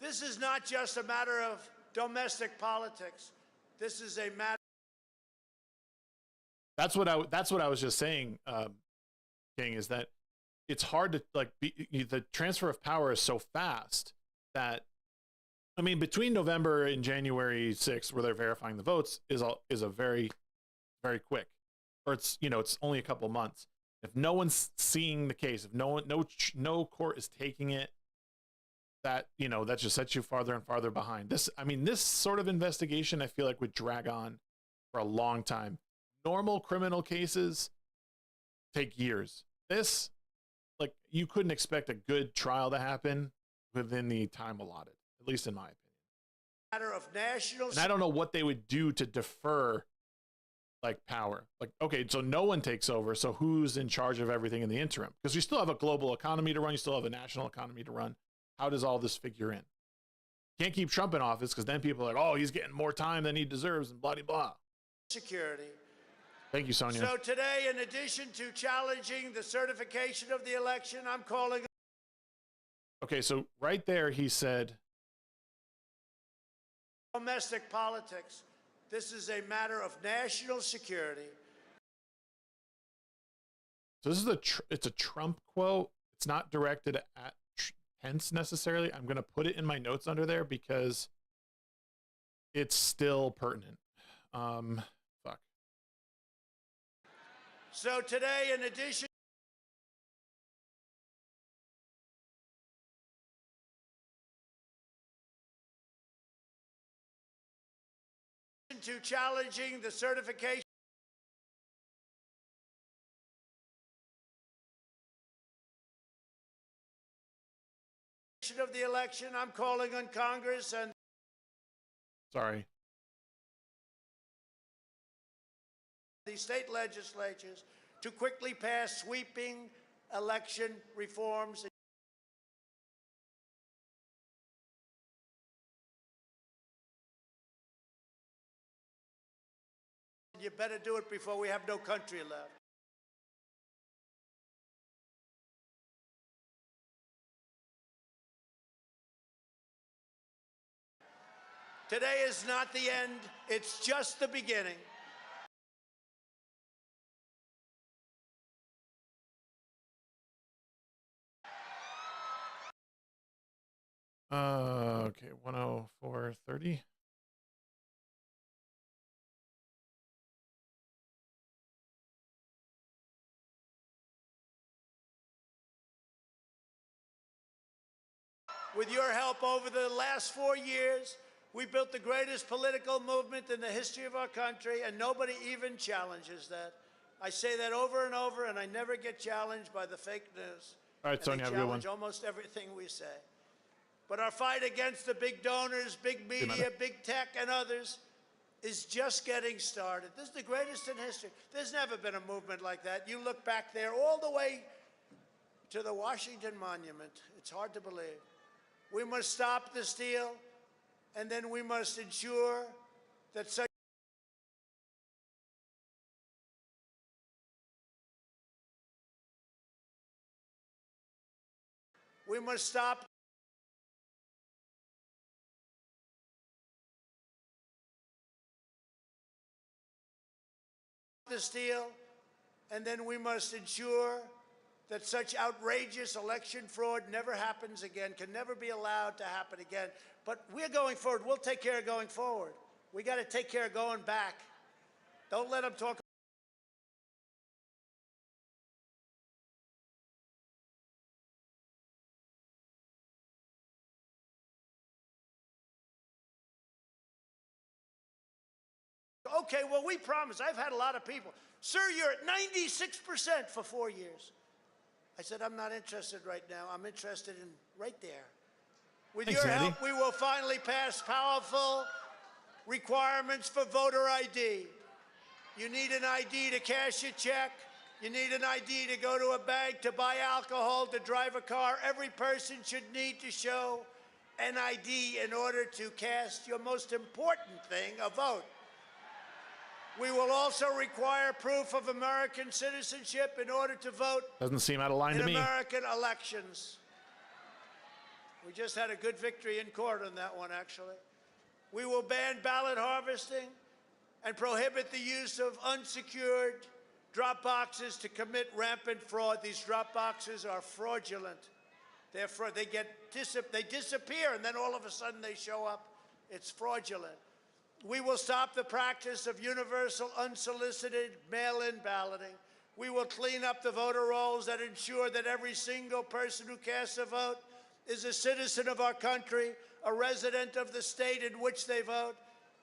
This is not just a matter of domestic politics. This is a matter. That's what I was just saying, King, is that it's hard to the transfer of power is so fast that, I mean, between November and January 6th, where they're verifying the votes, is a very, very quick, or it's only a couple months. If no one's seeing the case, if no court is taking it, that that just sets you farther and farther behind. This sort of investigation, I feel like, would drag on for a long time. Normal criminal cases take years. This, you couldn't expect a good trial to happen within the time allotted, at least in my opinion. Matter of national. And I don't know what they would do to defer power. Okay, so no one takes over, so who's in charge of everything in the interim? Because you still have a global economy to run, you still have a national economy to run. How does all this figure in? Can't keep Trump in office, because then people are like, oh, he's getting more time than he deserves, and blah, blah, blah. Security. Thank you, Sonia. So today, in addition to challenging the certification of the election, I'm calling. Okay, so right there he said, domestic politics. This is a matter of national security. So this is it's a Trump quote. It's not directed at Pence necessarily. I'm going to put it in my notes under there because it's still pertinent. Fuck. So today, in addition to challenging the certification of the election, I'm calling on Congress and the state legislatures to quickly pass sweeping election reforms. You better do it before we have no country left. Today is not the end, it's just the beginning. Okay, 104.30. With your help over the last 4 years, we built the greatest political movement in the history of our country, and nobody even challenges that. I say that over and over, and I never get challenged by the fake news. All right, Sonia, have a good one. They challenge almost everything we say. But our fight against the big donors, big media, big tech, and others is just getting started. This is the greatest in history. There's never been a movement like that. You look back there all the way to the Washington Monument. It's hard to believe. We must stop the steal, and then we must ensure that such we must stop the steal, and then we must ensure that such outrageous election fraud never happens again, can never be allowed to happen again. But we're going forward. We'll take care of going forward. We got to take care of going back. Don't let them talk. Okay, well, we promise. I've had a lot of people. Sir, you're at 96% for 4 years. I said, I'm not interested right now. I'm interested in right there. With your help, we will finally pass powerful requirements for voter ID. You need an ID to cash a check. You need an ID to go to a bank, to buy alcohol, to drive a car. Every person should need to show an ID in order to cast your most important thing, a vote. We will also require proof of American citizenship in order to vote Doesn't seem out of line in to me. American elections. We just had a good victory in court on that one, actually. We will ban ballot harvesting and prohibit the use of unsecured drop boxes to commit rampant fraud. These drop boxes are fraudulent. They disappear, and then all of a sudden they show up. It's fraudulent. We will stop the practice of universal unsolicited mail-in balloting. We will clean up the voter rolls that ensure that every single person who casts a vote is a citizen of our country, a resident of the state in which they vote,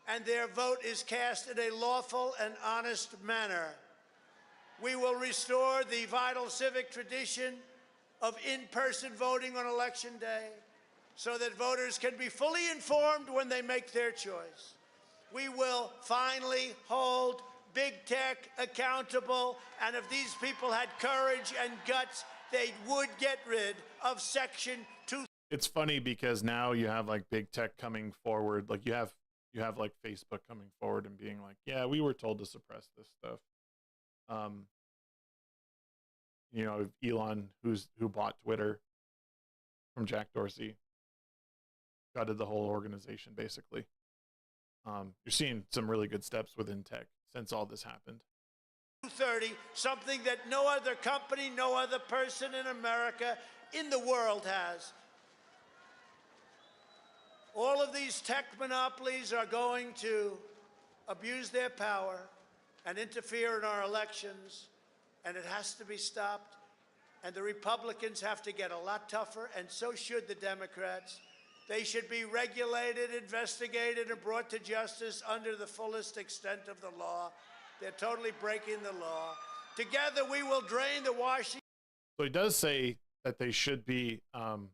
and their vote is cast in a lawful and honest manner. We will restore the vital civic tradition of in-person voting on Election Day so that voters can be fully informed when they make their choice. We will finally hold big tech accountable, and if these people had courage and guts, they would get rid of Section 2. It's funny because now you have like big tech coming forward. Like you have like Facebook coming forward and being like, yeah, we were told to suppress this stuff. You know, Elon, who bought Twitter from Jack Dorsey, gutted the whole organization basically. You're seeing some really good steps within tech since all this happened. 230, something that no other company, no other person in America, in the world has. All of these tech monopolies are going to abuse their power and interfere in our elections, and it has to be stopped. And the Republicans have to get a lot tougher, and so should the Democrats. They should be regulated, investigated, and brought to justice under the fullest extent of the law. They're totally breaking the law. Together, we will drain the Washington. So he does say that they should be, hold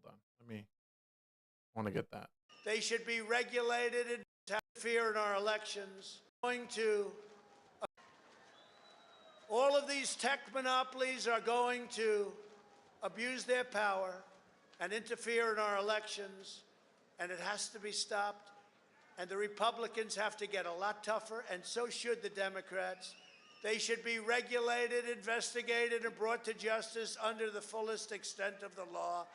on, I want to get that. They should be regulated and interfere in our elections. All of these tech monopolies are going to abuse their power and interfere in our elections, and it has to be stopped. And the Republicans have to get a lot tougher, and so should the Democrats. They should be regulated, investigated, and brought to justice under the fullest extent of the law.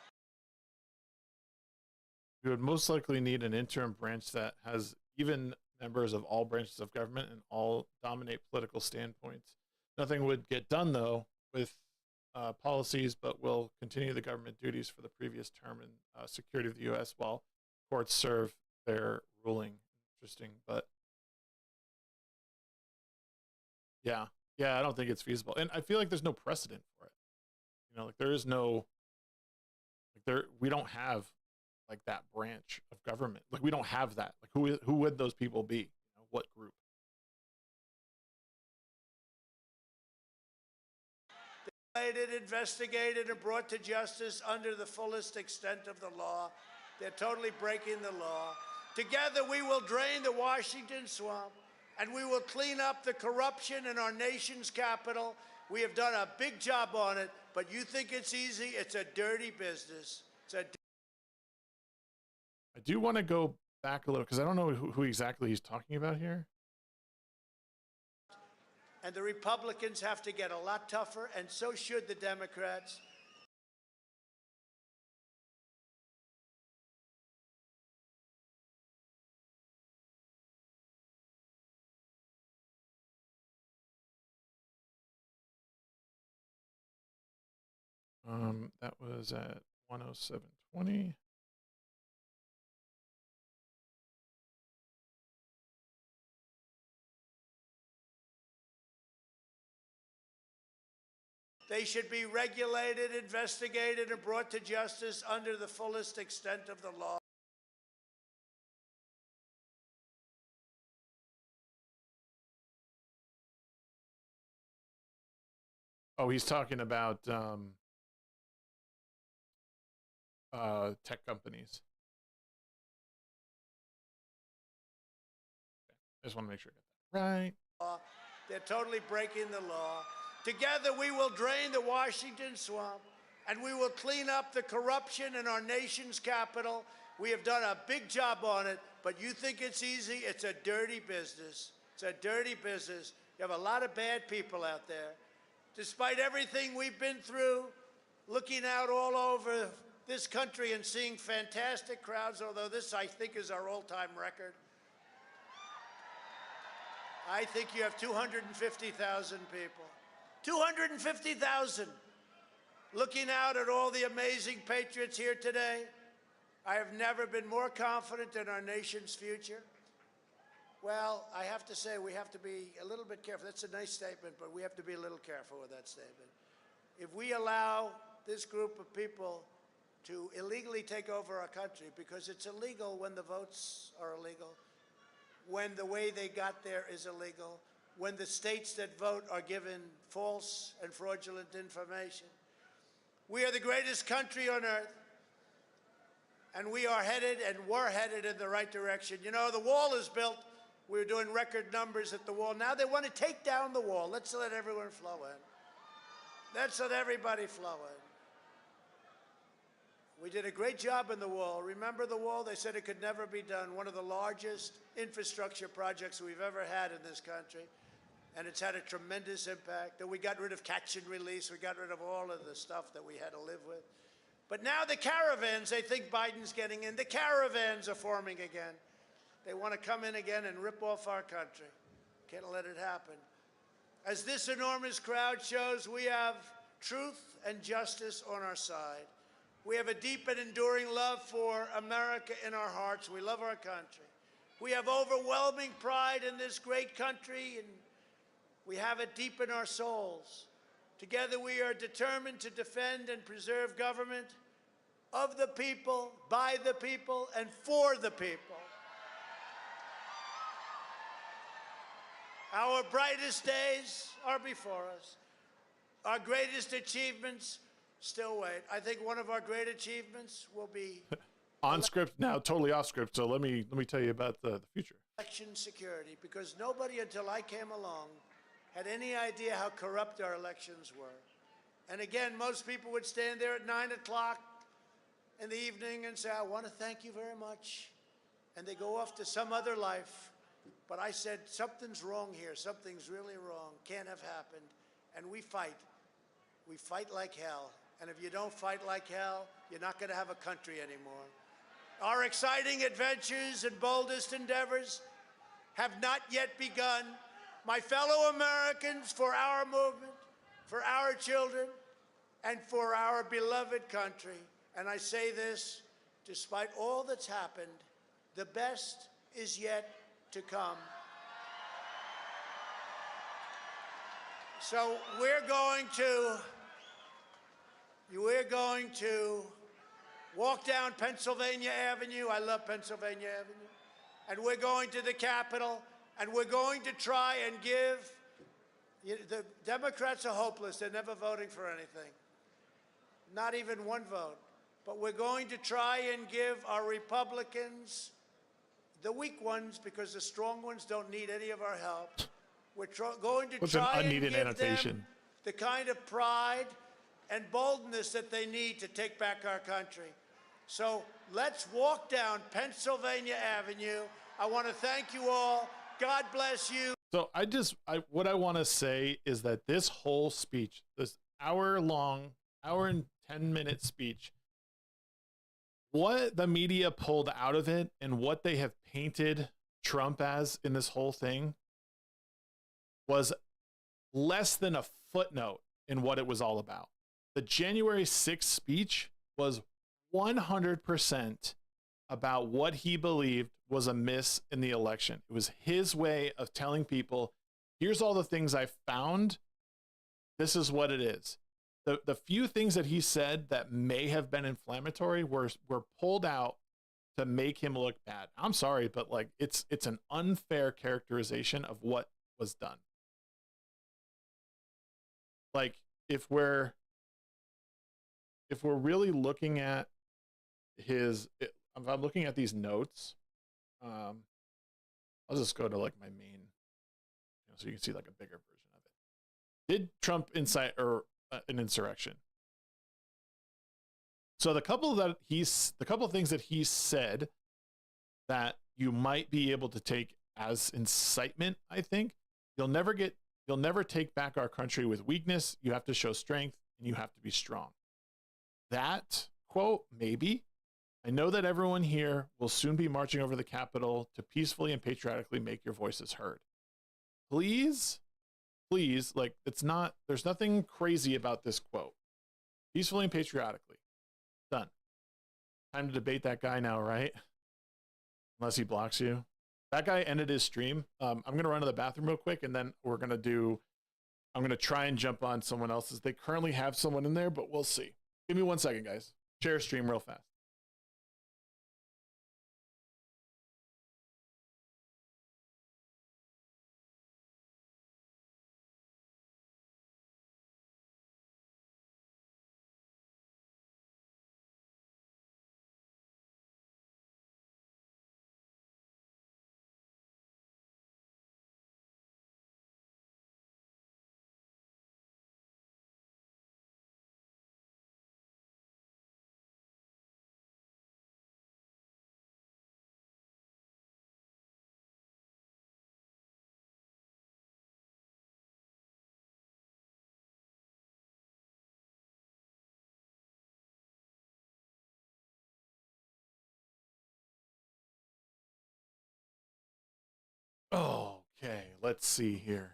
We would most likely need an interim branch that has even members of all branches of government and all dominate political standpoints. Nothing would get done, though, with policies, but will continue the government duties for the previous term and security of the U.S. while courts serve their ruling. Interesting, but yeah, I don't think it's feasible, and I feel like there's no precedent for it. You know, like there is no, like we don't have like that branch of government. Like we don't have that. Like who would those people be? You know, what group? Investigated and brought to justice under the fullest extent of the law. They're totally breaking the law. Together, we will drain the Washington swamp, and we will clean up the corruption in our nation's capital. We have done a big job on it, but you think it's easy? It's a dirty business. I do want to go back a little because I don't know who exactly he's talking about here. And the Republicans have to get a lot tougher, and so should the Democrats. That was at 107.20. They should be regulated, investigated, and brought to justice under the fullest extent of the law. Oh, he's talking about tech companies. Okay. I just want to make sure I got that right. They're totally breaking the law. Together, we will drain the Washington swamp, and we will clean up the corruption in our nation's capital. We have done a big job on it, but you think it's easy? It's a dirty business. It's a dirty business. You have a lot of bad people out there. Despite everything we've been through, looking out all over this country and seeing fantastic crowds, although this, I think, is our all-time record. I think you have 250,000 people. 250,000 looking out at all the amazing patriots here today. I have never been more confident in our nation's future. Well, I have to say we have to be a little bit careful. That's a nice statement, but we have to be a little careful with that statement. If we allow this group of people to illegally take over our country, because it's illegal when the votes are illegal, when the way they got there is illegal, when the states that vote are given false and fraudulent information. We are the greatest country on earth, and we are headed and were headed in the right direction. You know, the wall is built. We were doing record numbers at the wall. Now they want to take down the wall. Let's let everyone flow in. Let's let everybody flow in. We did a great job in the wall. Remember the wall? They said it could never be done. One of the largest infrastructure projects we've ever had in this country. And it's had a tremendous impact. And we got rid of catch and release. We got rid of all of the stuff that we had to live with. But now the caravans, they think Biden's getting in. The caravans are forming again. They want to come in again and rip off our country. Can't let it happen. As this enormous crowd shows, we have truth and justice on our side. We have a deep and enduring love for America in our hearts. We love our country. We have overwhelming pride in this great country, and we have it deep in our souls. Together we are determined to defend and preserve government of the people, by the people, and for the people. Our brightest days are before us. Our greatest achievements still wait. I think one of our great achievements will be on script now, totally off script. So let me tell you about the future. Election security, because nobody until I came along had any idea how corrupt our elections were. And again, most people would stand there at 9 o'clock in the evening and say, I want to thank you very much. And they go off to some other life. But I said, something's wrong here. Something's really wrong. Can't have happened. And we fight. We fight like hell. And if you don't fight like hell, you're not going to have a country anymore. Our exciting adventures and boldest endeavors have not yet begun. My fellow Americans, for our movement, for our children, and for our beloved country. And I say this, despite all that's happened, the best is yet to come. So we're going to walk down Pennsylvania Avenue. I love Pennsylvania Avenue. And we're going to the Capitol, and we're going to try and give, the Democrats are hopeless. They're never voting for anything. Not even one vote. But we're going to try and give our Republicans, the weak ones, because the strong ones don't need any of our help. We're going to try and give them the kind of pride and boldness that they need to take back our country. So let's walk down Pennsylvania Avenue. I want to thank you all. God bless you. So what I want to say is that this whole speech, this hour and 10-minute speech, what the media pulled out of it and what they have painted Trump as in this whole thing was less than a footnote in what it was all about. The January 6th speech was 100% about what he believed was amiss in the election. It was his way of telling people, here's all the things I found. This is what it is. The few things that he said that may have been inflammatory were pulled out to make him look bad. I'm sorry, but like it's an unfair characterization of what was done. Like if we're really looking at if I'm looking at these notes, I'll just go to like my main, so you can see like a bigger version of it. Did Trump incite an insurrection? So the couple of things that he said that you might be able to take as incitement, I think. You'll never take back our country with weakness. You have to show strength and you have to be strong. That quote, maybe. I know that everyone here will soon be marching over the Capitol to peacefully and patriotically make your voices heard. Please, like, there's nothing crazy about this quote. Peacefully and patriotically. Done. Time to debate that guy now, right? Unless he blocks you. That guy ended his stream. I'm going to run to the bathroom real quick, and then I'm going to try and jump on someone else's. They currently have someone in there, but we'll see. Give me 1 second, guys. Share stream real fast. Okay, let's see here.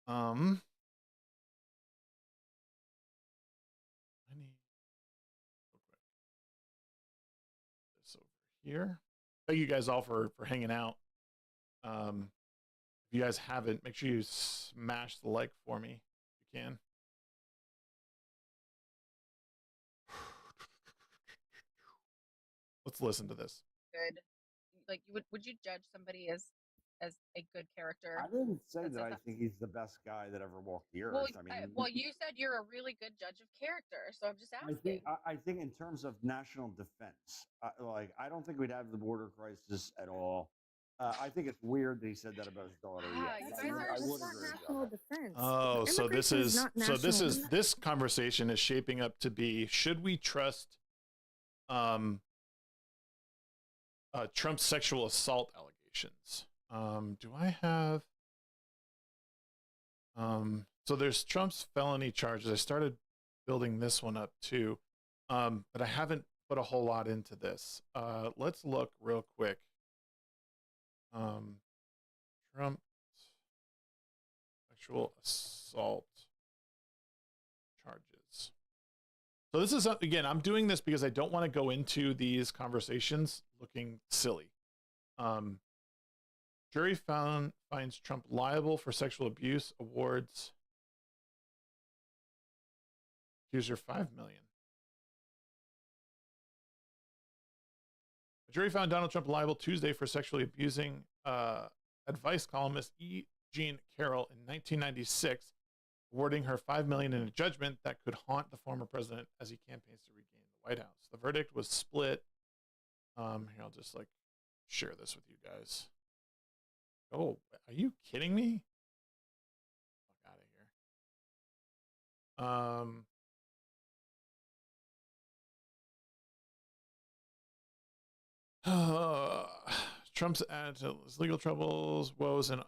I need this over here. Thank you guys all for hanging out. If you guys haven't, make sure you smash the like for me if you can. Let's listen to this. Good. Like, would you judge somebody as a good character? I didn't say that I think he's the best guy that ever walked the earth. Well, I mean, well, you said you're a really good judge of character, so I'm just asking. I think in terms of national defense, I don't think we'd have the border crisis at all. I think it's weird that he said that about his daughter. National defense. Oh, so this conversation is shaping up to be: should we trust Trump's sexual assault allegations? Do I have so there's Trump's felony charges. I started building this one up too, but I haven't put a whole lot into this. Let's look real quick. Trump's sexual assault charges. So this is, again, I'm doing this because I don't want to go into these conversations looking silly. Jury finds Trump liable for sexual abuse, awards accuser $5 million. The jury found Donald Trump liable Tuesday for sexually abusing advice columnist E. Jean Carroll in 1996, awarding her $5 million in a judgment that could haunt the former president as he campaigns to regain the White House. The verdict was split. Here, I'll just like share this with you guys. Oh, are you kidding me? Fuck out of here. Trump's added to his legal troubles, woes, and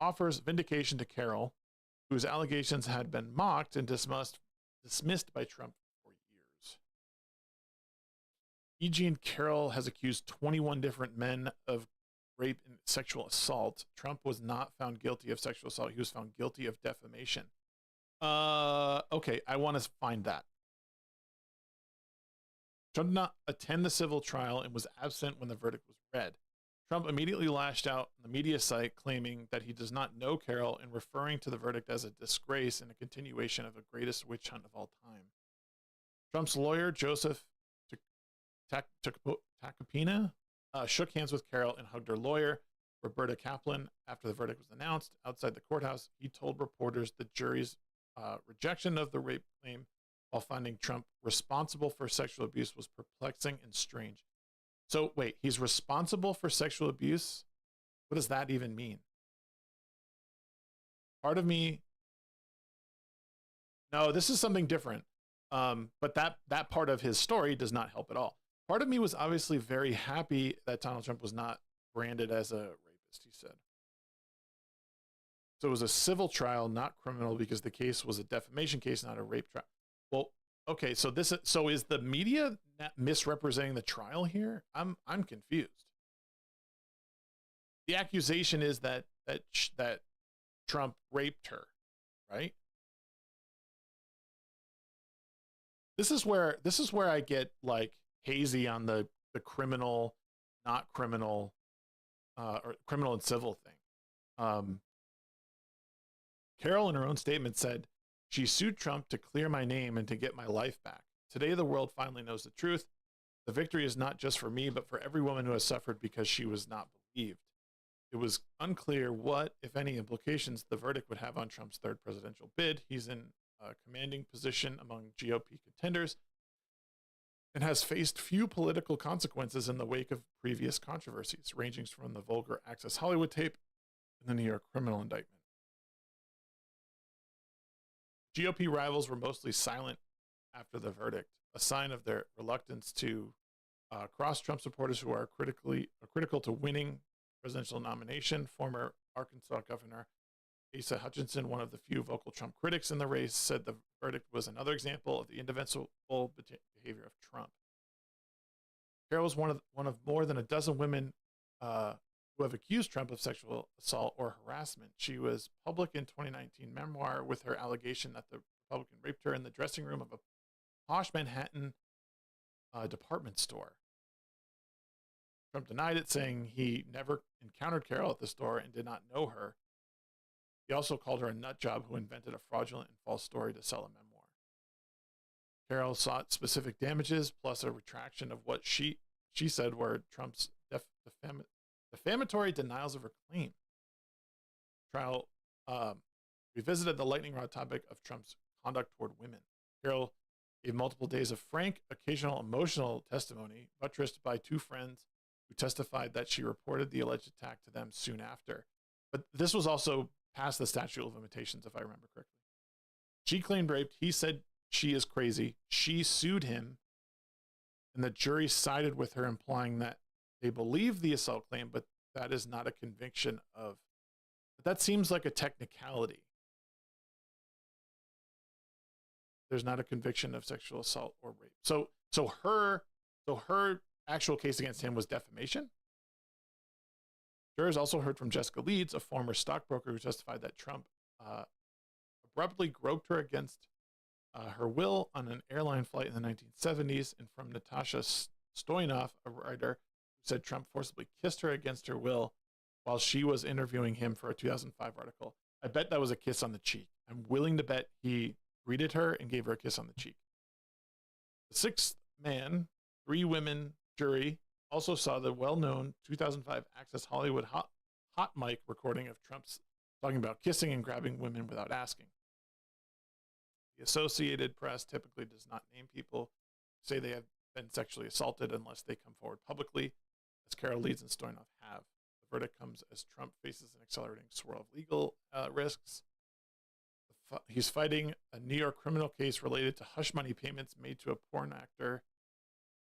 offers vindication to Carroll, whose allegations had been mocked and dismissed by Trump for years. E. Jean Carroll has accused 21 different men of rape and sexual assault. Trump was not found guilty of sexual assault. He was found guilty of defamation. Okay, I want to find that. Trump did not attend the civil trial and was absent when the verdict was read. Trump immediately lashed out on the media site, claiming that he does not know Carroll and referring to the verdict as a disgrace and a continuation of the greatest witch hunt of all time. Trump's lawyer, Joseph Tacopina, shook hands with Carroll and hugged her lawyer, Roberta Kaplan, after the verdict was announced. Outside the courthouse, he told reporters the jury's rejection of the rape claim while finding Trump responsible for sexual abuse was perplexing and strange. So wait, he's responsible for sexual abuse? What does that even mean? Part of me, no, this is something different. But that part of his story does not help at all. Part of me was obviously very happy that Donald Trump was not branded as a rapist, he said. So it was a civil trial, not criminal, because the case was a defamation case, not a rape trial. Well, okay, so is the media misrepresenting the trial here? I'm confused. The accusation is that Trump raped her, right? This is where I get like hazy on the criminal, not criminal, or criminal and civil thing. Carol, in her own statement, said, "She sued Trump to clear my name and to get my life back. Today, the world finally knows the truth. The victory is not just for me, but for every woman who has suffered because she was not believed." It was unclear what, if any, implications the verdict would have on Trump's third presidential bid. He's in a commanding position among GOP contenders and has faced few political consequences in the wake of previous controversies, ranging from the vulgar Access Hollywood tape and the New York criminal indictment. GOP rivals were mostly silent after the verdict, a sign of their reluctance to cross Trump supporters who are critical to winning presidential nomination. Former Arkansas Governor Asa Hutchinson, one of the few vocal Trump critics in the race, said the verdict was another example of the indefensible behavior of Trump. Carol was one of more than a dozen women who have accused Trump of sexual assault or harassment. She was public in 2019 memoir with her allegation that the Republican raped her in the dressing room of a posh Manhattan department store. Trump denied it, saying he never encountered Carol at the store and did not know her. He also called her a nut job who invented a fraudulent and false story to sell a memoir. Carol sought specific damages plus a retraction of what she said were Trump's defamatory denials of her claim. Trial revisited the lightning rod topic of Trump's conduct toward women. Carol gave multiple days of frank, occasional emotional testimony, buttressed by two friends who testified that she reported the alleged attack to them soon after. But this was also past the statute of limitations, if I remember correctly. She claimed rape. He said she is crazy. She sued him, and the jury sided with her, implying that they believe the assault claim, but that is not a conviction of. But that seems like a technicality. There's not a conviction of sexual assault or rape. So her actual case against him was defamation. Jurors also heard from Jessica Leeds, a former stockbroker, who testified that Trump abruptly groped her against her will on an airline flight in the 1970s, and from Natasha Stoyanov, a writer, who said Trump forcibly kissed her against her will while she was interviewing him for a 2005 article. I bet that was a kiss on the cheek. I'm willing to bet he greeted her and gave her a kiss on the cheek. The sixth man, 3 women jury also saw the well-known 2005 Access Hollywood hot mic recording of Trump's talking about kissing and grabbing women without asking. The Associated Press typically does not name people who say they have been sexually assaulted unless they come forward publicly, as Carol Leeds and Stoyanov have. The verdict comes as Trump faces an accelerating swirl of legal risks. He's fighting a New York criminal case related to hush money payments made to a porn actor.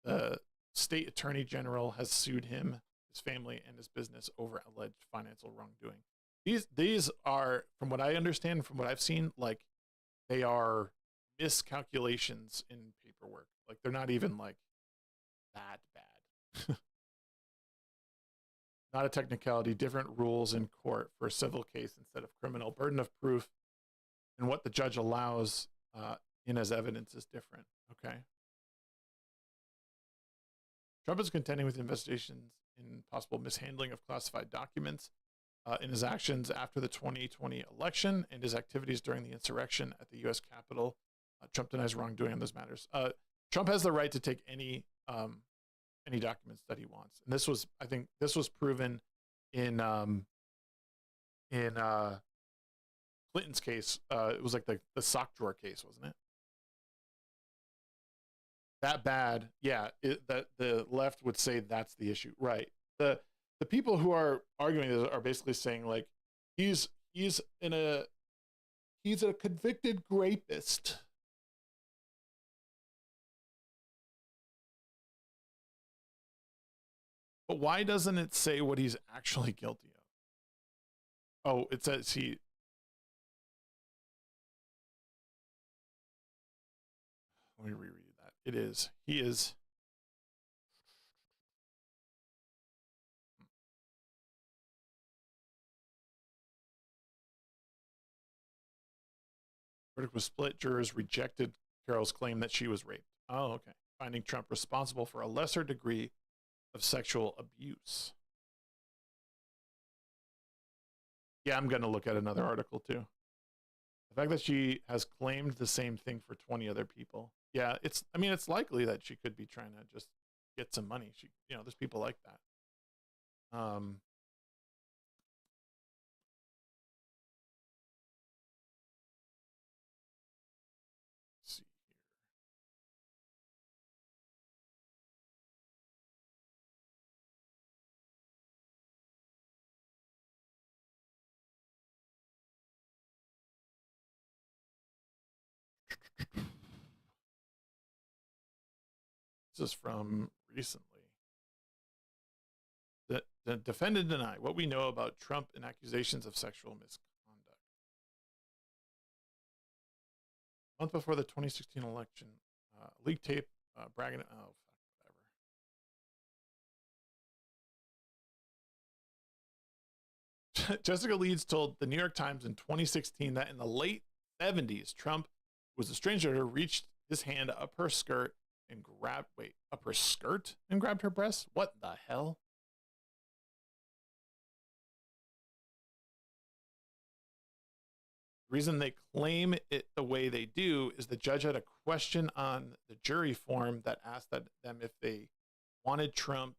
The state attorney general has sued him, his family, and his business over alleged financial wrongdoing. These are, from what I understand, from what I've seen, like, they are miscalculations in paperwork. Like, they're not even like that bad. Not a technicality, different rules in court for a civil case instead of criminal. Burden of proof and what the judge allows in as evidence is different. Okay. Trump is contending with investigations in possible mishandling of classified documents in his actions after the 2020 election and his activities during the insurrection at the U.S. Capitol. Trump denies wrongdoing on those matters. Trump has the right to take any documents that he wants, and this was, I think, this was proven in Clinton's case. It was like the sock drawer case, wasn't it? That bad, yeah. That the left would say that's the issue, right? The people who are arguing this are basically saying, like, he's a convicted rapist. But why doesn't it say what he's actually guilty of? Oh, it says he... Let me reread that. It is. He is... Verdict was split. Jurors rejected Carol's claim that she was raped. Oh, okay. Finding Trump responsible for a lesser degree of sexual abuse. Yeah, I'm going to look at another article too. The fact that she has claimed the same thing for 20 other people. Yeah, it's likely that she could be trying to just get some money. There's people like that. Let's see here. This is from recently. The defendant denied what we know about Trump and accusations of sexual misconduct. A month before the 2016 election, leaked tape bragging. Oh, fuck, whatever. Jessica Leeds told the New York Times in 2016 that in the late 70s, Trump, who was a stranger to her, reached his hand up her skirt and grabbed her breast. What the hell? The reason they claim it the way they do is the judge had a question on the jury form that asked them if they wanted Trump,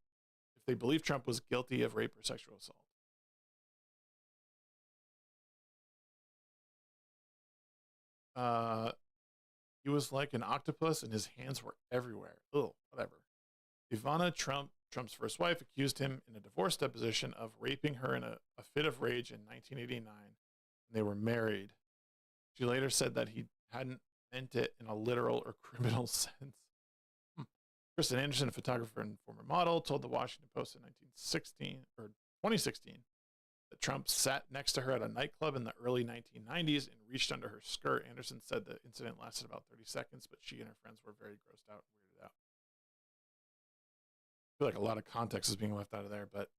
if they believed Trump was guilty of rape or sexual assault. He was like an octopus and his hands were everywhere. Ugh, whatever. Ivana Trump, Trump's first wife, accused him in a divorce deposition of raping her in a fit of rage in 1989. They were married. She later said that he hadn't meant it in a literal or criminal sense. Kristen Anderson, a photographer and former model, told the Washington Post in 2016 that Trump sat next to her at a nightclub in the early 1990s and reached under her skirt. Anderson said the incident lasted about 30 seconds, but she and her friends were very grossed out and weirded out. I feel like a lot of context is being left out of there, but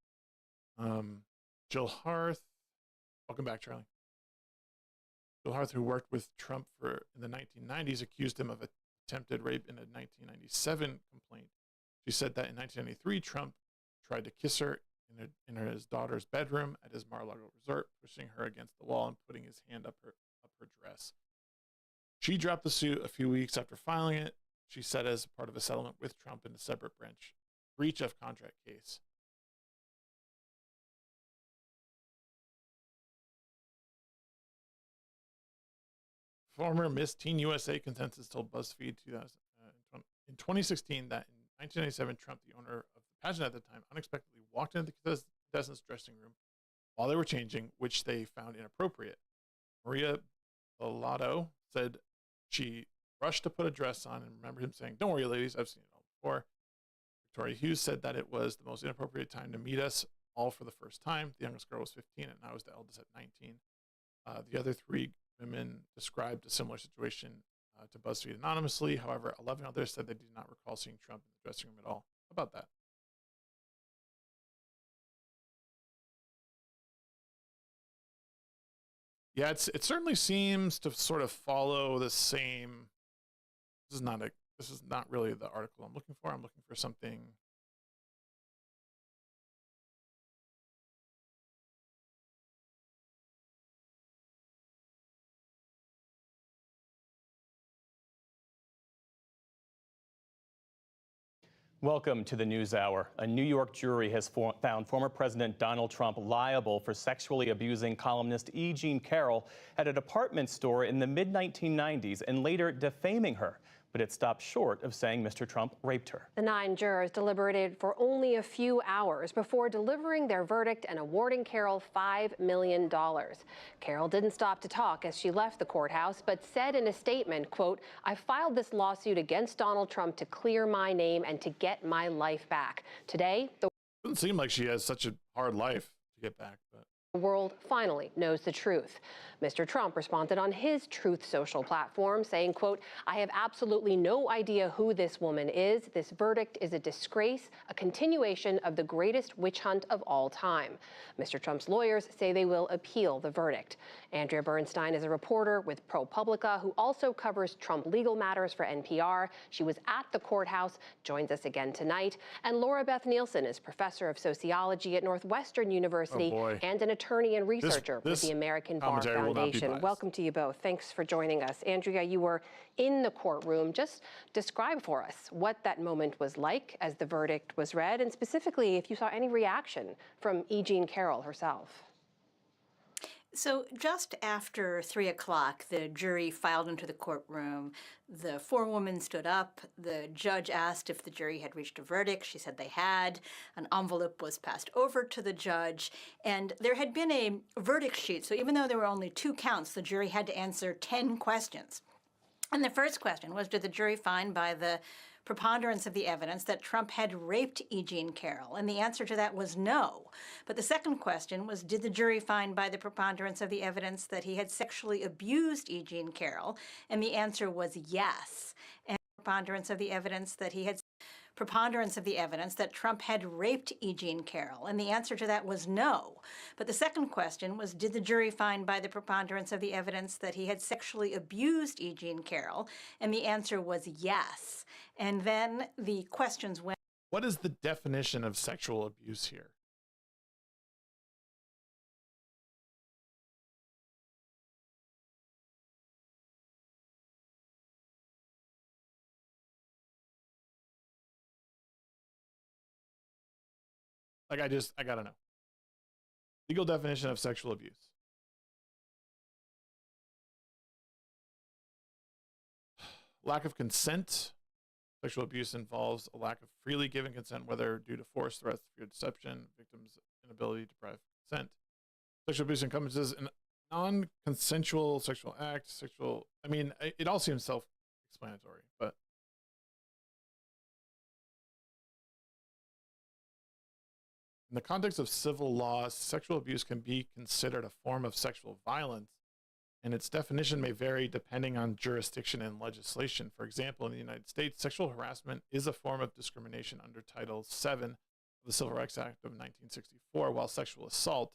Jill Harth, welcome back, Charlie. Jill Harth, who worked with Trump in the 1990s, accused him of attempted rape in a 1997 complaint. She said that in 1993, Trump tried to kiss her in his daughter's bedroom at his Mar-a-Lago resort, pushing her against the wall and putting his hand up her dress. She dropped the suit a few weeks after filing it, she said, as part of a settlement with Trump in a separate breach of contract case. Former Miss Teen USA Consensus told BuzzFeed in 2016 that in 1997, Trump, the owner of the pageant at the time, unexpectedly walked into the contestants' dressing room while they were changing, which they found inappropriate. Maria Bellato said she rushed to put a dress on and remembered him saying, "Don't worry, ladies, I've seen it all before." Victoria Hughes said that it was the most inappropriate time to meet us all for the first time. The youngest girl was 15, and I was the eldest at 19. The other three women described a similar situation to BuzzFeed anonymously. However, 11 others said they did not recall seeing Trump in the dressing room at all. How about that? Yeah, it certainly seems to sort of follow the same. This is not really the article I'm looking for. I'm looking for something. Welcome to the NewsHour. A New York jury has found former President Donald Trump liable for sexually abusing columnist E. Jean Carroll at a department store in the mid-1990s and later defaming her. But it stopped short of saying Mr. Trump raped her. The 9 jurors deliberated for only a few hours before delivering their verdict and awarding Carroll $5 million. Carroll didn't stop to talk as she left the courthouse, but said in a statement, quote, "I filed this lawsuit against Donald Trump to clear my name and to get my life back. Today, Doesn't seem like she has such a hard life to get back, but. The world finally knows the truth. Mr. Trump responded on his Truth Social platform saying, quote, "I have absolutely no idea who this woman is. This verdict is a disgrace, a continuation of the greatest witch hunt of all time." Mr. Trump's lawyers say they will appeal the verdict. Andrea Bernstein is a reporter with ProPublica who also covers Trump legal matters for NPR. She was at the courthouse, joins us again tonight. And Laura Beth Nielsen is professor of sociology at Northwestern University and an attorney and researcher with the American Bar Foundation. Welcome to you both. Thanks for joining us. Andrea, you were in the courtroom. Just describe for us what that moment was like as the verdict was read, and specifically if you saw any reaction from E. Jean Carroll herself. So just after 3 o'clock, the jury filed into the courtroom. The forewoman stood up. The judge asked if the jury had reached a verdict. She said they had. An envelope was passed over to the judge. And there had been a verdict sheet. So even though there were only 2 counts, the jury had to answer 10 questions. And the first question was, did the jury find by the preponderance of the evidence that Trump had raped E. Jean Carroll? And the answer to that was no. But the second question was, did the jury find by the preponderance of the evidence that he had sexually abused E. Jean Carroll? And the answer was yes. And preponderance of the evidence that Trump had raped E. Jean Carroll? And the answer to that was no. But the second question was, did the jury find by the preponderance of the evidence that he had sexually abused E. Jean Carroll? And the answer was yes. And then the questions went. What is the definition of sexual abuse here? Like, I gotta know. Legal definition of sexual abuse. Lack of consent. Sexual abuse involves a lack of freely given consent, whether due to force, threats, fear, deception, victim's inability to deprive consent. Sexual abuse encompasses an non-consensual sexual act, it all seems self-explanatory, but in the context of civil law, sexual abuse can be considered a form of sexual violence, and its definition may vary depending on jurisdiction and legislation. For example, in the United States, sexual harassment is a form of discrimination under Title VII of the Civil Rights Act of 1964, while sexual assault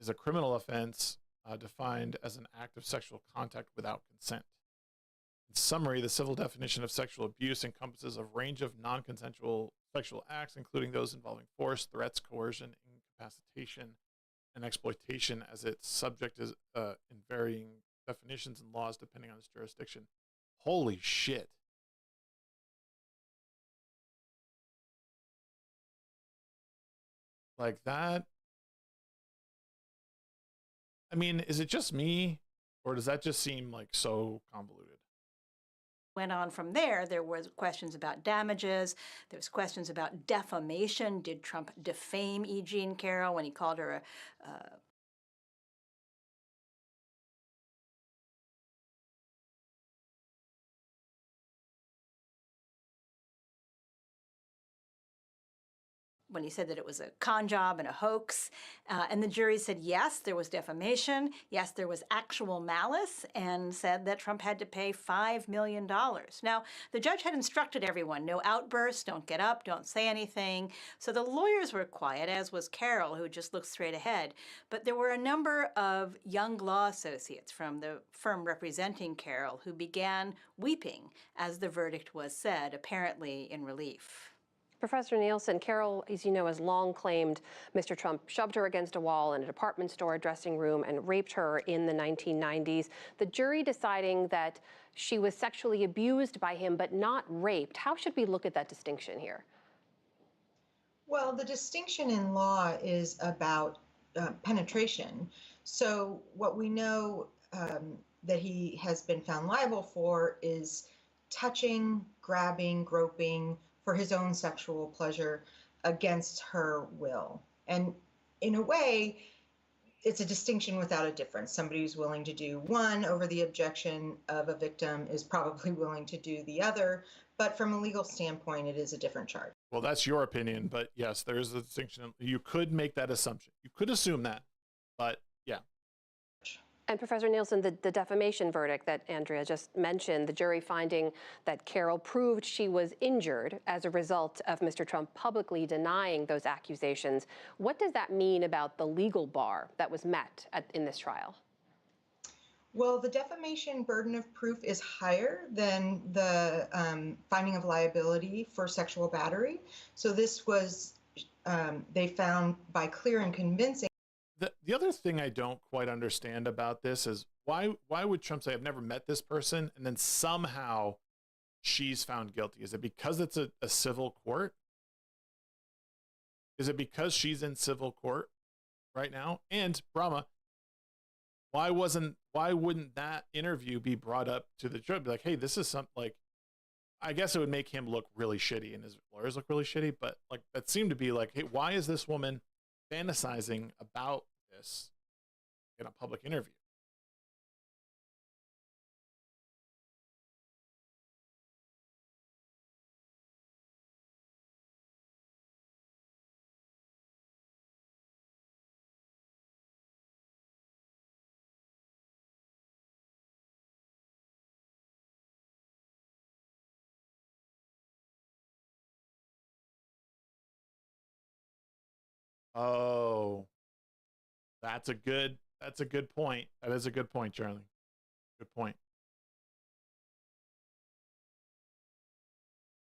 is a criminal offense defined as an act of sexual contact without consent. In summary, the civil definition of sexual abuse encompasses a range of non-consensual sexual acts, including those involving force, threats, coercion, incapacitation, and exploitation, as its subject is in varying definitions and laws depending on its jurisdiction. Holy shit. Like that. I mean, is it just me, or does that just seem like so convoluted? Went on from there. There was questions about damages. There was questions about defamation. Did Trump defame E. Jean Carroll when he called her when he said that it was a con job and a hoax. And the jury said, yes, there was defamation. Yes, there was actual malice, and said that Trump had to pay $5 million. Now, the judge had instructed everyone, no outbursts, don't get up, don't say anything. So the lawyers were quiet, as was Carroll, who just looked straight ahead. But there were a number of young law associates from the firm representing Carroll who began weeping as the verdict was said, apparently in relief. Professor Nielsen, Carroll, as you know, has long claimed Mr. Trump shoved her against a wall in a department store dressing room and raped her in the 1990s. The jury deciding that she was sexually abused by him but not raped. How should we look at that distinction here? Well, the distinction in law is about penetration. So what we know that he has been found liable for is touching, grabbing, groping, for his own sexual pleasure against her will. And in a way, it's a distinction without a difference. Somebody who's willing to do one over the objection of a victim is probably willing to do the other. But from a legal standpoint, it is a different charge. Well, that's your opinion, but yes, there is a distinction. You could make that assumption. You could assume that, but yeah. And Professor Nielsen, the defamation verdict that Andrea just mentioned, the jury finding that Carol proved she was injured as a result of Mr. Trump publicly denying those accusations. What does that mean about the legal bar that was met in this trial? Well, the defamation burden of proof is higher than the finding of liability for sexual battery. So this was, they found by clear and convincing. The other thing I don't quite understand about this is why would Trump say, I've never met this person, and then somehow she's found guilty? Is it because it's a civil court? Is it because she's in civil court right now? And Brahma, why wouldn't that interview be brought up to the judge? Be like, hey, this is something, like, I guess it would make him look really shitty and his lawyers look really shitty, but like that seemed to be like, hey, why is this woman fantasizing about this in a public interview? Oh, that's a good point. That is a good point, Charlie. Good point.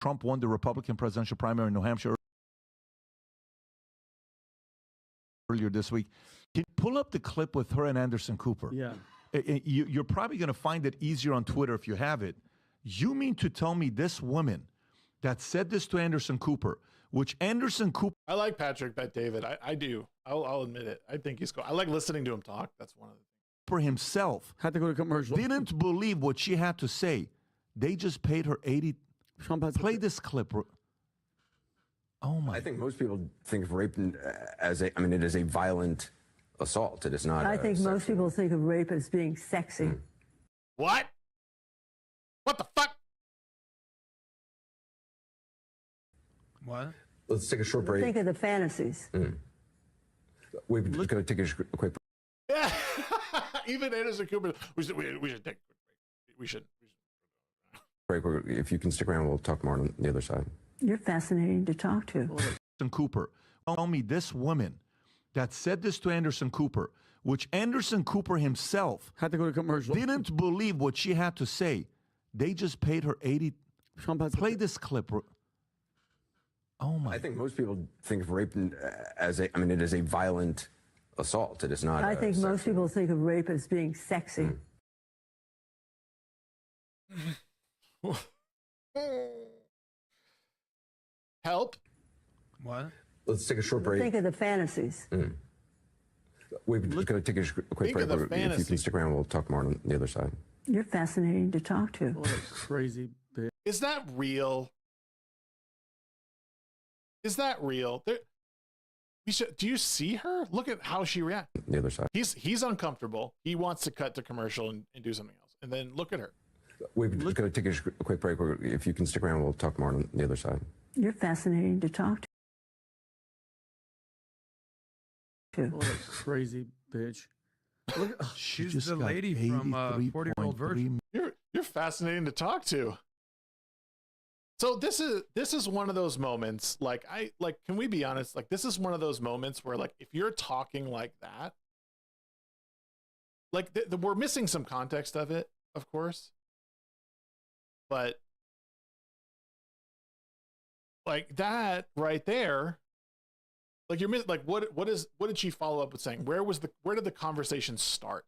Trump won the Republican presidential primary in New Hampshire earlier this week. Can you pull up the clip with her and Anderson Cooper? Yeah. You're probably going to find it easier on Twitter if you have it. You mean to tell me this woman that said this to Anderson Cooper, which Anderson Cooper... I like Patrick Bet David. I do. I'll admit it. I think he's cool. I like listening to him talk. That's one of the things. For himself. Had to go to commercial. Didn't believe what she had to say. They just paid her 80... Play this clip. Oh my! I think most people think of rape as a. I mean, it is a violent assault. It is not. I think most people think of rape as being sexy. What? What the fuck? What? Let's take a short break. Think of the fantasies. We're just going to take a quick break. Yeah. Even Anderson Cooper. We should take a quick break. We should. Break. If you can stick around, we'll talk more on the other side. You're fascinating to talk to. Anderson Cooper. Tell me this woman that said this to Anderson Cooper, which Anderson Cooper himself had to go to commercial. Didn't believe what she had to say. They just paid her 80. Play this clip. Oh my! I think most people think of rape as a. I mean, it is a violent assault. It is not. I think most people think of rape as being sexy. Help. What? Let's take a short break. Think of the fantasies. We're just going to take a quick break. If you can stick around, we'll talk more on the other side. You're fascinating to talk to. What a crazy bitch. Is that real? Is that real? Do you see her? Look at how she reacts. The other side. He's uncomfortable. He wants to cut to commercial and do something else. And then look at her. We're just going to take a quick break. If you can stick around, we'll talk more on the other side. You're fascinating to talk to. What a crazy bitch. Look, she's the lady from 40-Year-Old Virgin. You're fascinating to talk to. So this is one of those moments, can we be honest? Like, this is one of those moments where, like, if you're talking like that, like we're missing some context of it, of course, but like that right there, like you're missing. Like, what did she follow up with saying? Where did the conversation start?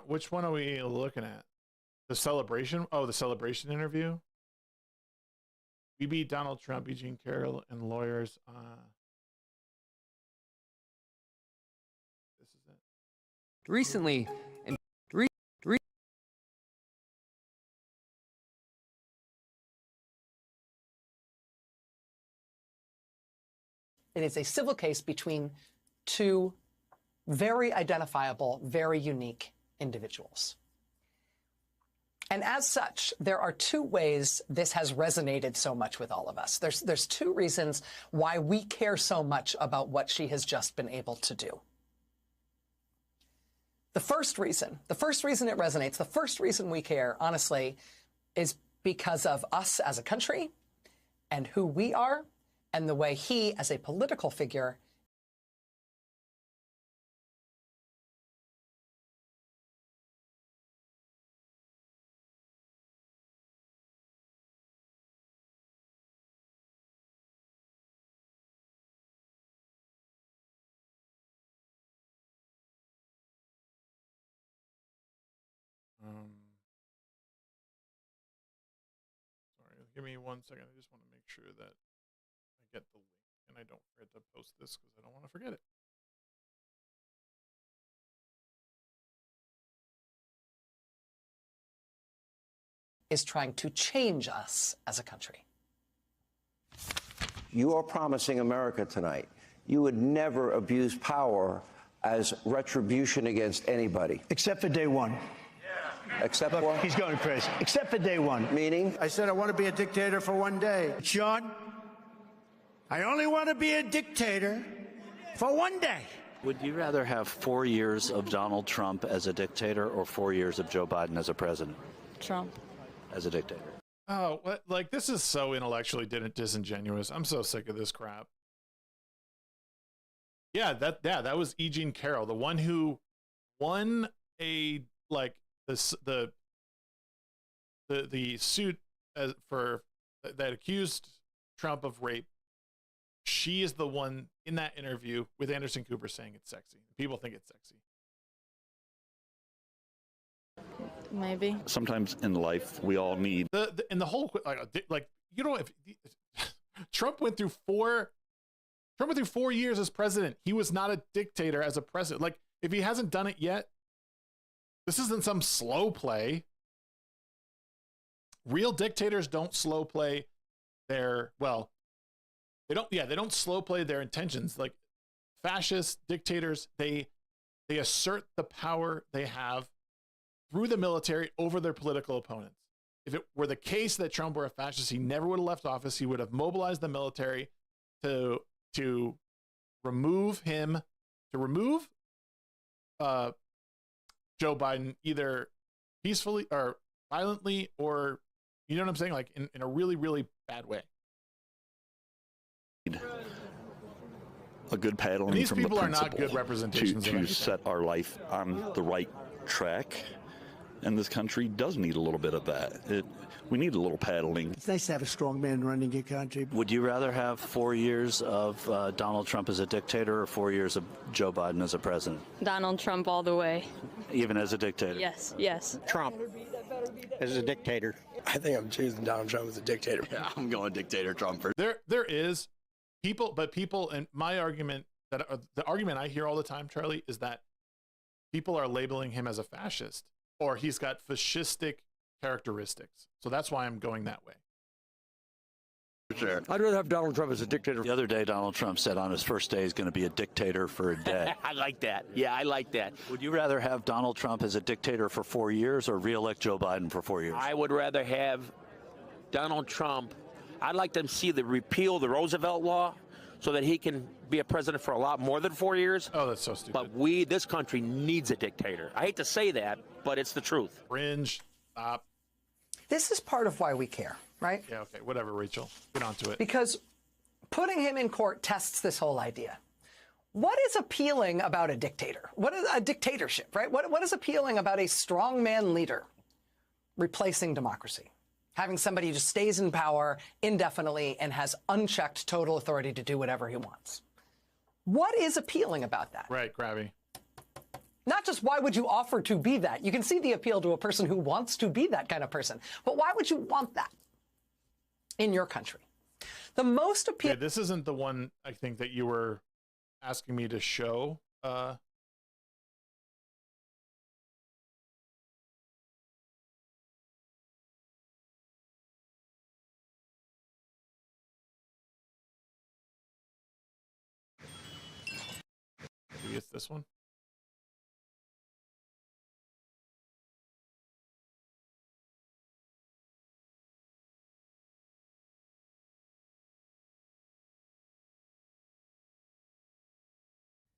Which one are we looking at? The celebration? Oh, the celebration interview? We beat Donald Trump, Eugene Carroll, and lawyers. This is it. Recently, It is a civil case between two very identifiable, very unique individuals. And as such, there are two ways this has resonated so much with all of us. There's two reasons why we care so much about what she has just been able to do. The first reason it resonates, the first reason we care, honestly, is because of us as a country and who we are and the way he, as a political figure, Sorry, give me 1 second. I just want to make sure that I get the link and I don't forget to post this because I don't want to forget it. is trying to change us as a country. You are promising America tonight you would never abuse power as retribution against anybody. Except for day one. Except Look, what? he's going crazy. Except for day one. Meaning? I said I want to be a dictator for one day. Sean, I only want to be a dictator for one day. Would you rather have 4 years of Donald Trump as a dictator or 4 years of Joe Biden as a president? Trump. As a dictator. Oh, what? Like, this is so intellectually disingenuous. I'm so sick of this crap. Yeah, that was Eugene Carroll, the one who won a the suit that accused Trump of rape. She is the one in that interview with Anderson Cooper saying it's sexy. People think it's sexy. Maybe. Sometimes in life, we all need And the whole you know, if Trump went through 4 years as president, he was not a dictator as a president. Like, if he hasn't done it yet, this isn't some slow play. Real dictators don't slow play their, they don't slow play their intentions. Like, fascist dictators, they assert the power they have through the military over their political opponents. If it were the case that Trump were a fascist, he never would have left office. He would have mobilized the military to remove Joe Biden, either peacefully or violently, or, you know what I'm saying? Like, in a really, really bad way. a good paddling and these from people the are not good representations to set our life on the right track. And this country does need a little bit of that. We need a little paddling. It's nice to have a strong man running your country. Would you rather have 4 years of Donald Trump as a dictator or 4 years of Joe Biden as a president? Donald Trump all the way. Even as a dictator? Yes, yes. Trump as a dictator. I think I'm choosing Donald Trump as a dictator. Yeah, I'm going dictator Trump first. There is people, and my argument, the argument I hear all the time, Charlie, is that people are labeling him as a fascist, or he's got fascistic characteristics. So that's why I'm going that way. Sure. I'd rather have Donald Trump as a dictator. The other day, Donald Trump said on his first day he's going to be a dictator for a day. I like that. Yeah, I like that. Would you rather have Donald Trump as a dictator for 4 years or re-elect Joe Biden for 4 years? I would rather have Donald Trump. I'd like to see the repeal the Roosevelt law so that he can be a president for a lot more than 4 years. Oh, that's so stupid. But this country needs a dictator. I hate to say that, but it's the truth. Fringe, stop. This is part of why we care, right? Yeah, okay, whatever, Rachel. Get onto it. Because putting him in court tests this whole idea. What is appealing about a dictator? What is a dictatorship, right? What is appealing about a strongman leader replacing democracy? Having somebody who just stays in power indefinitely and has unchecked total authority to do whatever he wants. What is appealing about that? Right, Krabby. Not just why would you offer to be that? You can see the appeal to a person who wants to be that kind of person. But why would you want that? in your country. The most appealing. This isn't the one I think that you were asking me to show. Maybe it's this one.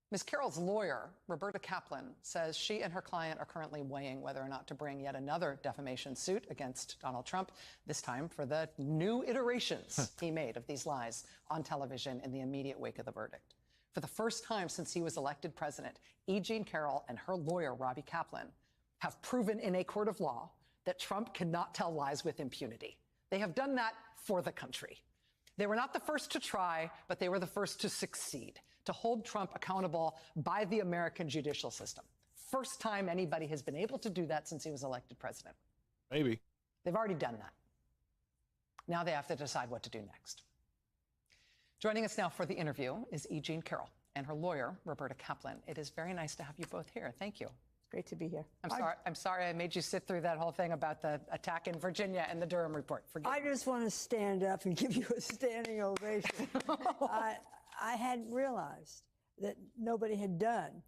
Ms. Carroll's lawyer, Roberta Kaplan, says she and her client are currently weighing whether or not to bring yet another defamation suit against Donald Trump, this time for the new iterations he made of these lies on television in the immediate wake of the verdict. For the first time since he was elected president, E. Jean Carroll and her lawyer, Robbie Kaplan, have proven in a court of law that Trump cannot tell lies with impunity. They have done that for the country. They were not the first to try, but they were the first to succeed, to hold Trump accountable by the American judicial system. First time anybody has been able to do that since he was elected president. Maybe. They've already done that. Now they have to decide what to do next. Joining us now for the interview is E. Jean Carroll and her lawyer, Roberta Kaplan. It is very nice to have you both here. Thank you. Great to be here. I'm sorry I made you sit through that whole thing about the attack in Virginia and the Durham report. Forgive me. I just want to stand up and give you a standing ovation. I hadn't realized that nobody had done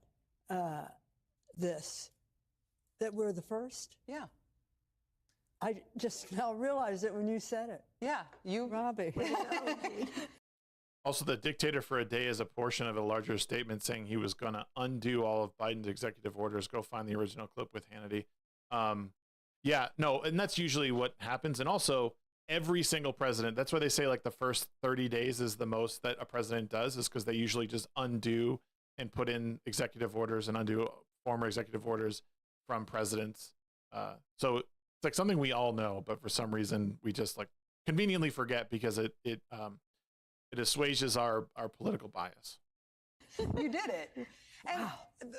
this, that we're the first. Yeah. I just now realized it when you said it. Yeah, you, Robbie. Also, the dictator for a day is a portion of a larger statement saying he was going to undo all of Biden's executive orders. Go find the original clip with Hannity. Yeah, no, and that's usually what happens. And also, every single president, that's why they say like the first 30 days is the most that a president does, is because they usually just undo and put in executive orders and undo former executive orders from presidents. So it's like something we all know, but for some reason we just like conveniently forget because it assuages our political bias. You did it. And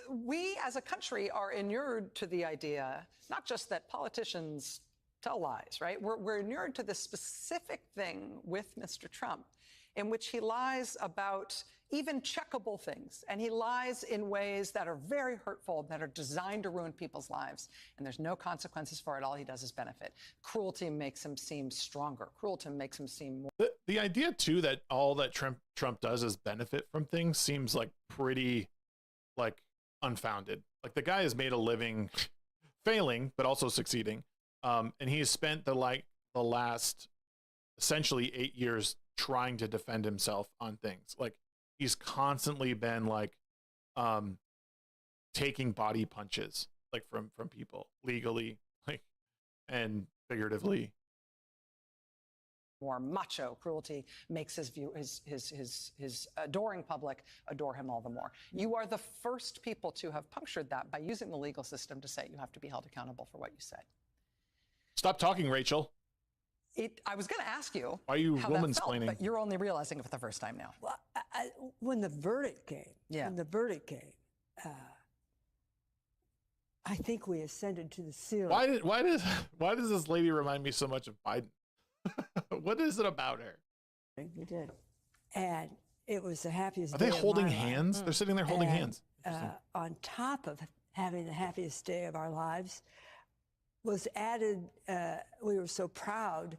we as a country are inured to the idea, not just that politicians tell lies, right? We're inured to this specific thing with Mr. Trump in which he lies about even checkable things. And he lies in ways that are very hurtful, that are designed to ruin people's lives. And there's no consequences for it. All he does is benefit. Cruelty makes him seem stronger. Cruelty makes him seem more. The idea, too, that all that Trump does is benefit from things seems like pretty, like, unfounded. Like, the guy has made a living failing, but also succeeding. And he has spent the last essentially 8 years trying to defend himself on things. Like, he's constantly been like taking body punches, like from people legally, like, and figuratively. More macho. Cruelty makes his adoring public adore him all the more. You are the first people to have punctured that by using the legal system to say you have to be held accountable for what you said. Stop talking, Rachel. I was going to ask you. Why are you how womansplaining? that felt, but you're only realizing it for the first time now. Well, when the verdict came, I think we ascended to the ceiling. Why does this lady remind me so much of Biden? What is it about her? We did, and it was the happiest. Are they day holding of my hands? life. They're sitting there holding hands. On top of having the happiest day of our lives, was added. We were so proud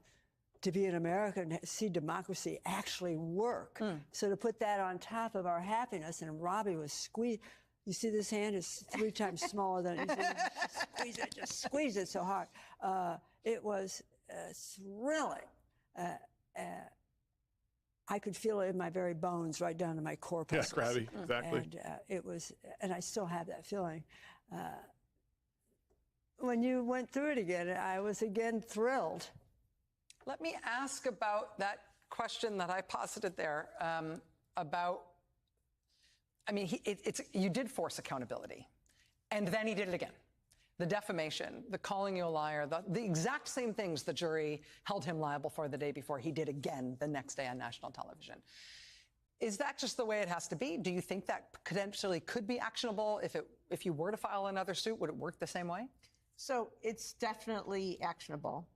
to be in America and see democracy actually work. So to put that on top of our happiness, and Robbie was squeezed. You see, this hand is 3 times smaller than it. Just squeeze it so hard. It was thrilling. I could feel it in my very bones, right down to my corpuscles. Yeah, crabby, exactly. And it was, and I still have that feeling. When you went through it again, I was again thrilled. Let me ask about that question that I posited there about. I mean, you did force accountability, and then he did it again. The defamation, the calling you a liar, the exact same things the jury held him liable for the day before, he did again the next day on national television. Is that just the way it has to be? Do you think that potentially could be actionable if you were to file another suit? Would it work the same way? So it's definitely actionable.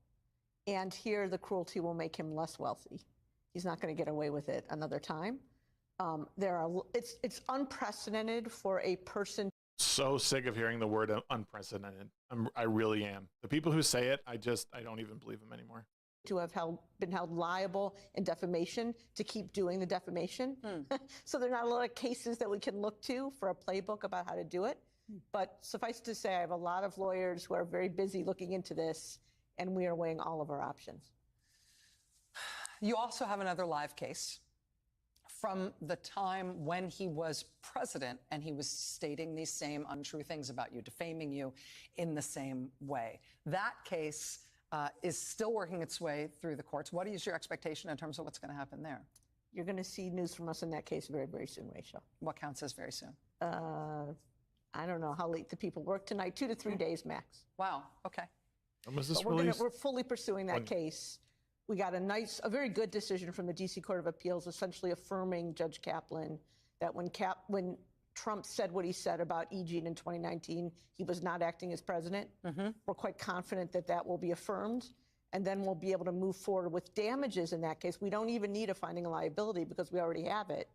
And here, the cruelty will make him less wealthy. He's not going to get away with it another time. It's unprecedented for a person. So sick of hearing the word unprecedented. I really am. The people who say it, I don't even believe them anymore. To have been held liable in defamation to keep doing the defamation. So there are not a lot of cases that we can look to for a playbook about how to do it. But suffice to say, I have a lot of lawyers who are very busy looking into this, and we are weighing all of our options. You also have another live case from the time when he was president, and he was stating these same untrue things about you, defaming you in the same way. That case is still working its way through the courts. What is your expectation in terms of what's going to happen there? You're going to see news from us in that case very, very soon, Rachel. What counts as very soon? I don't know how late the people work tonight, 2 to 3 days max. Wow, okay. When was this But released? we're fully pursuing that case. We got a very good decision from the D.C. Court of Appeals, essentially affirming Judge Kaplan that when Trump said what he said about E. Jean in 2019, he was not acting as president. We're quite confident that that will be affirmed, and then we'll be able to move forward with damages in that case. We don't even need a finding of liability because we already have it,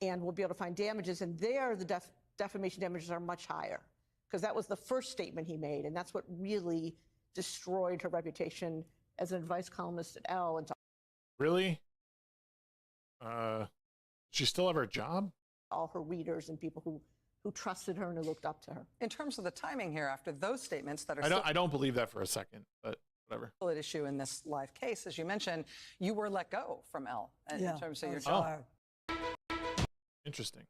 and we'll be able to find damages, and there the defamation damages are much higher because that was the first statement he made, and that's what really destroyed her reputation as an advice columnist at Elle. And Really? She still have her job? all her readers and people who trusted her and who looked up to her. In terms of the timing here, after those statements that are I don't believe that for a second, but whatever. still at issue in this live case, as you mentioned, you were let go from Elle in terms of your job. Interesting.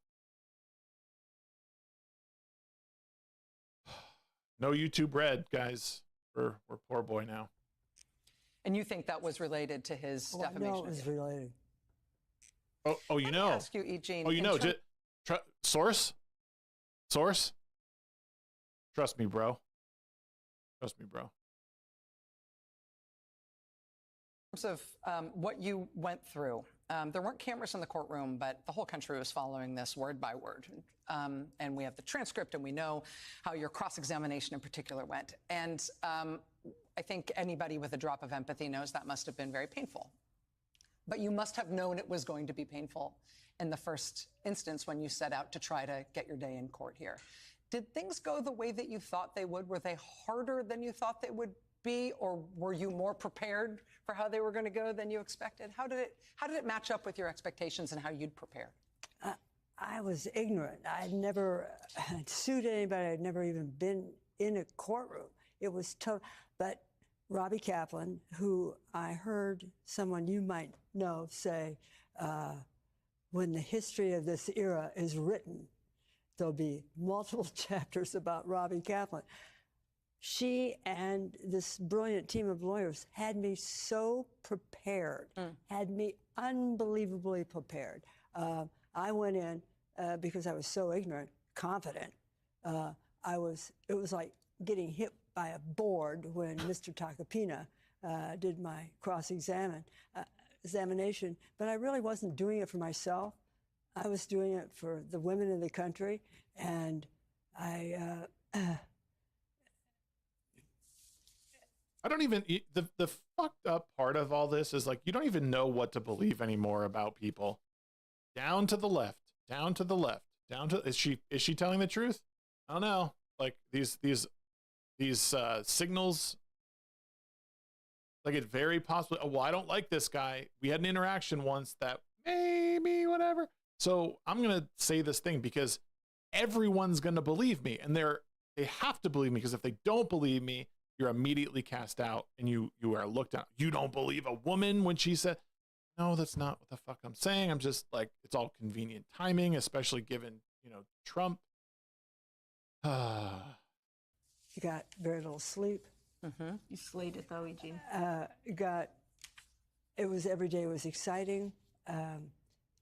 No YouTube Red, guys. We're poor boy now. And you think that was related to his defamation? No, it was related. Oh, you know. Let me ask you, E. Jean. Oh, you know. Source? Trust me, bro. Trust me, bro. In terms of what you went through, there weren't cameras in the courtroom, but the whole country was following this word by word. And we have the transcript, and we know how your cross-examination in particular went. And I think anybody with a drop of empathy knows that must have been very painful. But you must have known it was going to be painful in the first instance when you set out to try to get your day in court here. Did things go the way that you thought they would? Were they harder than you thought they would be, or were you more prepared for how they were going to go than you expected? How did it match up with your expectations and how you'd prepared? I was ignorant. I'd never sued anybody. I'd never even been in a courtroom. It was tough. But Robbie Kaplan, who I heard someone you might know say, when the history of this era is written, there'll be multiple chapters about Robbie Kaplan. She and this brilliant team of lawyers had me so prepared, had me unbelievably prepared. I went in because I was so ignorant, confident. It was like getting hit by a board when Mr. Tacopina did my cross-examination, but I really wasn't doing it for myself. I was doing it for the women in the country, and I don't even, the fucked up part of all this is like, you don't even know what to believe anymore about people. Down to the left, down to the left, is she telling the truth? I don't know. Like these signals, like it very possibly, oh, well, I don't like this guy. We had an interaction once that maybe whatever. So I'm going to say this thing because everyone's going to believe me, and they have to believe me, because if they don't believe me, you're immediately cast out and you are looked at. You don't believe a woman when she said, no, that's not what the fuck I'm saying. I'm just like, it's all convenient timing, especially given, Trump. You got very little sleep. You slayed it though, Eugene. Every day was exciting.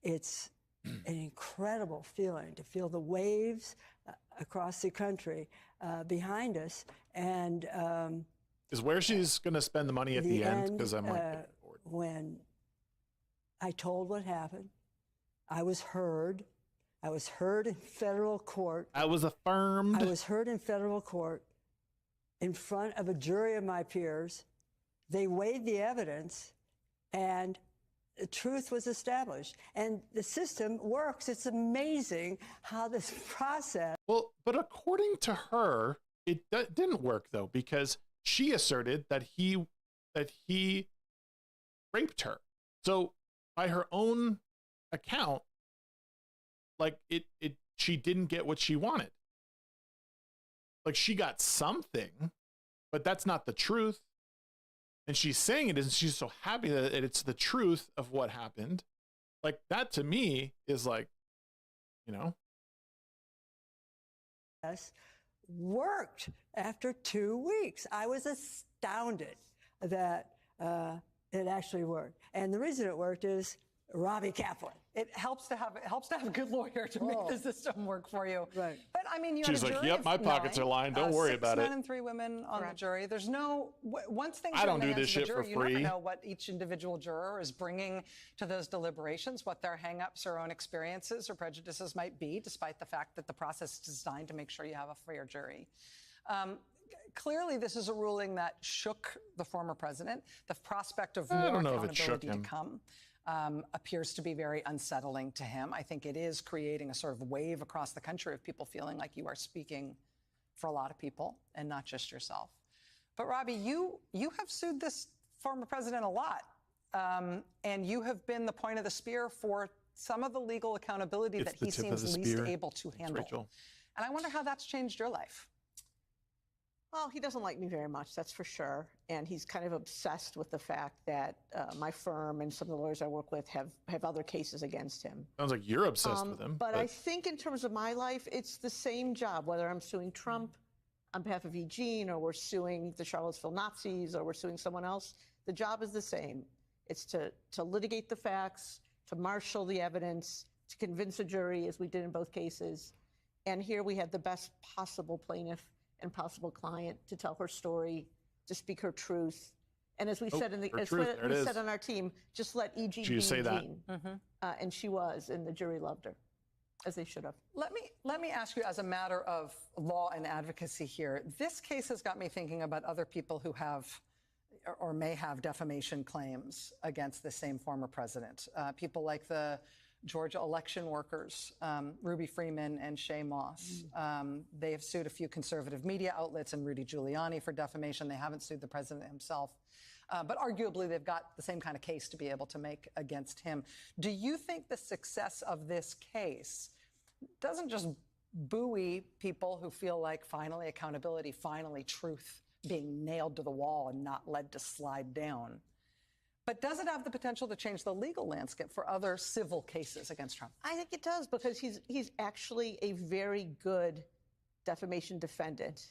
It's an incredible feeling to feel the waves across the country behind us. And is where she's going to spend the money at the end? Because I'm like, when I told what happened, I was heard. I was heard in federal court. I was affirmed. I was heard in federal court in front of a jury of my peers. They weighed the evidence, and the truth was established. And the system works. It's amazing how this process. Well, but according to her, it didn't work though, because she asserted that he raped her. So by her own account, like she didn't get what she wanted. Like she got something, but that's not the truth. And she's saying it is, and she's so happy that it's the truth of what happened. Like that to me is like, you know. Worked after 2 weeks. I was astounded that it actually worked. And the reason it worked is Robbie Kaplan. It helps to have a good lawyer to make the system work for you. Right. But I mean, you She's had a like, jury yep, of my pockets 9, are lined. Don't worry about 6 it. men and 3 women on the jury. There's no once things I are don't in the do this hands of the shit jury, for free. You never know what each individual juror is bringing to those deliberations, what their hangups or own experiences or prejudices might be, despite the fact that the process is designed to make sure you have a fair jury. Clearly, this is a ruling that shook the former president. The prospect of more accountability to come appears to be very unsettling to him. I think it is creating a sort of wave across the country of people feeling like you are speaking for a lot of people and not just yourself. But Robbie, you have sued this former president a lot, and you have been the point of the spear for some of the legal accountability that he seems least able to handle. And I wonder how that's changed your life. Well, he doesn't like me very much, that's for sure. And he's kind of obsessed with the fact that my firm and some of the lawyers I work with have other cases against him. Sounds like you're obsessed with him. But I think in terms of my life, it's the same job, whether I'm suing Trump on behalf of Eugene, or we're suing the Charlottesville Nazis, or we're suing someone else. The job is the same. It's to litigate the facts, to marshal the evidence, to convince a jury, as we did in both cases. And here we had the best possible plaintiff and possible client to tell her story, to speak her truth. And as we said said on our team, just let Eugene be Eugene. And she was, and the jury loved her, as they should have. Let me ask you, as a matter of law and advocacy here, this case has got me thinking about other people who have or may have defamation claims against the same former president. People like the Georgia election workers, Ruby Freeman and Shay Moss. They have sued a few conservative media outlets and Rudy Giuliani for defamation. They haven't sued the president himself. But arguably, they've got the same kind of case to be able to make against him. Do you think the success of this case doesn't just buoy people who feel like finally accountability, finally truth being nailed to the wall and not led to slide down? But does it have the potential to change the legal landscape for other civil cases against Trump? I think it does, because he's actually a very good defamation defendant,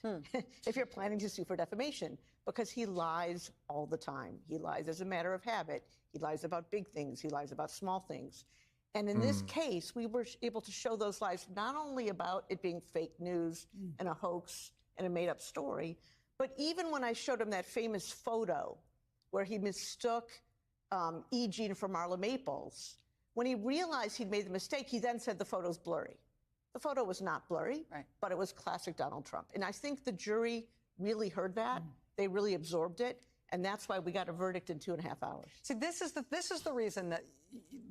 if you're planning to sue for defamation, because he lies all the time. He lies as a matter of habit. He lies about big things. He lies about small things. And in this case, we were able to show those lies, not only about it being fake news and a hoax and a made-up story, but even when I showed him that famous photo where he mistook E. Jean for Marla Maples, when he realized he'd made the mistake, he then said the photo's blurry. The photo was not blurry, but it was classic Donald Trump. And I think the jury really heard that. They really absorbed it. And that's why we got a verdict in 2.5 hours. See, this is the reason that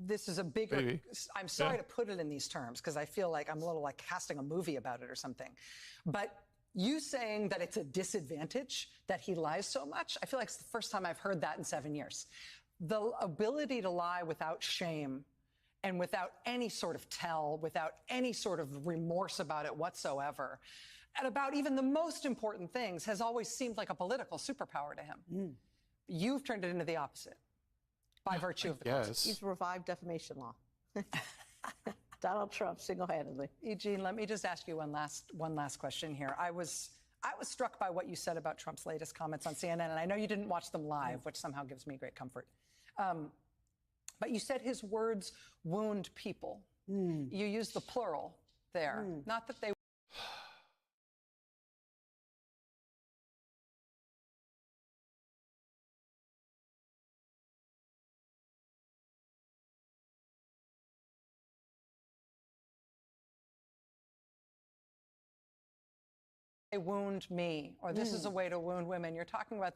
this is a bigger. I'm sorry to put it in these terms, because I feel like I'm a little like casting a movie about it or something. But you saying that it's a disadvantage that he lies so much, I feel like it's the first time I've heard that in 7 years. The ability to lie without shame and without any sort of tell, without any sort of remorse about it whatsoever, and about even the most important things, has always seemed like a political superpower to him. You've turned it into the opposite by virtue of the case. He's revived defamation law. Donald Trump, single-handedly. Eugene, let me just ask you one last question here. I was struck by what you said about Trump's latest comments on CNN, and I know you didn't watch them live, which somehow gives me great comfort. But you said his words wound people. You used the plural there. Not that they wound me, or this is a way to wound women. You're talking about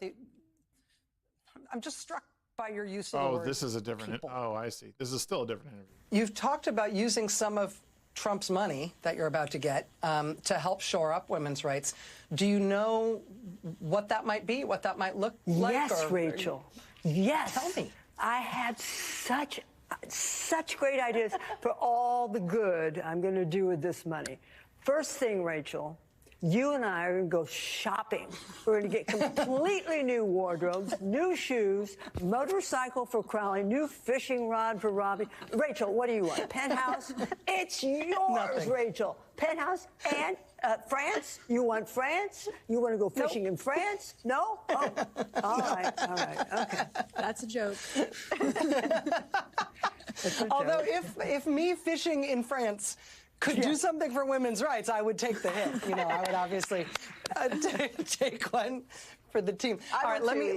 I'm just struck by your use of the word this is a different. people. Oh, I see. This is still a different interview. You've talked about using some of Trump's money that you're about to get to help shore up women's rights. Do you know what that might be, what that might look like? Yes, Rachel. Yes. Tell me. I had such great ideas for all the good I'm going to do with this money. First thing, Rachel, you and I are going to go shopping. We're going to get completely new wardrobes, new shoes, motorcycle for Crowley, new fishing rod for Robbie. Rachel, what do you want? Penthouse? It's yours, Nothing. Rachel. Penthouse and France? You want France? You want to go fishing in France? No? Oh, all right, okay. That's a joke. Although if me fishing in France could do something for women's rights, I would take the hit. You know, I would obviously take one for the team. All right, let me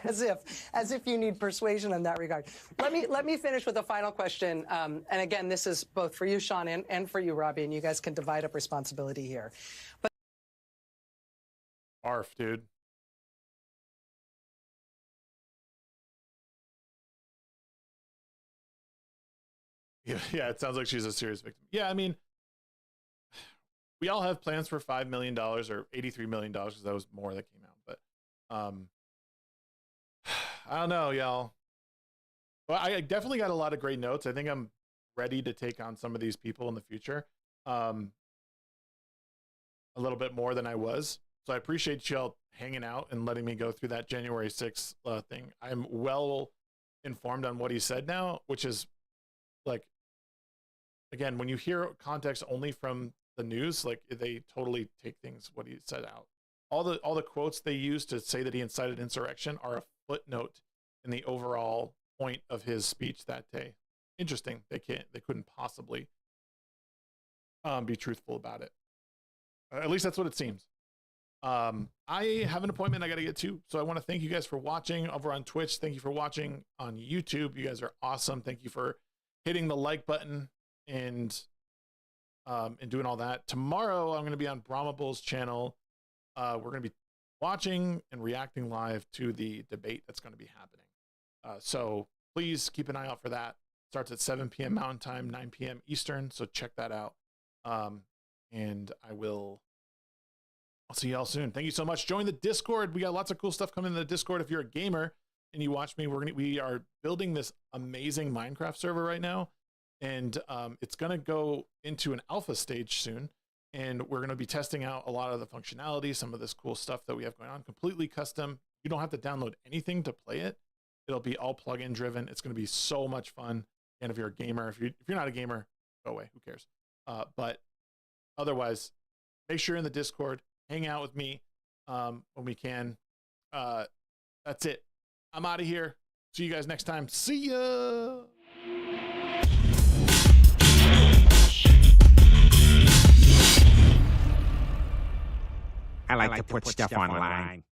as if you need persuasion in that regard. Let me finish with a final question. And again, this is both for you, Sean, and for you, Robbie, and you guys can divide up responsibility here. But Arf, dude. Yeah, it sounds like she's a serious victim. Yeah, I mean, we all have plans for $5 million or $83 million because that was more that came out. But I don't know, y'all. Well, I definitely got a lot of great notes. I think I'm ready to take on some of these people in the future a little bit more than I was. So I appreciate y'all hanging out and letting me go through that January 6th thing. I'm well informed on what he said now, which is like, again, when you hear context only from the news, like they totally take things what he said out. All the quotes they use to say that he incited insurrection are a footnote in the overall point of his speech that day. Interesting. They couldn't possibly be truthful about it. At least that's what it seems. I have an appointment I got to get to, so I want to thank you guys for watching over on Twitch. Thank you for watching on YouTube. You guys are awesome. Thank you for hitting the like button and doing all that. Tomorrow, I'm going to be on Brahma Bull's channel. We're going to be watching and reacting live to the debate that's going to be happening. So please keep an eye out for that. Starts at 7 p.m. Mountain Time, 9 p.m. Eastern. So check that out. And I'll see y'all soon. Thank you so much. Join the Discord. We got lots of cool stuff coming in the Discord. If you're a gamer and you watch me, we are building this amazing Minecraft server right now. And it's going to go into an alpha stage soon. And we're going to be testing out a lot of the functionality, some of this cool stuff that we have going on, completely custom. You don't have to download anything to play it. It'll be all plugin driven. It's going to be so much fun. And if you're a gamer, if you're not a gamer, go away. Who cares? But otherwise, make sure you're in the Discord. Hang out with me when we can. That's it. I'm out of here. See you guys next time. See ya. I like to put stuff online.